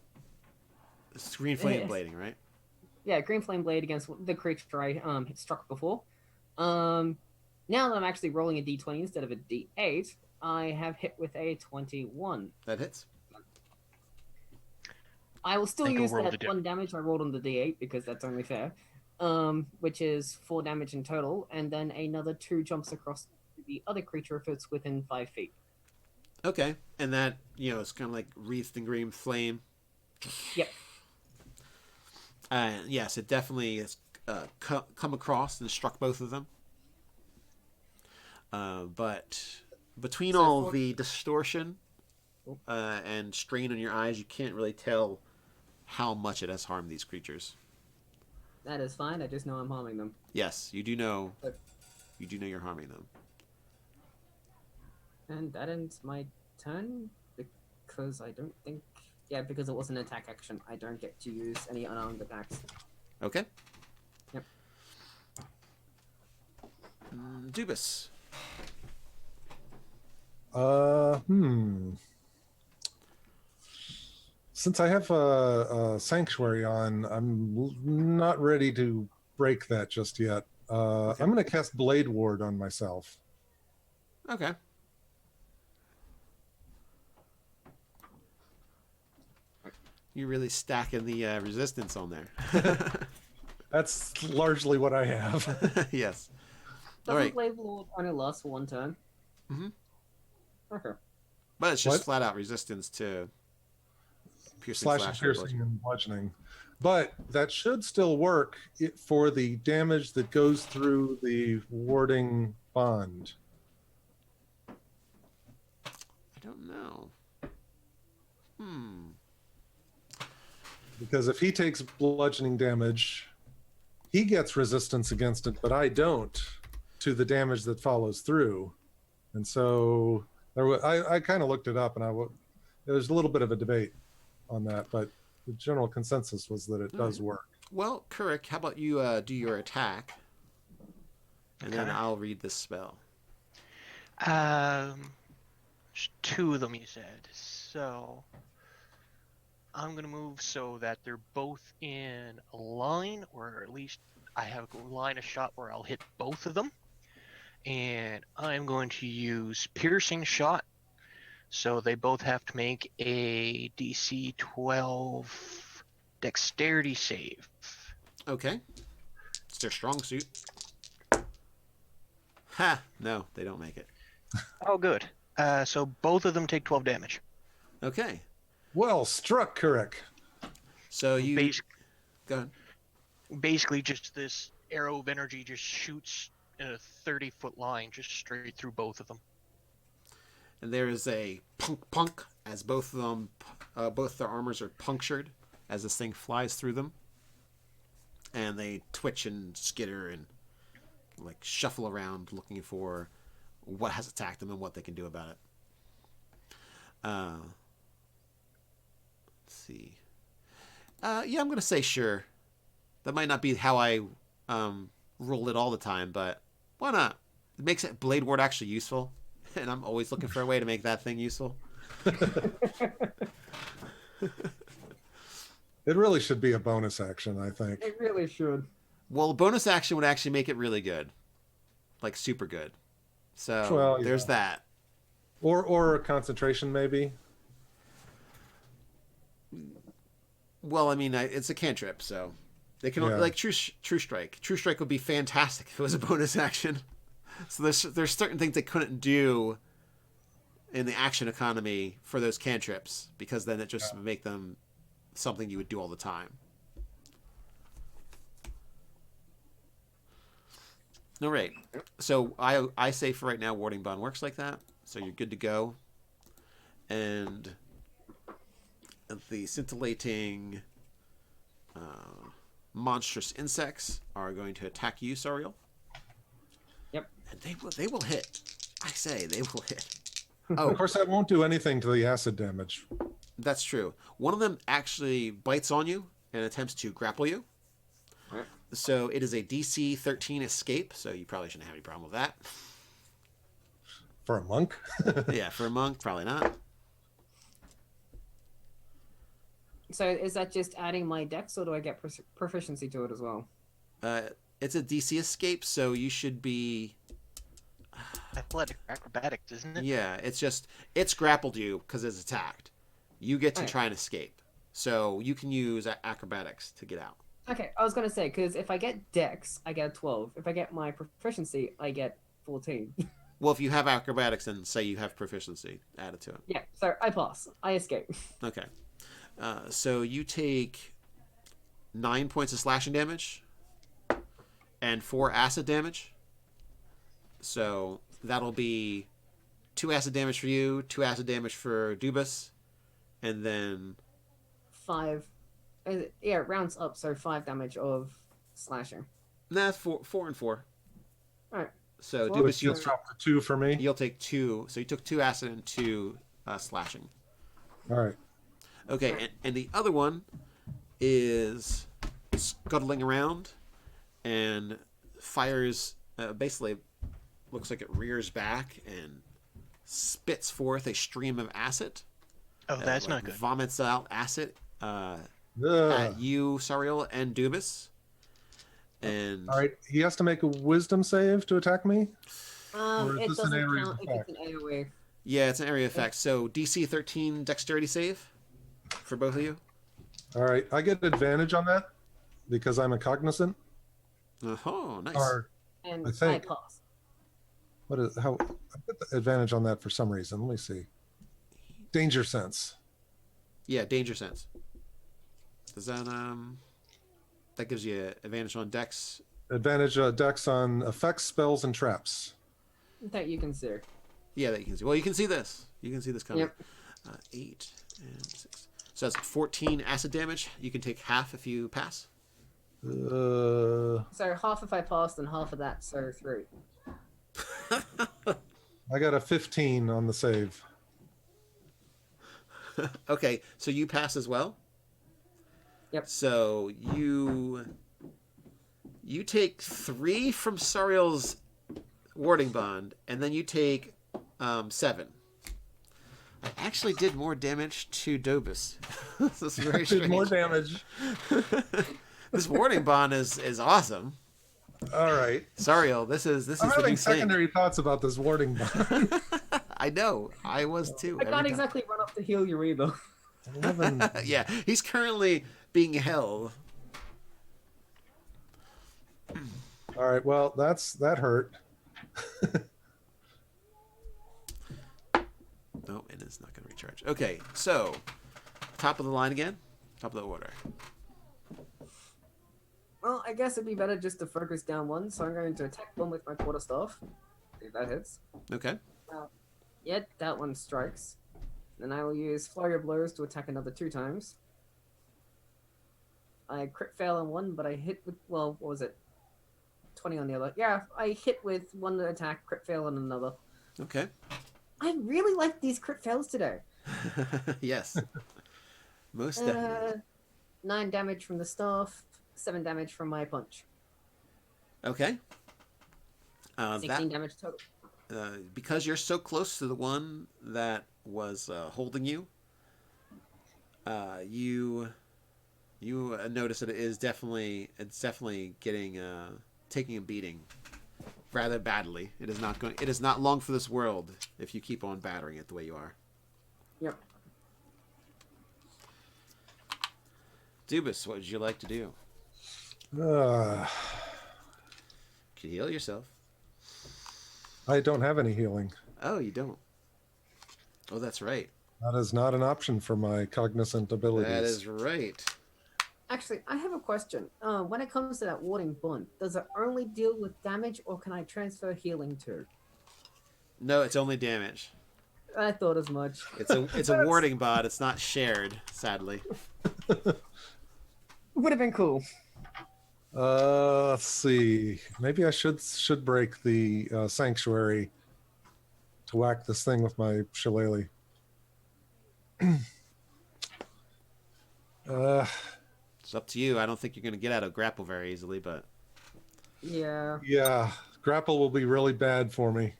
green flame Yes. blading, right? Yeah, Green Flame Blade against the creature I struck before. Now that I'm actually rolling a D20 instead of a D8, I have hit with a 21. That hits. I will still Think I'll use roll that the 1 damage I rolled on the D8 because that's only fair. Which is 4 damage in total, and then another 2 jumps across the other creature if it's within 5 feet. Okay. And that, it's kind of like wreathed in green flame. Yep. Yes, it definitely has come across and struck both of them. But between all the distortion and strain on your eyes, you can't really tell how much it has harmed these creatures. That is fine. I just know I'm harming them. Yes, you do know. You do know you're harming them. And that ends my turn because I don't think. Yeah, because it was an attack action. I don't get to use any unarmed attacks. Okay. Yep. Dubis. Since I have a sanctuary on, I'm not ready to break that just yet. Okay. I'm going to cast Blade Ward on myself. Okay. You're really stacking the resistance on there. That's largely what I have. Yes. All Doesn't right. Blade Lord only last for 1 turn? Mhm. Okay. But it's just What? flat out resistance to piercing, Slashing, slash, and piercing, bludgeoning. and bludgeoning. But that should still work for the damage that goes through the warding bond. I don't know. Because if he takes bludgeoning damage, he gets resistance against it, but I don't to the damage that follows through. And so I kind of looked it up, and there was a little bit of a debate on that, but the general consensus was that it does work. Well, Kurik, how about you do your attack, and then Okay. I'll read this spell. There's 2 of them, you said. So I'm gonna move so that they're both in a line, or at least I have a line of shot where I'll hit both of them. And I'm going to use piercing shot. So they both have to make a DC 12 dexterity save. Okay. It's their strong suit. Ha! No, they don't make it. Oh, good. So both of them take 12 damage. Okay. Well struck, Kurik. So you Bas- go ahead. Basically, just this arrow of energy just shoots in a 30-foot line just straight through both of them. And there is a punk as both of them, both their armors are punctured as this thing flies through them, and they twitch and skitter and like shuffle around looking for what has attacked them and what they can do about it. Let's see. Yeah, I'm gonna say sure. That might not be how I rule it all the time, but why not? It makes it Blade Ward actually useful, and I'm always looking for a way to make that thing useful. It really should be a bonus action, I think. It really should. Well, bonus action would actually make it really good, like super good. So Well, there's yeah. that. Or a concentration, maybe. Well, I mean, it's a cantrip, so they can Yeah. like True Strike. True Strike would be fantastic if it was a bonus action. So there's certain things they couldn't do in the action economy for those cantrips, because then it just would make them something you would do all the time. All right. So I say for right now, Warding Bond works like that. So you're good to go. And the scintillating monstrous insects are going to attack you, Sariel. Yep. And they will hit. I say they will hit. Of Oh, course, that won't do anything to the acid damage. that's true. One of them actually bites on you and attempts to grapple you. Right. So it is a DC 13 escape, so you probably shouldn't have any problem with that. For a monk? Yeah, for a monk, probably not. So is that just adding my dex, or do I get proficiency to it as well? It's a DC escape, so you should be... Athletic acrobatics, isn't it? Yeah, it's grappled you because it's attacked. You get to Right. try and escape. So you can use acrobatics to get out. Okay, I was gonna say, because if I get dex, I get a 12. If I get my proficiency, I get 14. Well, if you have acrobatics, then say you have proficiency added to it. Yeah, so I pass. I escape. Okay. So you take 9 points of slashing damage and 4 acid damage. So that'll be 2 acid damage for you, 2 acid damage for Dubas, and then 5. Yeah, it rounds up, so 5 damage of slashing. that's 4 and 4. Alright. So Well, Dubas, Let's drop the 2 for me. you'll take 2. So you took 2 acid and 2 slashing. All right. Okay, and the other one is scuttling around and fires, basically looks like it rears back and spits forth a stream of acid. Oh, that's Like not good. Vomits out acid Ugh. at you, Sariel, and Dubas. And All right. He has to make a wisdom save to attack me? Or is It this an doesn't area of count if effect? it's an AoE. yeah, it's an area effect. So DC 13 dexterity save for both of you. All right. I get advantage on that because I'm a cognizant. Oh, nice. Or And I I think- pass. what is how? I get the advantage on that for some reason. Let me see. Danger sense. Yeah, danger sense. Does that that gives you advantage on dex? Advantage dex on effects, spells, and traps. That you consider. Yeah, that you can see. Well, you can see this. You can see this coming. Yep. 8 and 6. So that's 14 acid damage. You can take half if you pass. Uh, So half if I passed and half of that, so 3. I got a 15 on the save. Okay, so you pass as well. Yep. So you take 3 from Sariel's warding bond, and then you take 7. I actually did more damage to Dobus. This is very strange. Did more damage. This warding bond is awesome. All right. Sariel, this is I'm the having new thing. secondary thoughts about this warding bond. I know. I was too. I can't exactly run up to heal you either. 11. Yeah, he's currently being held. All right. Well, that hurt. No, and it's not going to recharge. Okay, so top of the line again. Top of the order. Well, I guess it'd be better just to focus down one, so I'm going to attack one with my quarterstaff. See if that hits. Okay. Yeah, that one strikes. Then I will use Flurry of Blows to attack another 2 times. I crit fail on one, but I hit with, well, what was it? 20 on the other. Yeah, I hit with one attack, crit fail on another. Okay. I really like these crit fails today. Yes. Most definitely. 9 damage from the staff, 7 damage from my punch. Okay. 16 damage total. Because you're so close to the one that was holding you, you notice that it's definitely getting taking a beating rather badly. It is not long for this world if you keep on battering it the way you are. Yep. Dubus, what would you like to do? Uh, Can you heal yourself? I don't have any healing. Oh, you don't. Oh, that's right. That is not an option for my cognizant abilities. That is right. Actually, I have a question. When it comes to that warding bond, does it only deal with damage, or can I transfer healing too? No, it's only damage. I thought as much. It's a warding bot. It's not shared, sadly. Would have been cool. Let's see. Maybe I should break the sanctuary to whack this thing with my shillelagh. It's up to you. I don't think you're going to get out of grapple very easily, but Yeah. Yeah, grapple will be really bad for me.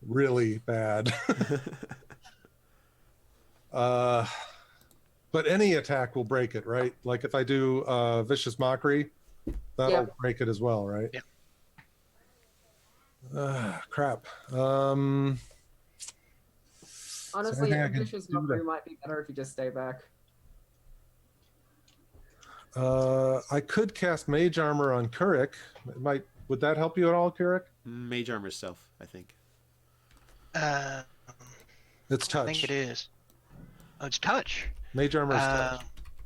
Really bad. But any attack will break it, right? Like if I do Vicious Mockery, that'll Yeah. break it as well, right? Yeah. Crap. Honestly, anything I a can vicious do mockery to- might be better if you just stay back. I could cast Mage Armor on Kurik. Would that help you at all, Kurik? mage armor self, I think. It's I think touch. it is. Oh, it's touch. Mage Armor is touch.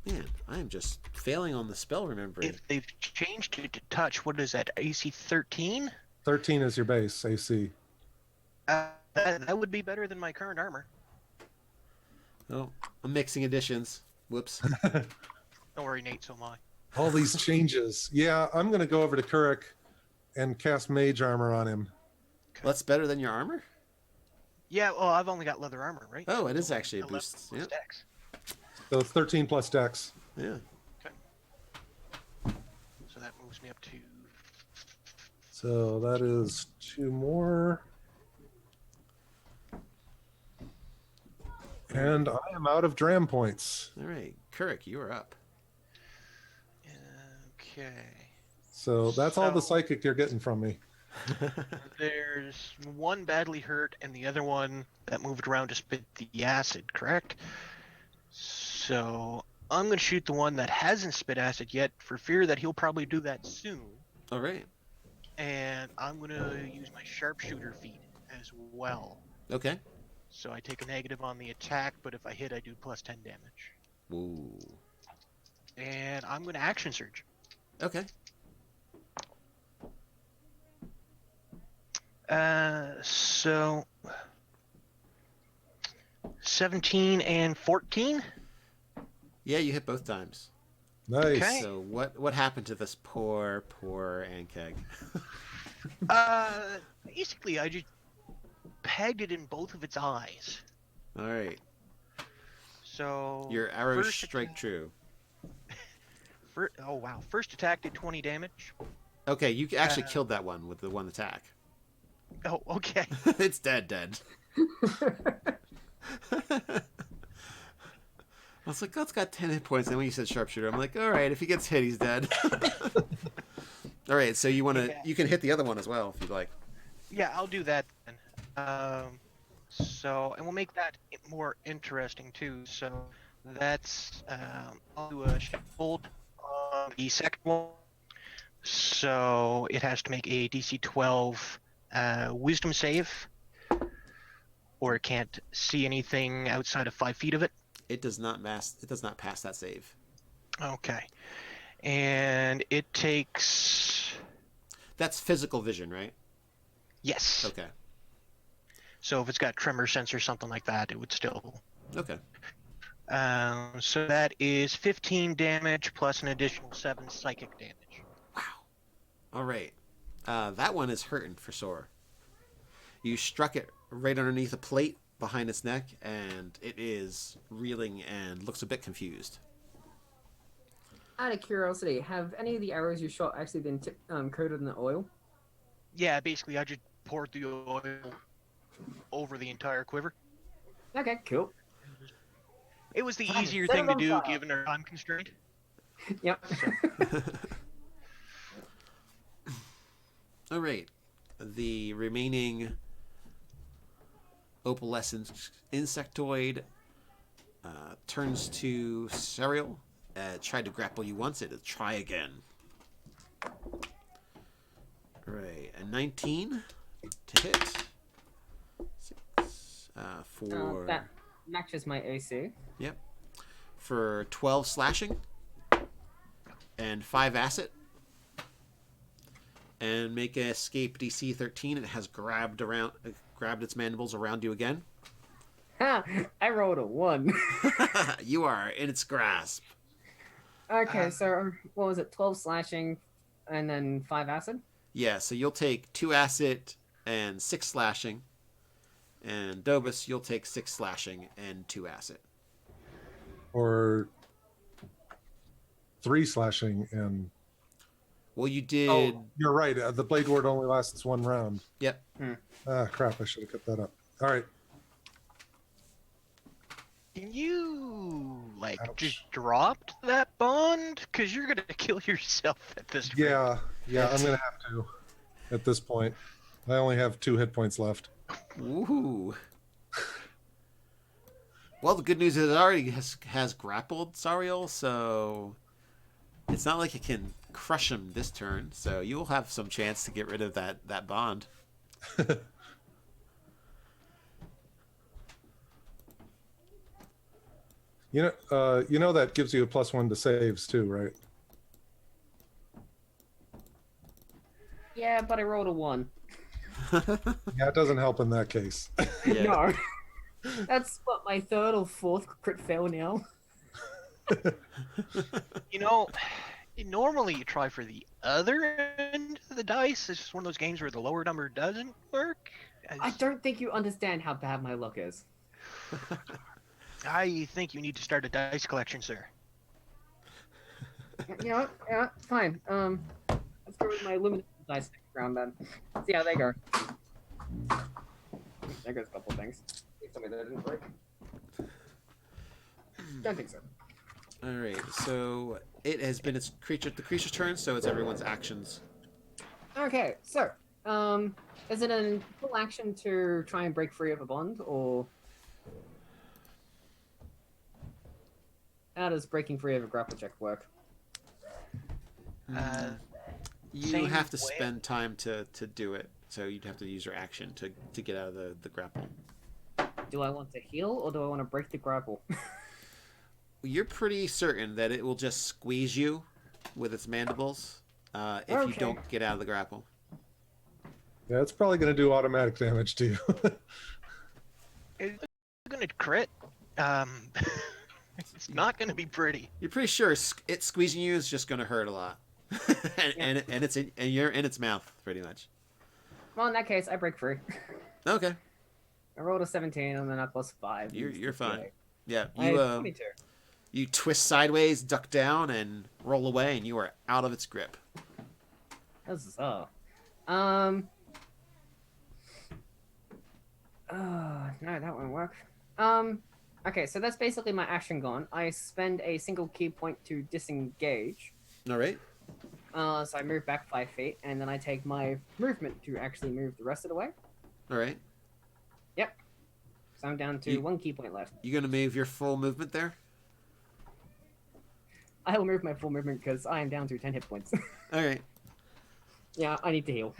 Man, I am just failing on the spell remembering. If they've changed it to touch, what is that? AC 13? 13 is your base AC. That would be better than my current armor. Oh, I'm mixing additions. Whoops. Don't worry, Nate. So am I. All these changes. Yeah, I'm going to go over to Kurik and cast Mage Armor on him. That's better than your armor? Yeah. Well, I've only got leather armor, right? Oh, it is So actually a 11 boost. plus Yeah. dex. So it's 13 plus Dex. Yeah. So that moves me up to. So that is 2 more. And I am out of Dram points. All right. Kurik, you are up. Okay. So that's all the So- psychic you're getting from me. There's one badly hurt and the other one that moved around to spit the acid, correct? So I'm going to shoot the one that hasn't spit acid yet for fear that he'll probably do that soon. All right. And I'm gonna use my sharpshooter feat as well. Okay. So I take a negative on the attack, but if I hit, I do plus 10 damage. Ooh. And I'm gonna action surge. Okay. So 17 and 14. Yeah, you hit both times. Nice. Okay. So what happened to this poor Ankeg? Basically, I just pegged it in both of its eyes. All right. So Your arrows first strike attack- true. Oh wow! First attack did 20 damage. Okay, you actually killed that one with the one attack. Oh, okay. It's dead. I was like, oh, it's got 10 hit points. And when you said sharpshooter, I'm like, all right, if he gets hit, he's dead. All right, so you can hit the other one as well if you'd like. Yeah, I'll do that then. And we'll make that more interesting too. So that's I'll do a Kobold on the second one. So it has to make a DC 12 Wisdom save, or it can't see anything outside of 5 feet of it. It does not pass that save. Okay, and it takes That's physical vision, right? yes. Okay. So if it's got tremor sense or something like that, it would still. Okay. So that is 15 damage plus an additional 7 psychic damage. Wow. All right. That one is hurting for sore. You struck it right underneath a plate behind its neck, and it is reeling and looks a bit confused. Out of curiosity, have any of the arrows you shot actually been coated in the oil? Yeah, basically I just poured the oil over the entire quiver. Okay, cool. It was the Fine, easier set thing it to on do fire. given our time constraint. Yep. All right. The remaining opalescent insectoid turns to Serial. Tried to grapple you once. It'll try again. Right. A 19 to hit. 6 for... that matches my AC. Yep. For 12 slashing. And 5 acid. And make an escape DC 13. It has grabbed its mandibles around you again. Ha! I rolled a 1. You are in its grasp. Okay, so what was it? 12 slashing and then 5 acid? Yeah, so you'll take 2 acid and 6 slashing. And Dobus, you'll take 6 slashing and 2 acid. Or 3 slashing and... Well, you did... Oh, you're right. The blade ward only lasts 1 round. Yep. Ah, crap. I should have cut that up. All right. Can you, like, Ouch. just dropped that bond? Because you're going to kill yourself at this rate. Yeah, I'm going to have to at this point. I only have 2 hit points left. Woohoo. Well, the good news is it already has grappled Sariel, so it's not like it can crush him this turn. So you'll have some chance to get rid of that bond. You know that gives you a +1 to saves too, right? Yeah, but I rolled a 1. Yeah, it doesn't help in that case. Yeah. No. That's what, my 3rd or 4th crit fail now? You know, normally you try for the other end of the dice. It's just one of those games where the lower number doesn't work. I don't think you understand how bad my luck is. I think you need to start a dice collection, sir. You know what? Yeah, fine. Let's go with my limited dice next round then. See how they go. There goes a couple things. Tell me that didn't break. Don't think so. All right, so it has been the creature's turn, so it's everyone's actions. Okay, so, is it a full action to try and break free of a bond, or how does breaking free of a grapple check work? You Same have to way? spend time to do it, so you'd have to use your action to get out of the grapple. Do I want to heal or do I want to break the grapple? You're pretty certain that it will just squeeze you with its mandibles if you Okay. don't get out of the grapple. Yeah, it's probably going to do automatic damage to you. It's gonna crit. It's not gonna be pretty. You're pretty sure it squeezing you is just going to hurt a lot, and you're in its mouth pretty much. Well, in that case, I break free. Okay, I rolled a 17 and then a +5. you're fine. Yeah, I had 22. you twist sideways, duck down, and roll away, and you are out of its grip. This is no, that won't work. Okay, so that's basically my action gone. I spend a single key point to disengage. All right. So I move back 5 feet, and then I take my movement to actually move the rest of the way. All right. Yep. So I'm down to 1 key point left. You gonna move your full movement there? I will move my full movement because I am down to 10 hit points. All right. Yeah, I need to heal.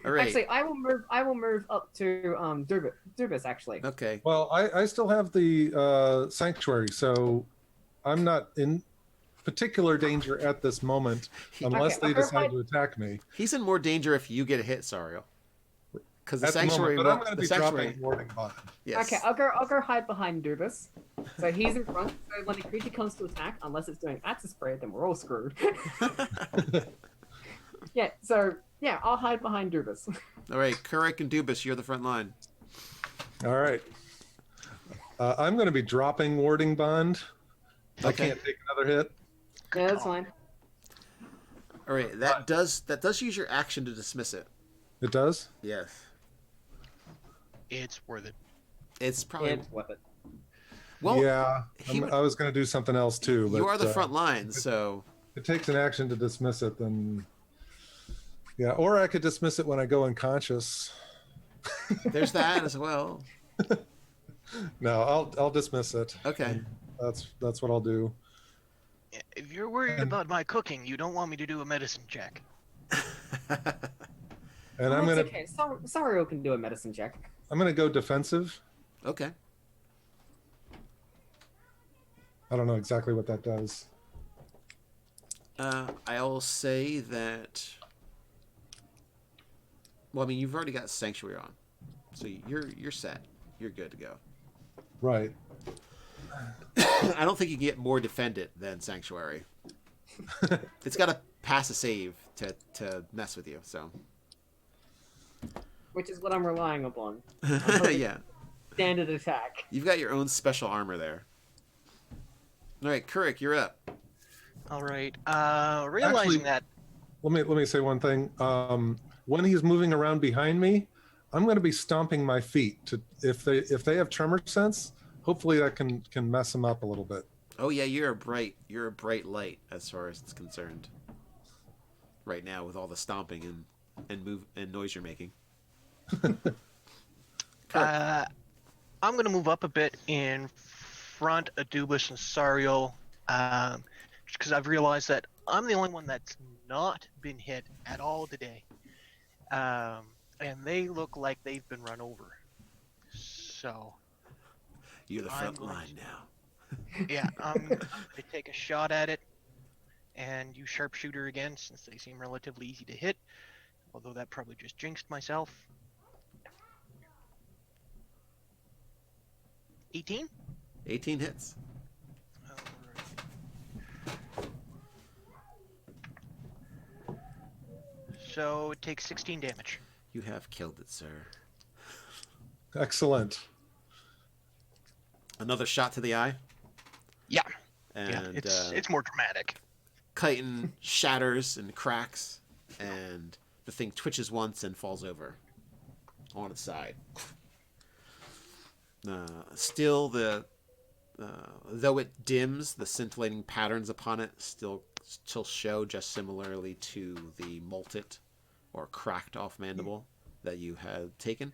All right. Actually, I will move up to Dubis actually. Okay. Well, I still have the sanctuary, so I'm not in particular danger at this moment unless Okay, they okay, decide fine. to attack me. He's in more danger if you get hit, Sario. Because the At sanctuary. the moment, but I'm going to the be sanctuary. dropping warding bond. Yes. Okay, I'll go hide behind Dubis. So he's in front. So when the creature comes to attack, unless it's doing axis spray, then we're all screwed. Yeah. So yeah, I'll hide behind Dubis. All right, Kurik and Dubis, you're the front line. All right. I'm going to be dropping warding bond. I Okay. can't take another hit. Yeah, that's fine. All right, that does use your action to dismiss it. It does? Yes. It's worth it. It's probably It's worth it. well. Yeah. he would- I was going to do something else too. But, you are the front line, so It takes an action to dismiss it, then. Yeah, or I could dismiss it when I go unconscious. there's that as well. No, I'll dismiss it. Okay. And that's what I'll do. If you're worried And- about my cooking, you don't want me to do a medicine check. And I'm gonna Okay, Sario can do a medicine check. go defensive. Okay. I don't know exactly what that does. I will say that. Well, I mean, you've already got Sanctuary on, so you're set. You're good to go. Right. I don't think you can get more defended than Sanctuary. It's got to pass a save to mess with you. So. Which is what I'm relying upon. Yeah. Standard attack. You've got your own special armor there. All right, Kurik, you're up. All right. Realizing that. Let me say one thing. When he's moving around behind me, I'm going to be stomping my feet to if they have tremor sense. Hopefully that can mess them up a little bit. Oh yeah, you're a bright light as far as it's concerned. Right now, with all the stomping and noise you're making. I'm going to move up a bit in front of Dubis and Sario, just because I've realized that I'm the only one that's not been hit at all today. And they look like they've been run over. So, You're the front I'm line now. yeah, I'm going to take a shot at it and use sharpshooter again, since they seem relatively easy to hit. Although that probably just jinxed myself. 18? 18 hits. So it takes 16 damage. You have killed it, sir. Excellent. Another shot to the eye. Yeah, And it's more dramatic. chitin shatters and cracks, and the thing twitches once and falls over on its side. Still, though it dims, the scintillating patterns upon it still show just similarly to the molted or cracked off mandible that you had taken.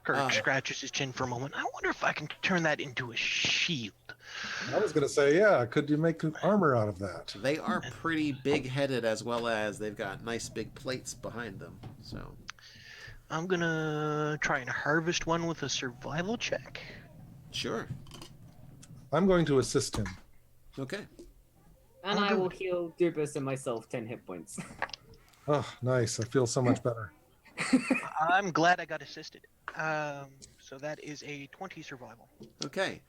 Kirk scratches his chin for a moment. I wonder if I can turn that into a shield. I was going to say, yeah, could you make armor out of that? They are pretty big-headed, as well as they've got nice big plates behind them. So I'm gonna try and harvest one with a survival check. sure, I'm going to assist him. okay. And Oh, I good. will heal Dubus and myself 10 hit points. Oh, nice. I feel so much better. I'm glad I got assisted. So that is a 20 survival. Okay,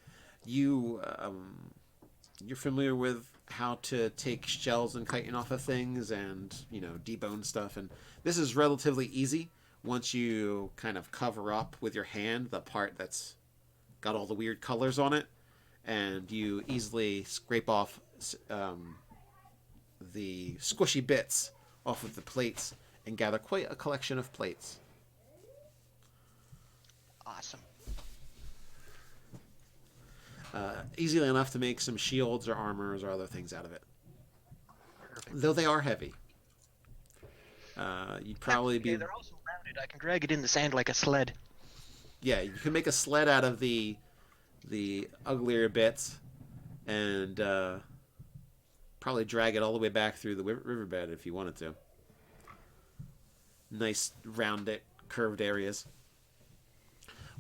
you're familiar with how to take shells and chitin off of things, and debone stuff, and this is relatively easy once you kind of cover up with your hand the part that's got all the weird colors on it, and you easily scrape off the squishy bits off of the plates and gather quite a collection of plates. Awesome. Easily enough to make some shields or armors or other things out of it. Perfect. Though they are heavy. You'd probably Okay, they're also rounded. I can drag it in the sand like a sled. Yeah, you can make a sled out of the uglier bits and probably drag it all the way back through the riverbed if you wanted to. Nice rounded, curved areas.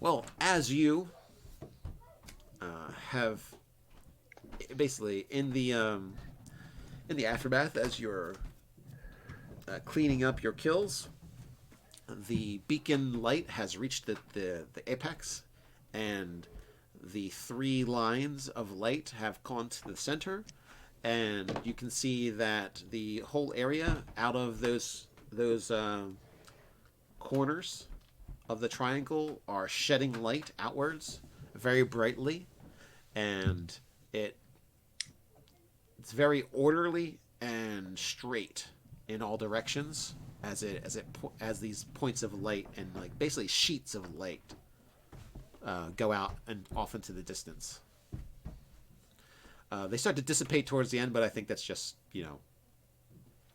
Well, as you have basically in the aftermath, as you're cleaning up your kills, the beacon light has reached the apex, and the 3 lines of light have gone to the center, and you can see that the whole area out of those corners of the triangle are shedding light outwards very brightly, and it's very orderly and straight in all directions as these points of light and like basically sheets of light go out and off into the distance. They start to dissipate towards the end, but I think that's just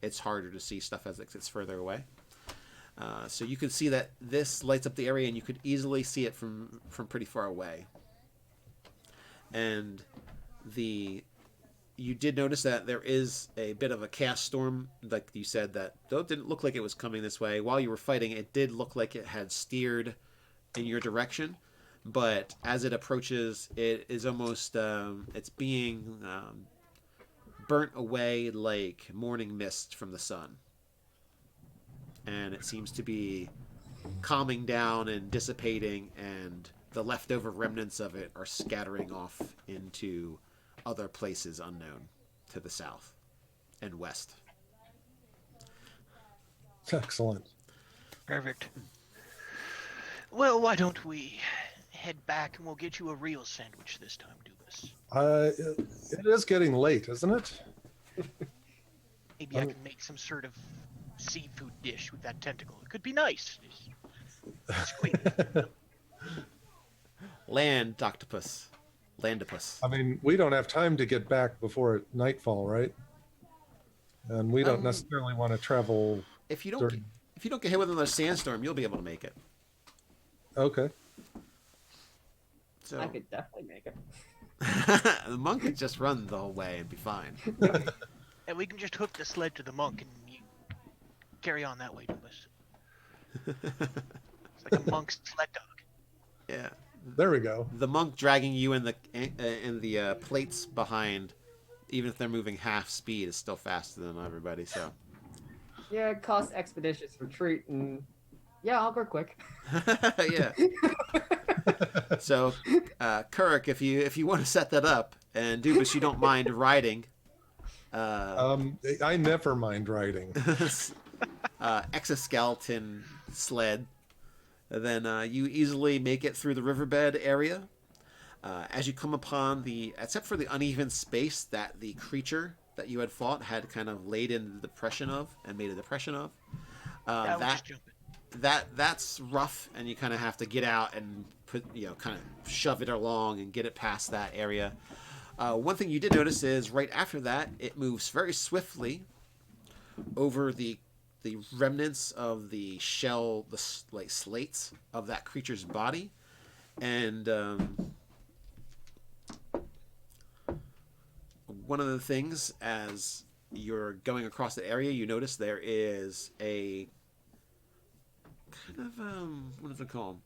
it's harder to see stuff as it gets further away. So you can see that this lights up the area, and you could easily see it from pretty far away. And you did notice that there is a bit of a chaos storm, like you said, that though it didn't look like it was coming this way. While you were fighting, it did look like it had steered in your direction. But as it approaches, it is almost it's being burnt away like morning mist from the sun. And it seems to be calming down and dissipating, and the leftover remnants of it are scattering off into other places unknown to the south and west. Excellent. Perfect. Well, why don't we head back and we'll get you a real sandwich this time, Dubas. It is getting late, isn't it? Maybe I can make some sort of seafood dish with that tentacle. It could be nice. Squid. Landopus. I mean, we don't have time to get back before nightfall, right? And we don't necessarily want to travel. If you don't get hit with another sandstorm, you'll be able to make it. Okay. So I could definitely make it. the monk could just run the whole way and be fine. And we can just hook the sled to the monk and you carry on that way, Dubas. It's like a monk's sled dog. Yeah. There we go. The monk dragging you in the plates behind, even if they're moving half speed, is still faster than everybody. So. Yeah, cost expeditious retreat, and yeah, I'll go quick. Yeah. So, Kirk, if you want to set that up, and Dubas, you don't mind riding. I never mind riding. Exoskeleton sled. Then you easily make it through the riverbed area. As you come upon except for the uneven space that the creature that you had fought had kind of laid in the depression of and made a depression of, that's rough, and you kind of have to get out and kind of shove it along and get it past that area. One thing you did notice is right after that, it moves very swiftly over the remnants of the shell, like slates of that creature's body, and one of the things as you're going across the area, you notice there is a kind of what is it called?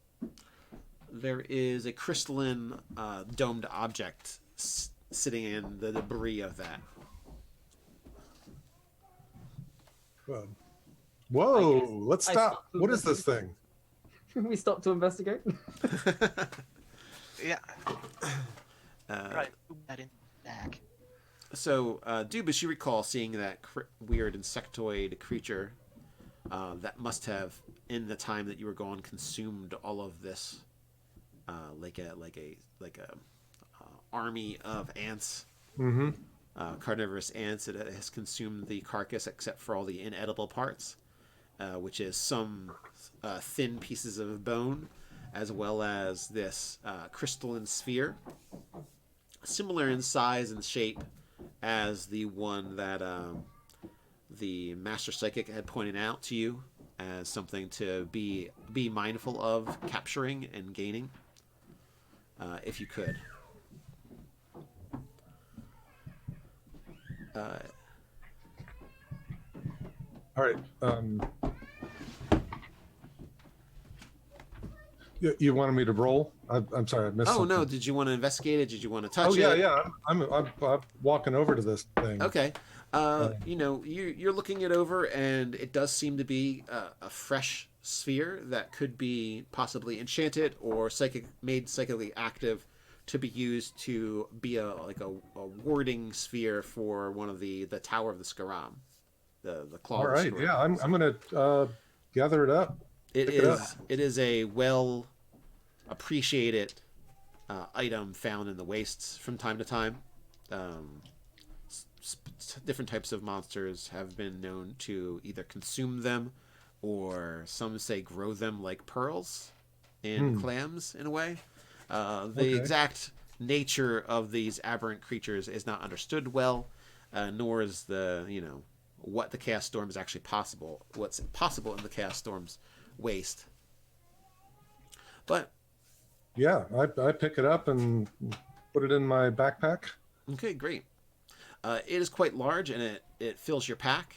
There is a crystalline domed object sitting in the debris of that. Good. Whoa! guess Let's I stop. stopped to What is this thing? We stop to investigate. Yeah. Right. Put that in the bag. So, Dubas, you recall seeing that weird insectoid creature that must have, in the time that you were gone, consumed all of this, like a army of ants, Mm-hmm. carnivorous ants. It has consumed the carcass except for all the inedible parts, which is some thin pieces of bone, as well as this crystalline sphere, similar in size and shape as the one that the Master Psychic had pointed out to you as something to be mindful of capturing and gaining, if you could. All right. You wanted me to roll? I'm sorry, I missed. Oh something. no! Did you want to investigate it? Did you want to touch Oh it? yeah, yeah. I'm walking over to this thing. Okay. You're looking it over, and it does seem to be a fresh sphere that could be possibly enchanted or made psychically active to be used to be a warding sphere for one of the Tower of the Skaram, the claw. All of the right. Skaram. Yeah, I'm gonna gather it up. It Pick it up. is a well appreciated item found in the wastes from time to time. Different types of monsters have been known to either consume them, or some say grow them like pearls in clams in a way. The exact nature of these aberrant creatures is not understood well, nor is what the Chaos Storm is actually possible. What's possible in the Chaos Storm's waste. But Yeah, I pick it up and put it in my backpack. okay, great. It is quite large, and it fills your pack.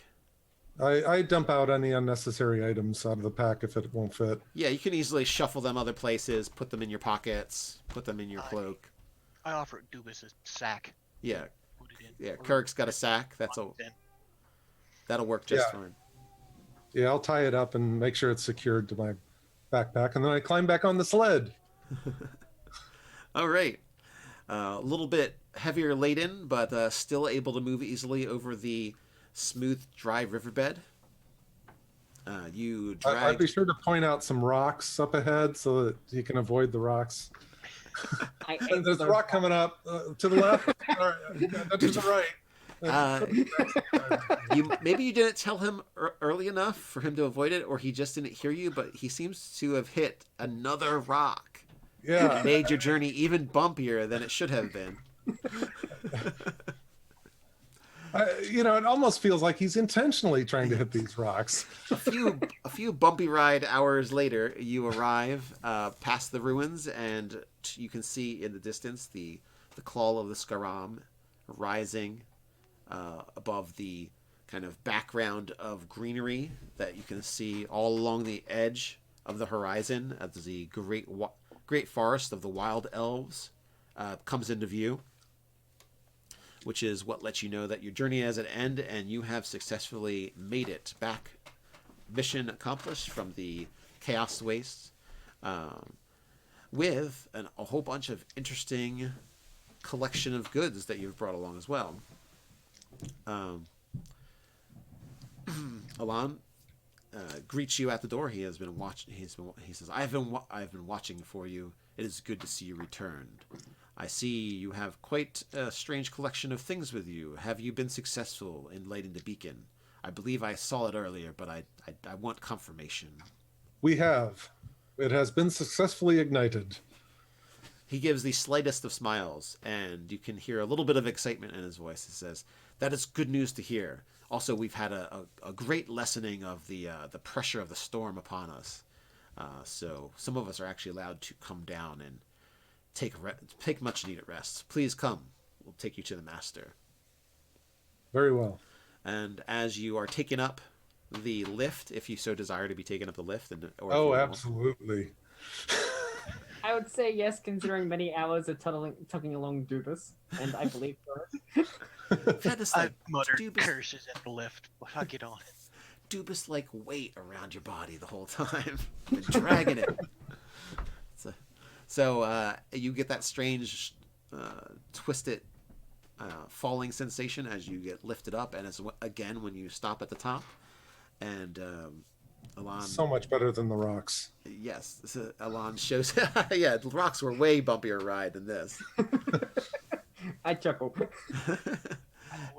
I dump out any unnecessary items out of the pack if it won't fit. Yeah, you can easily shuffle them other places, put them in your pockets, put them in your cloak. I offer Dubas a sack. Yeah, Put it in. yeah. Or Kirk's got a sack. That'll work just Yeah. fine. Yeah, I'll tie it up and make sure it's secured to my backpack, and then I climb back on the sled. All right. A little bit heavier laden, but still able to move easily over the smooth, dry riverbed. You drag. I'd be sure to point out some rocks up ahead so that you can avoid the rocks. I aim for There's a the rock coming up to the left. All right, to the right. Maybe you didn't tell him early enough for him to avoid it, or he just didn't hear you. But he seems to have hit another rock. Yeah. Made your journey even bumpier than it should have been. It almost feels like he's intentionally trying to hit these rocks. A few bumpy ride hours later, you arrive past the ruins, and you can see in the distance the claw of the Skaram rising above the kind of background of greenery that you can see all along the edge of the horizon as the great forest of the wild elves comes into view, which is what lets you know that your journey has an end and you have successfully made it back. Mission accomplished from the Chaos Wastes, with a whole bunch of interesting collection of goods that you've brought along as well. Alan greets you at the door. He has been watching. He says, "I've been watching for you. It is good to see you returned. I see you have quite a strange collection of things with you. Have you been successful in lighting the beacon? I believe I saw it earlier, but I want confirmation." We have. It has been successfully ignited. He gives the slightest of smiles, and you can hear a little bit of excitement in his voice. He says, "That is good news to hear. Also, we've had a great lessening of the pressure of the storm upon us. So some of us are actually allowed to come down and take much needed rest. Please come. We'll take you to the master." Very well. And as you are taking up the lift, if you so desire to be taken up the lift, or if Oh, you absolutely. I would say yes, considering many hours of tugging along Dubus, and I believe her. I've had this I like muttered Dubus, curses at the lift, but I'll get on it. Dubus like weight around your body the whole time, been dragging it. So you get that strange, twisted, falling sensation as you get lifted up, and it's again when you stop at the top. And Alon, So much better than the rocks. yes, Alon shows. Yeah, the rocks were way bumpier ride than this. I chuckle.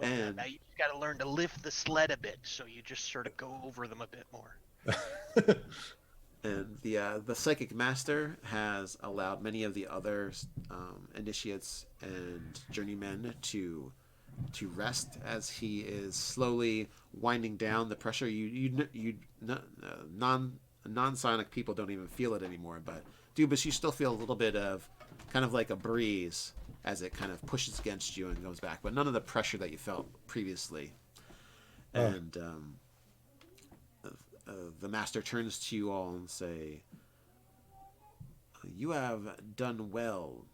And now you got to learn to lift the sled a bit, so you just sort of go over them a bit more. And the psychic master has allowed many of the other initiates and journeymen to rest as he is slowly winding down the pressure. Non-psionic people don't even feel it anymore, but Dubus, you still feel a little bit of kind of like a breeze as it kind of pushes against you and goes back, but none of the pressure that you felt previously. And the master turns to you all and say, "You have done well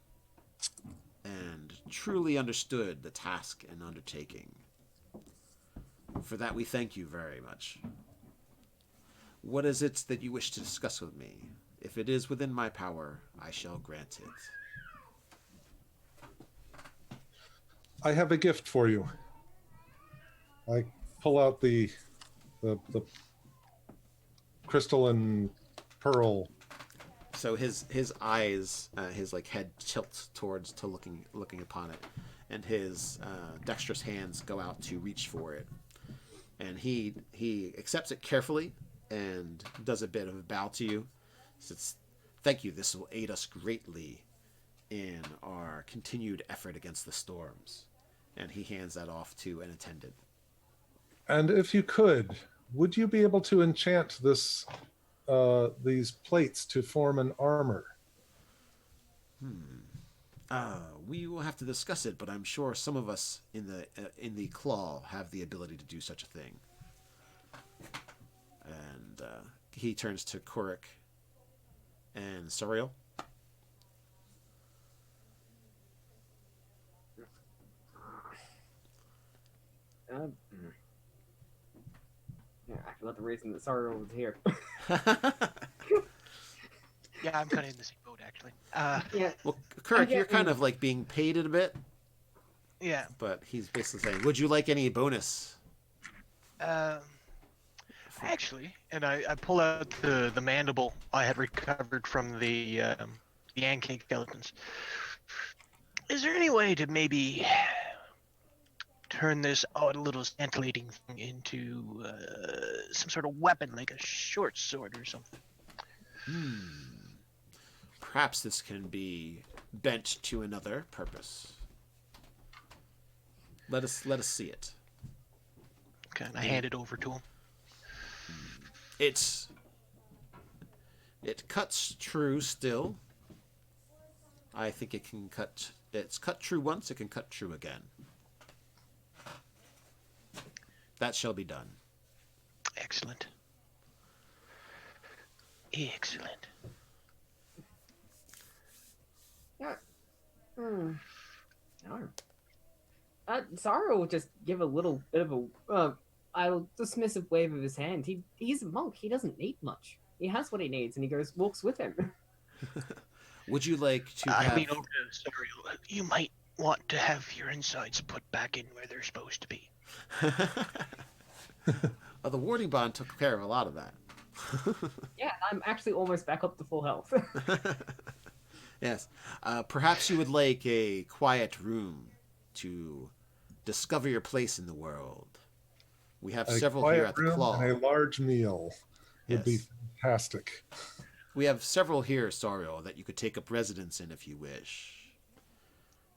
and truly understood the task and undertaking. For that we thank you very much. What is it that you wish to discuss with me? If it is within my power, I shall grant it." I have a gift for you. I pull out the crystalline pearl. So his eyes, his like head tilts towards to looking upon it, and his dexterous hands go out to reach for it, and he accepts it carefully and does a bit of a bow to you. Says, "Thank you. This will aid us greatly in our continued effort against the storms." And he hands that off to an attendant. And if you could, would you be able to enchant these plates to form an armor? We will have to discuss it, but I'm sure some of us in the claw have the ability to do such a thing. And he turns to Korik and Suriel. Yeah, I forgot the reason that Sorrow was here. Yeah, I'm kind of in the same boat, actually. Yeah. Well, Korik, you're kind of like being paid it a bit, Yeah. but he's basically saying, "Would you like any bonus?" Actually, and I pull out the mandible I had recovered from the Yankee skeletons. Is there any way to maybe turn this odd little scintillating thing into some sort of weapon, like a short sword or something? Perhaps this can be bent to another purpose. Let us see it. Okay, and I hand it over to him. It cuts true still. I think it can cut. It's cut true once. It can cut true again. That shall be done. Excellent. Excellent. Yeah. No. Sorrow will just give a little bit of a dismissive wave of his hand. He's a monk. He doesn't need much. He has what he needs, and he walks with him. Would you like to I have... lean over to Suriel. You might want to have your insides put back in where they're supposed to be. Well, the warding bond took care of a lot of that. Yeah, I'm actually almost back up to full health. Yes. Perhaps you would like a quiet room to discover your place in the world. We have several here at the Claw. And a large meal would be Yes. fantastic. We have several here, Suriel, that you could take up residence in if you wish.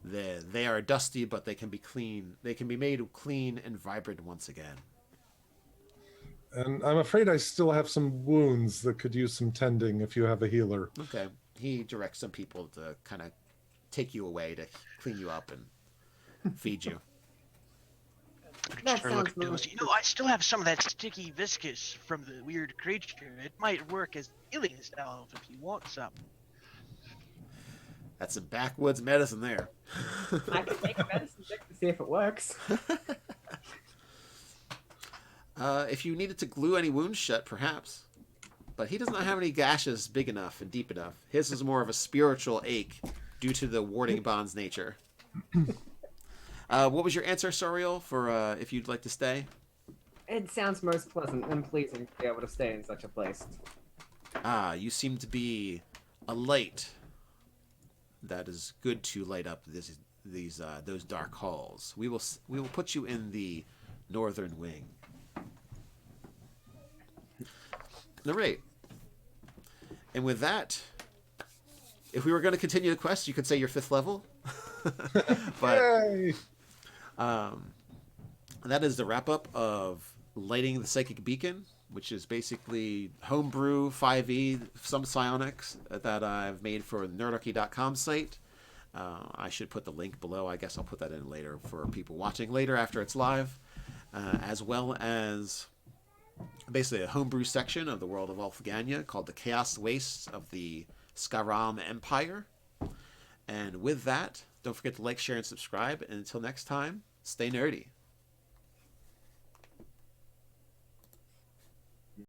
They are dusty, but they can be clean. They can be made clean and vibrant once again. And I'm afraid I still have some wounds that could use some tending if you have a healer. Okay. He directs some people to kind of take you away to clean you up and feed you. That Start looking sounds at those. I still have some of that sticky viscous from the weird creature. It might work as healing salve if you want some. That's some backwoods medicine there. I can make a medicine check to see if it works. If you needed to glue any wounds shut, perhaps. But he does not have any gashes big enough and deep enough. His is more of a spiritual ache due to the warding bond's nature. What was your answer, Soriel, for if you'd like to stay? It sounds most pleasant and pleasing to be able to stay in such a place. You seem to be a light that is good to light up those dark halls. We will put you in the northern wing. All right. And with that, if we were going to continue the quest, you could say you're 5th level. But Yay! that is the wrap up of lighting the psychic beacon, which is basically homebrew 5e, some psionics that I've made for the nerdarchy.com site. I should put the link below. I guess I'll put that in later for people watching later after it's live, as well as basically a homebrew section of the world of Ulthe Ganya called the Chaos Wastes of the Skaram Empire. And with that, don't forget to like, share, and subscribe. And until next time, stay nerdy.